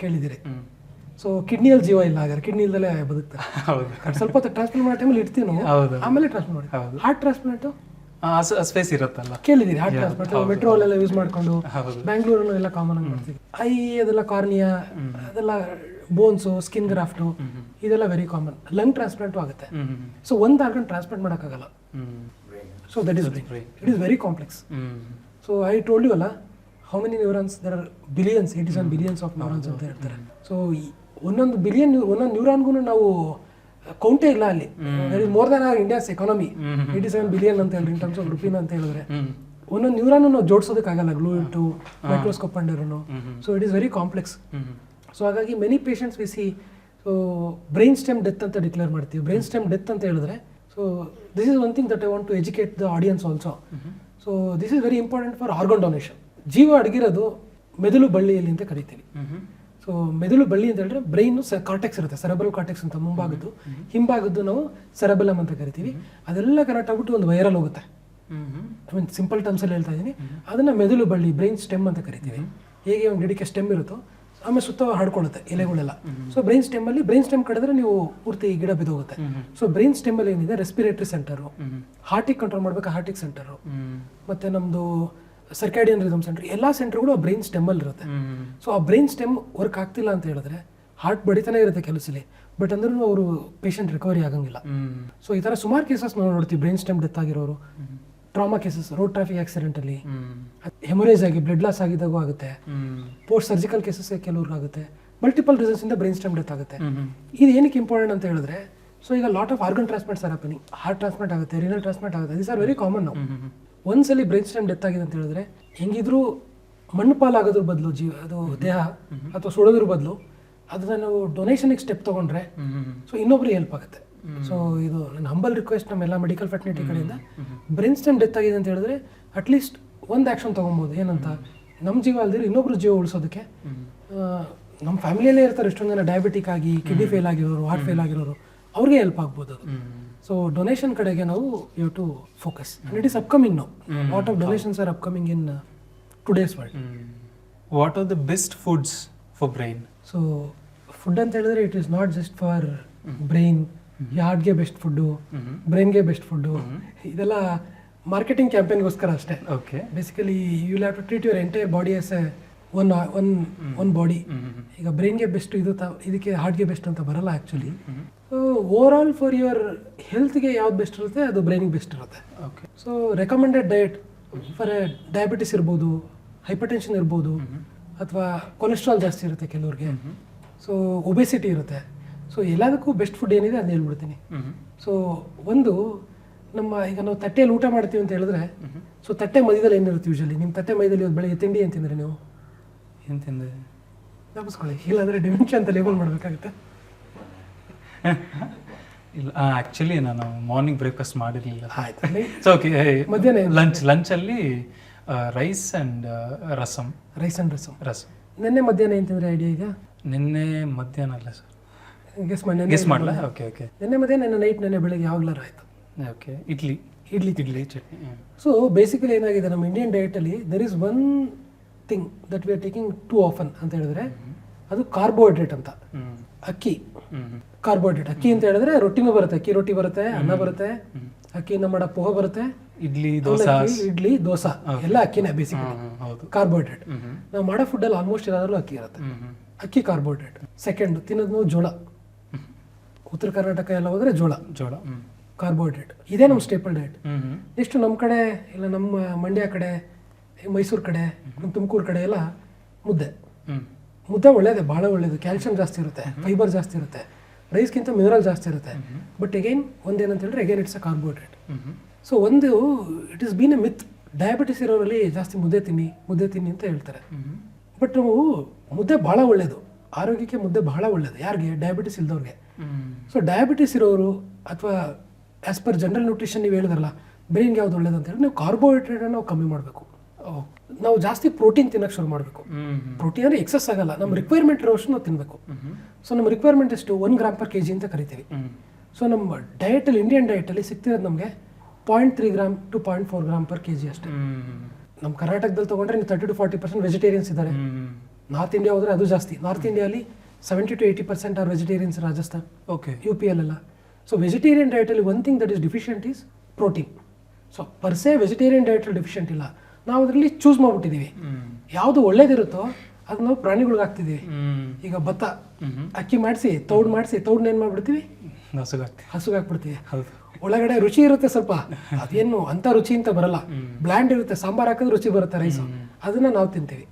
ಕೇಳಿದ್ದೀರಿ. ಸೊ ಕಿಡ್ನಿಯಲ್ಲಿ ಜೀವ ಇಲ್ಲ, ಹಾಗಾದ್ರೆ ಕಿಡ್ನಿ ಇಲ್ದಲೇ ಬದುಕ್ತಾರೆ. ಸ್ವಲ್ಪ ಹೊತ್ತು ಟ್ರಾನ್ಸ್ಪ್ಲಾಂಟ್ ಮಾಡೋ ಟೈಮಲ್ಲಿ ಇಡ್ತೀವಿ ನಾವು, ಆಮೇಲೆ ಟ್ರಾನ್ಸ್ಪ್ಲಾಂಟ್ ಮಾಡಿ. ಹಾರ್ಟ್ ಟ್ರಾನ್ಸ್ಪ್ಲಾಂಟು ಸ್ಪೇಸ್ ಇರುತ್ತಲ್ಲ, ಕೇಳಿದ್ದೀರಿ? ಹಾರ್ಟ್ ಟ್ರಾನ್ಸ್ಪ್ಲಾಂಟ್ ಮೆಟ್ರೋ ಅಲ್ಲೆಲ್ಲ ಯೂಸ್ ಮಾಡ್ಕೊಂಡು, ಬ್ಯಾಂಗ್ಳೂರಲ್ಲೂ ಎಲ್ಲ ಕಾಮನ್ ಆಗಿ ಮಾಡ್ತೀವಿ. ಐ ಅದೆಲ್ಲ ಕಾರ್ನಿಯಾ, ಅದೆಲ್ಲ ಬೋನ್ಸು, ಸ್ಕಿನ್ ಗ್ರಾಫ್ಟು, ಇದೆಲ್ಲ ವೆರಿ ಕಾಮನ್. ಲಂಗ್ ಟ್ರಾನ್ಸ್ಪ್ಲಾಂಟು ಆಗುತ್ತೆ. ಸೊ ಒಂದು ಆರ್ಗನ್ ಟ್ರಾನ್ಸ್ಪ್ಲಾಂಟ್ ಮಾಡೋಕ್ಕಾಗಲ್ಲ. So that is it is very complex. So I told you ಅಲ್ಲ, how many neurons? There are billions, 87 billions of neurons ಅಂತ ಹೇಳ್ತಾರೆ. So ಒಂದೊಂದು ನ್ಯೂರಾನ್ಗೂ ನಾವು ಕೌಂಟೇ ಇಲ್ಲ ಅಲ್ಲಿ. More than are India's economy, 87 billion ಅಂತ ಹೇಳಿ ಇನ್ ಟರ್ಮ್ಸ್ ಆಫ್ ರುಪೀನ್ ಅಂತ ಹೇಳಿದ್ರೆ, ಒಂದೊಂದು ನ್ಯೂರಾನು ನಾವು ಜೋಡಿಸೋದಕ್ಕಾಗಲ್ಲ, ಗ್ಲೂ ಇಟ್ಟು ಮೈಕ್ರೋಸ್ಕೋಪ್ ಅಂಡಿರೋನು. So it is very complex. So ಹಾಗಾಗಿ many patients we see, so brain stem death ಅಂತ ಡಿಕ್ಲೇರ್ ಮಾಡ್ತೀವಿ. ಬ್ರೈನ್ ಸ್ಟೆಮ್ ಡೆತ್ ಅಂತ ಹೇಳಿದ್ರೆ, so this is one thing that I want to educate the audience also. So this is very important for organ donation. ಜೀವ ಅಡಗಿರೋದು ಮೆದುಳು ಬಳ್ಳಿಯಲ್ಲಿ ಅಂತ ಕರಿತೀವಿ. ಸೊ ಮೆದುಳು ಬಳ್ಳಿ ಅಂತ ಹೇಳಿದ್ರೆ ಬ್ರೈನ್ ಕಾರ್ಟೆಕ್ಸ್ ಇರುತ್ತೆ, ಸೆರೆಬ್ರಲ್ ಕಾರ್ಟೆಕ್ಸ್ ಅಂತ ಮುಂಭಾಗದ್ದು, ಹಿಂಭಾಗದ್ದು ನಾವು ಸೆರೆಬೆಲಮ್ ಅಂತ ಕರಿತೀವಿ. ಅದೆಲ್ಲ ಕನೆಕ್ಟ್ ಆಗ್ಬಿಟ್ಟು ಒಂದು ವೈರಲ್ ಹೋಗುತ್ತೆ. ಐ ಮೀನ್ ಸಿಂಪಲ್ ಟರ್ಮ್ಸ್ ಅಲ್ಲಿ ಹೇಳ್ತಾ ಇದ್ದೀನಿ. ಅದನ್ನ ಮೆದುಳು ಬಳ್ಳಿ, ಬ್ರೈನ್ ಸ್ಟೆಮ್ ಅಂತ ಕರಿತೀವಿ. ಹೇಗೆ ಒಂದು ಗಿಡಕ್ಕೆ ಸ್ಟೆಮ್ ಇರುತ್ತೋ, ಆಮೇಲೆ ಸುತ್ತ ಹಾಡ್ಕೊಳ್ಳುತ್ತೆ ಎಲೆಗಳೆಲ್ಲ. ಸೊ ಬ್ರೈನ್ ಸ್ಟೆಮ್ ಕಡಿದ್ರೆ ನೀವು ಪೂರ್ತಿ ಗಿಡ ಬಿದ್ದೋಗುತ್ತೆ. ಸೊ ಬ್ರೈನ್ ಸ್ಟೆಮ್ ಅಲ್ಲಿ ಏನಿದೆ, ರೆಸ್ಪಿರೇಟರಿ ಸೆಂಟರು, ಹಾರ್ಟಿಗೆ ಕಂಟ್ರೋಲ್ ಮಾಡ್ಬೇಕು ಹಾರ್ಟಿಕ್ ಸೆಂಟರು, ಮತ್ತೆ ನಮ್ದು ಸರ್ಕ್ಯಾಡಿಯನ್ ರಿದಮ್ ಸೆಂಟರ್, ಎಲ್ಲ ಸೆಂಟರ್ಗಳು ಆ ಬ್ರೈನ್ ಸ್ಟೆಮ್ಮಲ್ಲಿ ಇರುತ್ತೆ. ಸೊ ಆ ಬ್ರೈನ್ ಸ್ಟೆಮ್ ವರ್ಕ್ ಆಗ್ತಿಲ್ಲ ಅಂತ ಹೇಳಿದ್ರೆ, ಹಾರ್ಟ್ ಬಡಿತಾನೆ ಇರುತ್ತೆ ಕೆಲಸಲಿ, ಬಟ್ ಅಂದ್ರೂ ಅವರು ಪೇಷಂಟ್ ರಿಕವರಿ ಆಗಂಗಿಲ್ಲ. ಸೊ ಈ ಥರ ಸುಮಾರು ಕೇಸಸ್ ನಾವು ನೋಡ್ತೀವಿ. ಬ್ರೈನ್ ಸ್ಟೆಮ್ ಡೆತ್ ಆಗಿರೋರು, ಟ್ರಾಮಾ ಕೇಸಸ್, ರೋಡ್ ಟ್ರಾಫಿಕ್ ಆಕ್ಸಿಡೆಂಟಲ್ಲಿ, ಹೆಮೊರೇಜ್ ಆಗಿ ಬ್ಲಡ್ ಲಾಸ್ ಆಗಿದ್ದಾಗೂ ಆಗುತ್ತೆ. ಪೋಸ್ಟ್ ಸರ್ಜಿಕಲ್ ಕೇಸಸ್ ಕೆಲವ್ರಿಗೆ ಆಗುತ್ತೆ. ಮಲ್ಟಿಪಲ್ ರೀಸನ್ಸ್ ಇಂದ ಬ್ರೈನ್ ಸ್ಟೆಮ್ ಡೆತ್ ಆಗುತ್ತೆ. ಇದು ಏನಕ್ಕೆ ಇಂಪಾರ್ಟೆಂಟ್ ಅಂತ ಹೇಳಿದ್ರೆ, ಸೊ ಈಗ lot of organ transplants are happening. Heart transplant ಆಗುತ್ತೆ, ರಿನಲ್ ಟ್ರಾನ್ಸ್ಪ್ಲಾಂಟ್ ಆಗುತ್ತೆ. These are very common. ನಾವು ಒಂದ್ಸಲಿ ಬ್ರೈನ್ ಸ್ಟೆಮ್ ಡೆತ್ ಆಗಿದೆ ಅಂತ ಹೇಳಿದ್ರೆ, ಹೆಂಗಿದ್ರು ಮಣ್ಣು ಪಾಲಾಗೋದ್ರ ಬದಲು ಅದು ದೇಹ ಅಥವಾ ಸುಡೋದ್ರ ಬದಲು ಅದನ್ನ ನಾವು ಡೊನೇಷನ್ಗೆ ಸ್ಟೆಪ್ ತಗೊಂಡ್ರೆ, ಸೊ ಇನ್ನೊಬ್ರಿಗೆ ಹೆಲ್ಪ್ ಆಗುತ್ತೆ. ಸೊ ಇದು ನನ್ನ ಹಂಬಲ್ ರಿಕ್ವೆಸ್ಟ್ ನಮ್ಮೆಲ್ಲ ಮೆಡಿಕಲ್ ಫ್ಯಾಟರ್ನಿಟಿ ಕಡೆಯಿಂದ. ಬ್ರೈನ್ ಸ್ಟೆಮ್ ಡೆತ್ ಆಗಿದೆ ಅಂತ ಹೇಳಿದ್ರೆ ಅಟ್ಲೀಸ್ಟ್ ಒಂದು ಆ್ಯಕ್ಷನ್ ತೊಗೊಬೋದು. ಏನಂತ, ನಮ್ಮ ಜೀವ ಅಲ್ದಿರೋ ಇನ್ನೊಬ್ರು ಜೀವ ಉಳಿಸೋದಕ್ಕೆ. ನಮ್ಮ ಫ್ಯಾಮಿಲಿಯಲ್ಲೇ ಇರ್ತಾರೆ ಎಷ್ಟೊಂದು ಜನ ಡಯಾಬಿಟಿಕ್ ಆಗಿ, ಕಿಡ್ನಿ ಫೇಲ್ ಆಗಿರೋರು, ಹಾರ್ಟ್ ಫೇಲ್ ಆಗಿರೋರು, ಅವ್ರಿಗೆ ಹೆಲ್ಪ್ ಆಗ್ಬೋದು ಅದು. ಸೊ ಡೊನೇಷನ್ ಕಡೆಗೆ ನಾವು you to focus. And it is upcoming now. Lot of donations are upcoming in today's world. What are the best foods for brain? So food ಅಂತ ಹೇಳಿದ್ರೆ it is not just for brain. ಹಾರ್ಟ್ಗೆ best food, ಬ್ರೈನ್ಗೆ best food, ಇದೆಲ್ಲ marketing ಕ್ಯಾಂಪೇನ್ಗೋಸ್ಕರ ಅಷ್ಟೇ. Okay, basically you will have to treat your entire body as a one body. ಈಗ ಬ್ರೈನ್ಗೆ best ಇದು, ಇದಕ್ಕೆ ಹಾರ್ಟ್ಗೆ ಬೆಸ್ಟ್ ಅಂತ ಬರಲ್ಲ actually. So over all for your ಹೆಲ್ತ್ಗೆ ಯಾವ್ದು ಬೆಸ್ಟ್ ಇರುತ್ತೆ ಅದು ಬ್ರೈನಿಗೆ ಬೆಸ್ಟ್ ಇರುತ್ತೆ. Okay, so recommended diet for diabetes ಇರ್ಬೋದು, ಹೈಪರ್ಟೆನ್ಷನ್ ಇರ್ಬೋದು, ಅಥವಾ ಕೊಲೆಸ್ಟ್ರಾಲ್ ಜಾಸ್ತಿ ಇರುತ್ತೆ ಕೆಲವ್ರಿಗೆ, ಸೊ ಒಬೆಸಿಟಿ ಇರುತ್ತೆ. ಸೊ ಎಲ್ಲದಕ್ಕೂ ಬೆಸ್ಟ್ ಫುಡ್ ಏನಿದೆ ಅದನ್ನ ಹೇಳ್ಬಿಡ್ತೀನಿ. ಸೊ ಒಂದು, ನಮ್ಮ ಈಗ ನಾವು ತಟ್ಟೆಯಲ್ಲಿ ಊಟ ಮಾಡ್ತೀವಿ ಅಂತ ಹೇಳಿದ್ರೆ, ಸೊ ತಟ್ಟೆ ಮಧ್ಯದಲ್ಲಿ ಏನಿರುತ್ತೆ ಯೂಶಲಿ? ನಿಮ್ಮ ತಟ್ಟೆ ಮಧ್ಯದಲ್ಲಿ ಇವತ್ತು ಬೆಳಗ್ಗೆ ತಿಂಡಿ ಏನು ತಿಂದರೆ ನೀವು? ಏನು ತಿಂದೆ? ತಪ್ಪಿಸ್ಕೊಳ್ಳಿ, ಇಲ್ಲಾಂದರೆ ಡಿಮೆನ್ಷಿಯಾ ಅಂತ ಲೇಬಲ್ ಮಾಡಬೇಕಾಗುತ್ತೆ. ಇಲ್ಲ, ಆ್ಯಕ್ಚುಲಿ ನಾನು ಮಾರ್ನಿಂಗ್ ಬ್ರೇಕ್ಫಾಸ್ಟ್ ಮಾಡಿರಲಿಲ್ಲ. ಆಯ್ತು, ಸೊ ಓಕೆ, ಮಧ್ಯಾಹ್ನ ಲಂಚಲ್ಲಿ ರೈಸ್ ಆ್ಯಂಡ್ ರಸಮ್. ರಸಮ್. ನಿನ್ನೆ ಮಧ್ಯಾಹ್ನ ಏನು ತಿಂದರೆ ಐಡಿಯಾ ಈಗ? ನಿನ್ನೆ ಮಧ್ಯಾಹ್ನ ಅಲ್ಲ ಸರ್, ಗೆಸ್ ಮಾಡಲ? ಓಕೆ ಓಕೆ, ನಿನ್ನೆ ಮಧ್ಯಾಹ್ನ, ನಿನ್ನೆ ನೈಟ್, ನಿನ್ನೆ ಬೆಳಗ್ಗೆ ಯಾವಾಗಲಾರು ಆಯಿತು. Okay, idli chutney. So basically ಏನಾಗಿದೆ ನಮ್ಮ ಇಂಡಿಯನ್ ಡಯಟಲ್ಲಿ, there is one thing that we are taking too often ಅಂತ ಹೇಳಿದ್ರೆ, ಅದು ಕಾರ್ಬೋಹೈಡ್ರೇಟ್ ಅಂತ. ಅಕ್ಕಿ ಕಾರ್ಬೋಹೈಡ್ರೇಟ್. ಅಕ್ಕಿ ಅಂತ ಹೇಳಿದ್ರೆ ರೊಟ್ಟಿನೂ ಬರುತ್ತೆ, ಅಕ್ಕಿ ರೊಟ್ಟಿ ಬರುತ್ತೆ, ಅನ್ನ ಬರುತ್ತೆ, ಅಕ್ಕಿಯಿಂದ ಮಾಡೋ ಪೋಹ ಬರುತ್ತೆ, ಇಡ್ಲಿ ದೋಸೆ ಎಲ್ಲ ಅಕ್ಕಿನೇ ಬೇಸಿಕಲಿ ಕಾರ್ಬೋಹೈಡ್ರೇಟ್. ನಾವು ಮಾಡೋ ಫುಡ್ಡಲ್ಲಿ ಆಲ್ಮೋಸ್ಟ್ ಏನಾದರೂ ಅಕ್ಕಿ ಇರುತ್ತೆ. ಅಕ್ಕಿ ಕಾರ್ಬೋಹೈಡ್ರೇಟ್. ಸೆಕೆಂಡ್, ತಿನ್ನೋದು ಜೋಳ. ಉತ್ತರ ಕರ್ನಾಟಕ ಎಲ್ಲ ಹೋದ್ರೆ ಜೋಳ ಕಾರ್ಬೋಹೈಡ್ರೇಟ್. ಇದೇ ನಮ್ಮ ಸ್ಟೇಪಲ್ ಡಯಟ್. ನೆಕ್ಸ್ಟ್ ನಮ್ಮ ಕಡೆ ಇಲ್ಲ, ನಮ್ಮ ಮಂಡ್ಯ ಕಡೆ ಮೈಸೂರು ಕಡೆ ನಮ್ಮ ತುಮಕೂರು ಕಡೆ ಎಲ್ಲ ಮುದ್ದೆ ಹ್ಮ್ ಮುದ್ದೆ ಒಳ್ಳೇದೇ, ಭಾಳ ಒಳ್ಳೇದು. ಕ್ಯಾಲ್ಸಿಯಂ ಜಾಸ್ತಿ ಇರುತ್ತೆ, ಫೈಬರ್ ಜಾಸ್ತಿ ಇರುತ್ತೆ, ರೈಸ್ಗಿಂತ ಮಿನರಲ್ ಜಾಸ್ತಿ ಇರುತ್ತೆ. ಬಟ್ ಅಗೈನ್ ಒಂದೇನಂತ ಹೇಳಿದ್ರೆ again it's a carbohydrate. So ಒಂದು it is been a myth, diabetes ಇರೋರಲ್ಲಿ ಜಾಸ್ತಿ ಮುದ್ದೆ ತಿನ್ನಿ ಅಂತ ಹೇಳ್ತಾರೆ. ಬಟ್ ನಾವು ಮುದ್ದೆ ಭಾಳ ಒಳ್ಳೇದು, ಆರೋಗ್ಯಕ್ಕೆ ಮುದ್ದೆ ಬಹಳ ಒಳ್ಳೇದು. ಯಾರಿಗೆ? ಡಯಾಬಿಟಿಸ್ ಇಲ್ದವ್ರಿಗೆ. ಸೊ ಡಯಾಬಿಟಿಸ್ ಇರೋರು ಅಥವಾ ಆಸ್ ಪರ್ ಜನರಲ್ ನ್ಯೂಟ್ರಿಷನ್ ನೀವು ಹೇಳಿದ್ರಲ್ಲ ಬ್ರೈನ್ಗೆ ಯಾವ್ದು ಒಳ್ಳೇದು ಅಂತ ಹೇಳಿ, ನೀವು ಕಾರ್ಬೋಹೈಡ್ರೇಟ್ ನಾವು ಕಮ್ಮಿ ಮಾಡಬೇಕು. ನಾವು ಜಾಸ್ತಿ ಪ್ರೋಟೀನ್ ತಿನ್ನಕ್ಕೆ ಶುರು ಮಾಡಬೇಕು. ಪ್ರೋಟೀನ್ ಅಂದರೆ ಎಕ್ಸಸ್ ಆಗಲ್ಲ, ನಮ್ಮ ರಿಕ್ವೈರ್ಮೆಂಟ್ ಇರೋಷ್ಟು ನಾವು ತಿನ್ನಬೇಕು. ಸೊ ನಮ್ಮ ರಿಕ್ವೈರ್ಮೆಂಟ್ ಎಷ್ಟು? 1 ಗ್ರಾಮ್ ಪರ್ kg ಅಂತ ಕರಿತೀವಿ. ಸೊ ನಮ್ಮ ಡಯಟಲ್ಲಿ, ಇಂಡಿಯನ್ ಡಯಟಲ್ಲಿ ಸಿಗ್ತಿರೋದು ನಮಗೆ 0.3 gram to 0.4 gram per kg ಅಷ್ಟೇ. ನಮ್ಮ ಕರ್ನಾಟಕದಲ್ಲಿ ತೊಗೊಂಡ್ರೆ ನೀವು 30 to 40% ವೆಜಿಟೇರಿಯನ್ಸ್ ಇದ್ದಾರೆ. ನಾರ್ತ್ ಇಂಡಿಯಾ ಹೋದರೆ ಅದು ಜಾಸ್ತಿ. ನಾರ್ತ್ ಇಂಡಿಯಾಲಿ 70 to 80% are vegetarians. Rajasthan, UP ಅಲ್ಲೆಲ್ಲ. ಸೊ ವೆಜಿಟೇರಿಯನ್ ಡಯಟಲ್ಲಿ one thing that is deficient is protein. So per se vegetarian ಡಯಟಲ್ಲಿ ಡಿಫಿಷಿಯಂಟ್ ಇಲ್ಲ, ನಾವು ಅದರಲ್ಲಿ ಚೂಸ್ ಮಾಡ್ಬಿಟ್ಟಿದ್ದೀವಿ. ಯಾವುದು ಒಳ್ಳೇದಿರುತ್ತೋ ಅದು ನಾವು ಪ್ರಾಣಿಗಳಿಗೆ ಹಾಕ್ತಿದ್ದೀವಿ. ಈಗ ಭತ್ತ ಅಕ್ಕಿ ಮಾಡಿಸಿ ತೌಡನ್ನ ಏನು ಮಾಡ್ಬಿಡ್ತೀವಿ? ಹಸುಗೆ ಹಾಕ್ಬಿಡ್ತೀವಿ. ಒಳಗಡೆ ರುಚಿ ಇರುತ್ತೆ ಸ್ವಲ್ಪ, ಅದೇನು ಅಂತ ರುಚಿ ಅಂತ ಬರಲ್ಲ, ಬ್ಲ್ಯಾಂಡ್ ಇರುತ್ತೆ. ಸಾಂಬಾರ್ ಹಾಕಿದ್ರೆ ರುಚಿ ಬರುತ್ತೆ ರೈಸು, ಅದನ್ನ ನಾವು ತಿಂತೀವಿ.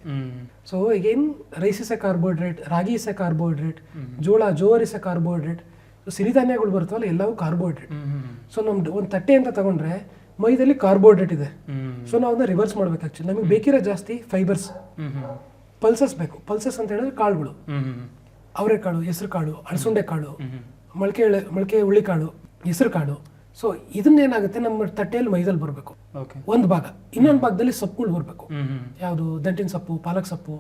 ಸೊ ಈಗೇನು rice is a carbohydrate, ragi is a carbohydrate, jowar is a carbohydrate. ಸಿರಿಧಾನ್ಯಗಳು ಬರ್ತವಲ್ಲ ಎಲ್ಲವೂ ಕಾರ್ಬೋಹೈಡ್ರೇಟ್. ಸೊ ನಮ್ದು ಒಂದು ತಟ್ಟೆ ಅಂತ ತಗೊಂಡ್ರೆ ಮೈದಲ್ಲಿ ಕಾರ್ಬೋಹೈಡ್ರೇಟ್ ಇದೆ. ಸೊ ನಾವು ಅದನ್ನ ರಿವರ್ಸ್ ಮಾಡ್ಬೇಕು. ಆಕ್ಚುಲಿ ನಮಗೆ ಬೇಕಿರೋ ಜಾಸ್ತಿ ಫೈಬರ್ಸ್, ಪಲ್ಸಸ್ ಬೇಕು. ಪಲ್ಸಸ್ ಅಂತ ಹೇಳಿದ್ರೆ ಕಾಳುಗಳು, ಅವರೆಕಾಳು, ಹೆಸರು ಕಾಳು, ಅಳಸುಂಡೆ ಕಾಳು, ಮೊಳಕೆ ಹುಳ್ಳಿಕಾಳು, ಹೆಸರು ಕಾಳು. ಸೊ ಇದನ್ನೇನಾಗುತ್ತೆ ನಮ್ಮ ತಟ್ಟೆಯಲ್ಲಿ ಮೈದಲ್ಲಿ ಬರಬೇಕು ಒಂದು ಭಾಗ. ಇನ್ನೊಂದು ಭಾಗದಲ್ಲಿ ಸೊಪ್ಪುಗಳು ಬರಬೇಕು. ಯಾವುದು? ದಂಟಿನ ಸೊಪ್ಪು, ಪಾಲಕ್ ಸೊಪ್ಪು,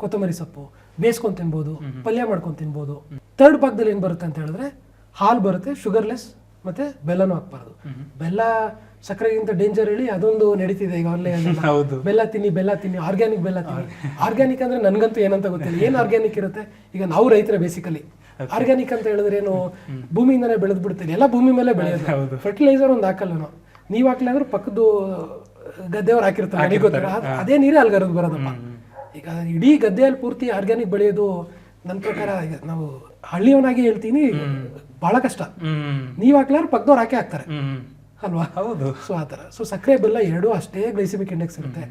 ಕೊತ್ತಂಬರಿ ಸೊಪ್ಪು ಬೇಯಿಸ್ಕೊಂಡು ತಿನ್ಬೋದು, ಪಲ್ಯ ಮಾಡ್ಕೊಂಡು ತಿನ್ಬೋದು. ಥರ್ಡ್ ಭಾಗದಲ್ಲಿ ಏನು ಬರುತ್ತೆ ಅಂತ ಹೇಳಿದ್ರೆ ಹಾಲು ಬರುತ್ತೆ, ಶುಗರ್ಲೆಸ್, ಮತ್ತೆ ಬೆಲ್ಲನೂ ಹಾಕ್ಬಾರ್ದು. ಬೆಲ್ಲ ಸಕ್ಕರೆಗಿಂತ ಡೇಂಜರ್ ಹೇಳಿ ಅದೊಂದು ನಡೀತಿದೆ ಈಗ ಆನ್ಲೈನ್. ಬೆಲ್ಲ ತಿನ್ನಿ, ಆರ್ಗ್ಯಾನಿಕ್ ಬೆಲ್ಲ ತಿನ್ನಿ. ಆರ್ಗ್ಯಾನಿಕ್ ಅಂದ್ರೆ ನನ್ಗಂತೂ ಏನಂತ ಗೊತ್ತಿಲ್ಲ, ಏನು ಆರ್ಗ್ಯಾನಿಕ್ ಇರುತ್ತೆ? ಈಗ ನಾವು ರೈತರ ಬೇಸಿಕಲಿ. ಆರ್ಗ್ಯಾನಿಕ್ ಅಂತ ಹೇಳಿದ್ರೆ ಏನು? ಭೂಮಿಯಿಂದನೇ ಬೆಳೆದ್ ಬಿಡ್ತೀವಿ, ಎಲ್ಲ ಭೂಮಿ ಮೇಲೆ ಬೆಳೆಯೋದು. ಫರ್ಟಿಲೈಸರ್ ಒಂದು ಹಾಕಲ್ಲ ನಾವು, ನೀವು ಹಾಕ್ಲಿಲ್ಲ ಅಂದ್ರೆ ಪಕ್ಕದ್ದು ಗದ್ದೆಯವ್ರು ಹಾಕಿರ್ತಾರೆ, ನನಗೆ ಗೊತ್ತಿಲ್ಲ. ಅದೇ ನೀರೇ ಅಲ್ಗರದು ಬರೋದಪ್ಪ. ಈಗ ಇಡೀ ಗದ್ದೆಯಲ್ಲಿ ಪೂರ್ತಿ ಆರ್ಗ್ಯಾನಿಕ್ ಬೆಳೆಯೋದು ನನ್ನ ಪ್ರಕಾರ, ಈಗ ನಾವು ಹಳ್ಳಿಯವನಾಗಿ ಹೇಳ್ತೀನಿ, ಬಹಳ ಕಷ್ಟ. ನೀವ್ ಹಾಕ್ಲಾರ ಪಕ್ಕದವ್ರು ಹಾಕಿ ಹಾಕ್ತಾರೆ ಅಲ್ವಾ? ಹೌದು. ಸೊ ಆ ಥರ. ಸೊ ಸಕ್ಕರೆ ಬೆಲ್ಲ ಎರಡೂ ಅಷ್ಟೇ ಗ್ಲೈಸಿಮಿಕ್ ಇಂಡೆಕ್ಸ್ ಇರುತ್ತೆ.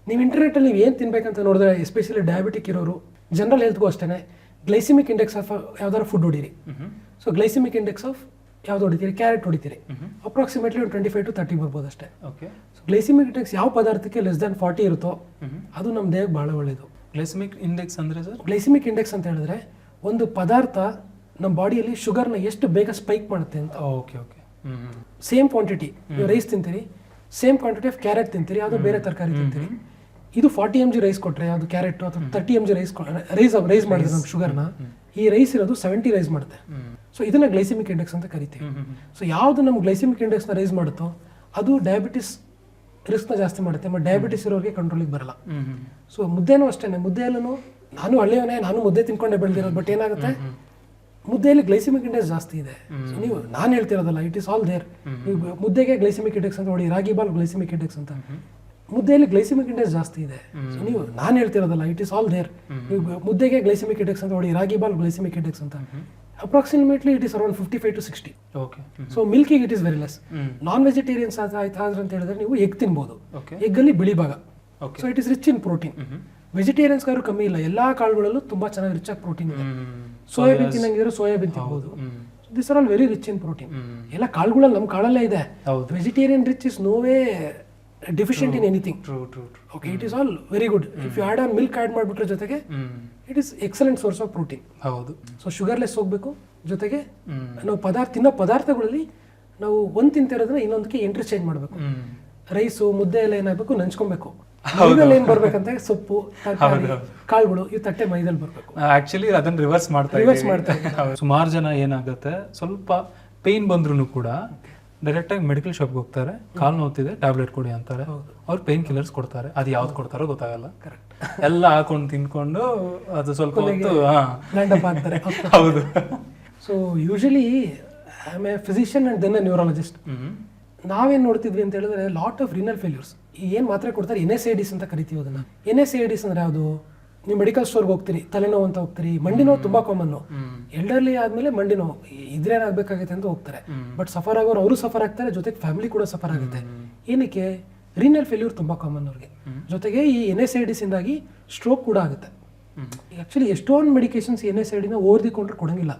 ನೀವು ಇಂಟರ್ನೆಟ್ ಅಲ್ಲಿ ನೀವು ಏನು ತಿನ್ಬೇಕಂತ ನೋಡಿದ್ರೆ, ಎಸ್ಪೆಷಲಿ ಡಯಾಬಿಟಿಕ್ ಇರೋರು, ಜನರಲ್ ಹೆಲ್ತ್ಗೂ ಅಷ್ಟೇ, ಗ್ಲೈಸಿಮಿಕ್ ಇಂಡೆಕ್ಸ್ ಆಫ್ ಯಾವ್ದಾದ್ರು ಫುಡ್ ಹೊಡೀರಿ. ಸೊ ಗ್ಲೈಸಿಮಿಕ್ ಇಂಡೆಕ್ಸ್ ಆಫ್ ಯಾವ್ದು ಹೊಡಿತೀರಿ? ಕ್ಯಾರೆಟ್ ಹೊಡಿತೀರಿ, ಅಪ್ರಾಕ್ಸಿಮೇಟ್ಲಿ ಒಂದು 25 to 30 ಬರ್ಬೋದು ಅಷ್ಟೇ. ಸೊ ಗ್ಲೈಸಿಮಿಕ್ ಇಂಡೆಕ್ಸ್ ಯಾವ ಪದಾರ್ಥಕ್ಕೆ ಲೆಸ್ ದನ್ 40 ಇರುತ್ತೋ ಅದು ನಮ್ಮ ದೇಹಕ್ಕೆ ಬಹಳ ಒಳ್ಳೇದು. ಗ್ಲೈಸಿಮಿಕ್ ಇಂಡೆಕ್ಸ್ ಅಂದ್ರೆ ಸರ್? ಗ್ಲೈಸಿಮಿಕ್ ಇಂಡೆಕ್ಸ್ ಅಂತ ಹೇಳಿದ್ರೆ ಒಂದು ಪದಾರ್ಥ ನಮ್ಮ ಬಾಡಿಯಲ್ಲಿ ಶುಗರ್ನ ಎಷ್ಟು ಬೇಗ ಸ್ಪೈಕ್ ಮಾಡುತ್ತೆ ಅಂತ. ಸೇಮ್ ಕ್ವಾಂಟಿಟಿ ನೀವು ರೈಸ್ ತಿಂತೀರಿ, ಸೇಮ್ ಕ್ವಾಂಟಿಟಿ ಆಫ್ ಕ್ಯಾರೆಟ್ ತಿಂತೀರಿ, ಯಾವುದು ಬೇರೆ ತರಕಾರಿ ತಿಂತೀರಿ. ಇದು 40 mg ರೈಸ್ ಕೊಟ್ಟರೆ, ಯಾವುದು ಕ್ಯಾರೆಟ್ ಅಥವಾ 30 mg ರೈಸ್ ಮಾಡಿದ್ರೆ ನಮ್ಮ ಶುಗರ್ನ, ಈ ರೈಸ್ ಇರೋದು 70 ರೈಸ್ ಮಾಡುತ್ತೆ. ಸೊ ಇದನ್ನ ಗ್ಲೈಸಿಮಿಕ್ ಇಂಡೆಕ್ಸ್ ಅಂತ ಕರಿತೀವಿ. ಸೊ ಯಾವುದು ನಮ್ಮ ಗ್ಲೈಸಿಮಿಕ್ ಇಂಡೆಕ್ಸ್ನ ರೈಸ್ ಮಾಡುತ್ತೋ ಅದು ಡಯಾಬಿಟಿಸ್ ರಿಸ್ಕ್ನ ಜಾಸ್ತಿ ಮಾಡುತ್ತೆ. ಮತ್ತು ಡಯಾಬಿಟಿಸ್ ಇರೋರಿಗೆ ಕಂಟ್ರೋಲಿಗೆ ಬರಲ್ಲ. ಸೊ ಮುದ್ದೆನೂ ಅಷ್ಟೇ. ಮುದ್ದೆಯಲ್ಲೂ ನಾನು ಹಳ್ಳಿಯವನೇ, ನಾನು ಮುದ್ದೆ ತಿನ್ಕೊಂಡೆ ಬೆಳೆದಿರೋದು. ಬಟ್ ಏನಾಗುತ್ತೆ, ಮುದ್ದೆಯಲ್ಲಿ ಗ್ಲೈಸಿಮಿಕ್ ಇಂಡೆಕ್ಸ್ ಜಾಸ್ತಿ ಇದೆ. ಸೊ ನೀವು ನಾನು ಹೇಳ್ತಿರೋದಲ್ಲ, ಇಟ್ ಇಸ್ ಆಲ್ ದೇರ್. ನೀವು ಮುದ್ದೆಗೆ ಗ್ಲೈಸಿಮಿಕ್ ಇಂಡೆಕ್ಸ್ ಅಂತ ನೋಡಿ, ರಾಗಿ ಬಾಲ್ ಗ್ಲೈಸಿಮಿಕ್ ಇಂಡೆಕ್ಸ್ ಅಂತ, ಮುದ್ದೆಯಲ್ಲಿ ಗ್ಲೈಸಿಮಿಕ್ ಇಂಡೆಕ್ಸ್ ಜಾಸ್ತಿ ಇದೆ. ಸೊ ನೀವು ನಾನು ಹೇಳ್ತಿರೋದಲ್ಲ, ಇಟ್ ಇಸ್ ಆಲ್ ದೇರ್. ನೀವು ಮುದ್ದೆಗೆ ಗ್ಲೈಸಿಮಿಕ್ ಇಂಡೆಕ್ಸ್ ಅಂತ ನೋಡಿ, ರಾಗಿ ಬಾಲ್ ಗ್ಲೈಸಿಮಿಕ್ ಇಂಡೆಕ್ಸ್ ಅಂತ, approximately it is around 55 to 60. So ಮಿಲ್ಕಿಗೆ it is very less. Non vegetarians ಆಯ್ತಾದ್ರೆ ಅಂತ ಹೇಳಿದ್ರೆ ನೀವು ಎಗ್ ತಿನ್ಬೋದು. ಎಗ್ ಅಲ್ಲಿ ಬಿಳಿ ಭಾಗ, so it is rich in protein. Vegetarians ಗಾರು ಕಮ್ಮಿ ಇಲ್ಲ, ಎಲ್ಲಾ ಕಾಳುಗಳಲ್ಲೂ ತುಂಬಾ ಚೆನ್ನಾಗಿ ರಿಚ್ ಆಗಿ ಪ್ರೋಟೀನ್ ಇದೆ. ಸೋಯಾಬೀನ್ ತಿನ್ನಂಗಿದ್ರೆ ಸೋಯಾಬೀನ್ ತಿನ್ಬೋದು. This are all very rich in protein. ಎಲ್ಲ ಕಾಳುಗಳಲ್ಲಿ ನಮ್ಮ ಕಾಳಲ್ಲೇ ಇದೆ. Vegetarian rich is no way deficient in anything. Okay, it is all very good. If you add on milk add ಮಾಡ್ಬಿಟ್ರೆ ಜೊತೆಗೆ it is excellent source of protein. ಹೌದು. So sugarless ಹೋಗ್ಬೇಕು. ಜೊತೆಗೆ ನಾವು ತಿನ್ನೋ ಪದಾರ್ಥಗಳಲ್ಲಿ ನಾವು ಒಂದು ತಿಂತಿರೋದನ್ನ ಇನ್ನೊಂದಕ್ಕೆ ಇಂಟರ್ಚೇಂಜ್ ಮಾಡಬೇಕು. ರೈಸು ಮುದ್ದೆ ಎಲ್ಲ ಏನಾಗಬೇಕು, ನಂಚ್ಕೊಬೇಕು. ಮೈದಲ್ಲಿ ಏನ್ ಬರ್ಬೇಕಂತ ಸೊಪ್ಪು, ತರಕಾರಿ, ಕಾಳುಗಳು ಇವು ತಟ್ಟೆ ಮೈದಲ್ಲಿ ಬರ್ಬೇಕು. ಆಕ್ಚುಲಿ ಅದನ್ನ ರಿವರ್ಸ್ ಮಾಡ್ತಾರೆ. ಸುಮಾರು ಜನ ಏನಾಗುತ್ತೆ, ಸ್ವಲ್ಪ ಪೇನ್ ಬಂದ್ರು ಕೂಡ ಡೈರೆಕ್ಟ್ ಆಗಿ ಮೆಡಿಕಲ್ ಶಾಪ್ಗೆ ಹೋಗ್ತಾರೆ, ಕಾಲು ನೋವ್ತಿದೆ ಟ್ಯಾಬ್ಲೆಟ್ ಕೊಡಿ ಅಂತಾರೆ, ಅವ್ರು ಪೇನ್ ಕಿಲ್ಲರ್ಸ್ ಕೊಡ್ತಾರೆ. ಅದು ಯಾವ್ದು ಕೊಡ್ತಾರೋ ಗೊತ್ತಾಗಲ್ಲ. ಎಲ್ಲ ಹಾಕೊಂಡು ತಿನ್ಕೊಂಡು ಅದು ಸ್ವಲ್ಪ ಹೊತ್ತು ಆಗ್ತಾರೆ. ಹೌದು. So usually I am a physician and then a neurologist. ನಾವೇನ್ ನೋಡ್ತಿದ್ವಿ ಅಂತ ಹೇಳಿದ್ರೆ ಲಾಟ್ ಆಫ್ ರಿನಲ್ ಫೇಲ್ಯೂರ್ಸ್. ಏನ್ ಮಾತ್ರೆ ಕೊಡ್ತಾರೆ, NSAIDs ಅಂತ ಕರಿತೀವಿ ಅದನ್ನ. NSAIDs ಅಂದ್ರೆ ಯಾವುದು? ನೀವು ಮೆಡಿಕಲ್ ಸ್ಟೋರ್ಗೆ ಹೋಗ್ತೀರಿ, ತಲೆನೋವು ಅಂತ ಹೋಗ್ತೀರಿ, ಮಂಡಿ ನೋವು ತುಂಬಾ ಕಾಮನ್. ಎಲ್ಡರ್ಲಿ ಆದ್ಮೇಲೆ ಮಂಡಿ ನೋವು ಇದ್ರೇನಾಗಬೇಕಾಗುತ್ತೆ ಅಂತ ಹೋಗ್ತಾರೆ. ಬಟ್ ಸಫರ್ ಆಗೋರು ಅವರು ಸಫರ್ ಆಗ್ತಾರೆ, ಜೊತೆಗೆ ಫ್ಯಾಮಿಲಿ ಕೂಡ ಸಫರ್ ಆಗುತ್ತೆ. ಏನಕ್ಕೆ? ರೀನಲ್ ಫೇಲ್ಯೂರ್ ತುಂಬ ಕಾಮನ್ ಅವ್ರಿಗೆ. ಜೊತೆಗೆ ಈ NSAIDs ಇಂದಾಗಿ ಸ್ಟ್ರೋಕ್ ಕೂಡ ಆಗುತ್ತೆ. ಆ್ಯಕ್ಚುಲಿ ಎಷ್ಟೊಂದು ಮೆಡಿಕೇಶನ್ಸ್ NSAIDನ ಓದಿಕೊಂಡ್ರೆ ಕೊಡಂಗಿಲ್ಲ.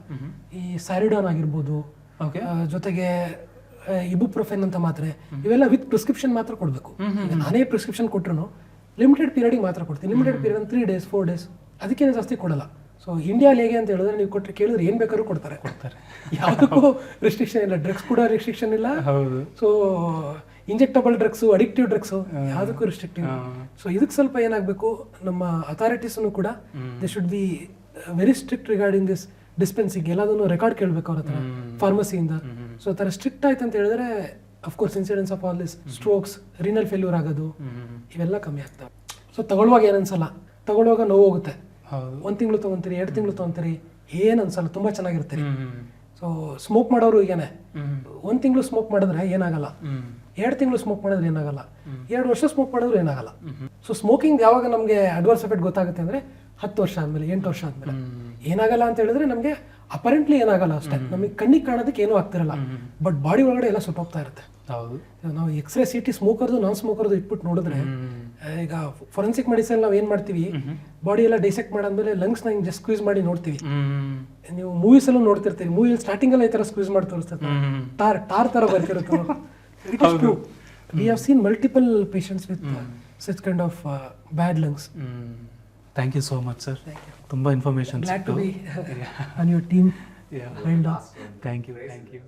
ಈ ಸ್ಯಾರಿಡಾನ್ ಆಗಿರ್ಬೋದು, ಜೊತೆಗೆ ಇಬುಪ್ರೊಫೆನ್ ಅಂತ ಮಾತ್ರೆ, ಇವೆಲ್ಲ ವಿತ್ ಪ್ರಿಸ್ಕ್ರಿಪ್ಷನ್ ಮಾತ್ರ ಕೊಡಬೇಕು. ನಾನೇ ಪ್ರಿಸ್ಕ್ರಿಪ್ಷನ್ ಕೊಟ್ಟರು ಲಿಮಿಟೆಡ್ ಪೀರಿಯಡಿಗೆ ಮಾತ್ರ ಕೊಡ್ತೀನಿ. ಲಿಮಿಟೆಡ್ ಪೀರಿಯಡ್ 3 days 4 days, ಅದಕ್ಕೇನು ಜಾಸ್ತಿ ಕೊಡಲ್ಲ. ಸೊ ಇಂಡಿಯಾಲಿ ಹೇಗೆ ಅಂತ ಹೇಳಿದ್ರೆ ನೀವು ಕೇಳಿದ್ರೆ ಏನು ಬೇಕಾದ್ರೂ ಕೊಡ್ತಾರೆ. ಯಾವುದಕ್ಕೂ ರೆಸ್ಟ್ರಿಕ್ಷನ್ ಇಲ್ಲ. ಡ್ರಗ್ಸ್ ಕೂಡ ರೆಸ್ಟ್ರಿಕ್ಷನ್ ಇಲ್ಲ. So injectable drugs, addictive drugs ಯಾವುದಕ್ಕೂ ರೆಸ್ಟ್ರಿಕ್ಟಿವ್. ಸೊ ಇದಕ್ಕೆ ಸ್ವಲ್ಪ ಏನಾಗಬೇಕು, ನಮ್ಮ ಅಥಾರಿಟೀಸ್ನು ಕೂಡ they should be very strict regarding this dispensing. ಎಲ್ಲದನ್ನು ರೆಕಾರ್ಡ್ ಕೇಳಬೇಕು ಅವ್ರ ಹತ್ರ ಫಾರ್ಮಸಿಯಿಂದ. ಸೊ ಆ ಥರ ಸ್ಟ್ರಿಕ್ಟ್ ಆಯ್ತು ಅಂತ ಹೇಳಿದ್ರೆ of course incidence of all this strokes, renal failure ಆಗೋದು ಇವೆಲ್ಲ ಕಮ್ಮಿ ಆಗ್ತವೆ. ಸೊ ತಗೊಳ್ಳುವಾಗ ಏನು ಅನ್ಸಲ್ಲ, ತಗೊಳ್ಳುವಾಗ ನೋವು ಹೋಗುತ್ತೆ. 1 ತಿಂಗಳು ತೊಗೊಂತೀರಿ, 2 ತಿಂಗಳು ತೊಗೊಂತೀರಿ, ಏನು ಅನ್ಸಲ್ಲ, ತುಂಬ ಚೆನ್ನಾಗಿರ್ತೀರಿ. ಸೊ ಸ್ಮೋಕ್ ಮಾಡೋರು ಈಗೇನೆ 1 ತಿಂಗಳು ಸ್ಮೋಕ್ ಮಾಡಿದ್ರೆ ಏನಾಗಲ್ಲ, 2 ತಿಂಗಳು ಸ್ಮೋಕ್ ಮಾಡಿದ್ರೆ ಏನಾಗಲ್ಲ, 2 ವರ್ಷ ಸ್ಮೋಕ್ ಮಾಡಿದ್ರು ಏನಾಗಲ್ಲ. ಸೊ ಸ್ಮೋಕಿಂಗ್ ಯಾವಾಗ ನಮಗೆ ಅಡ್ವರ್ಸ್ ಎಫೆಕ್ಟ್ ಗೊತ್ತಾಗುತ್ತೆ ಅಂದರೆ 10 ವರ್ಷ ಆದಮೇಲೆ, 8 ವರ್ಷ ಆದಮೇಲೆ. ಏನಾಗಲ್ಲ ಅಂತ ಹೇಳಿದ್ರೆ ನಮಗೆ ಅಪರೆಂಟ್ಲಿ ಏನಾಗಲ್ಲ ಅಷ್ಟೇ, ನಮಗೆ ಕಣ್ಣಿಗೆ ಕಾಣೋದಕ್ಕೆ ಏನೂ ಆಗ್ತಿರಲ್ಲ, ಬಟ್ ಬಾಡಿ ಒಳಗಡೆ ಎಲ್ಲ ಸುಟ್ಟೋಗ್ತಾ ಇರುತ್ತೆ. ನಾವು ಎಕ್ಸ್ರೇ CT ಸ್ಮೋಕರ್ದು ನಾನ್ ಸ್ಮೋಕರ್ದು ಇಟ್ಬಿಟ್ಟು ನೋಡಿದ್ರೆ, ಈಗ ಫೊರೆನ್ಸಿಕ್ ಮೆಡಿಸಿನ್ ನಾವು ಏನು ಮಾಡ್ತೀವಿ, ಬಾಡಿ ಎಲ್ಲ ಡೈಸೆಕ್ಟ್ ಮಾಡಾದ್ಮೇಲೆ ಲಂಗ್ಸ್ನ ಹಿಂಗೆ ಜಸ್ಟ್ ಸ್ಕ್ವೀಸ್ ಮಾಡಿ ನೋಡ್ತೀವಿ. ನೀವು ಮೂವೀಸಲ್ಲೂ ನೋಡ್ತಿರ್ತೀವಿ, ಮೂವಿಯಲ್ಲಿ ಸ್ಟಾರ್ಟಿಂಗಲ್ಲಿ ಈ ಥರ ಸ್ಕ್ವೀಸ್ ಮಾಡಿ ತೋರಿಸ್ತಾರೆ, ಟಾರ್ ಥರ ಬರ್ತಿರುತ್ತೆ. It is true. We have seen multiple patients with such kind of bad lungs. Thank you so much sir. ತುಂಬ information. Glad to be on your team. Thank you.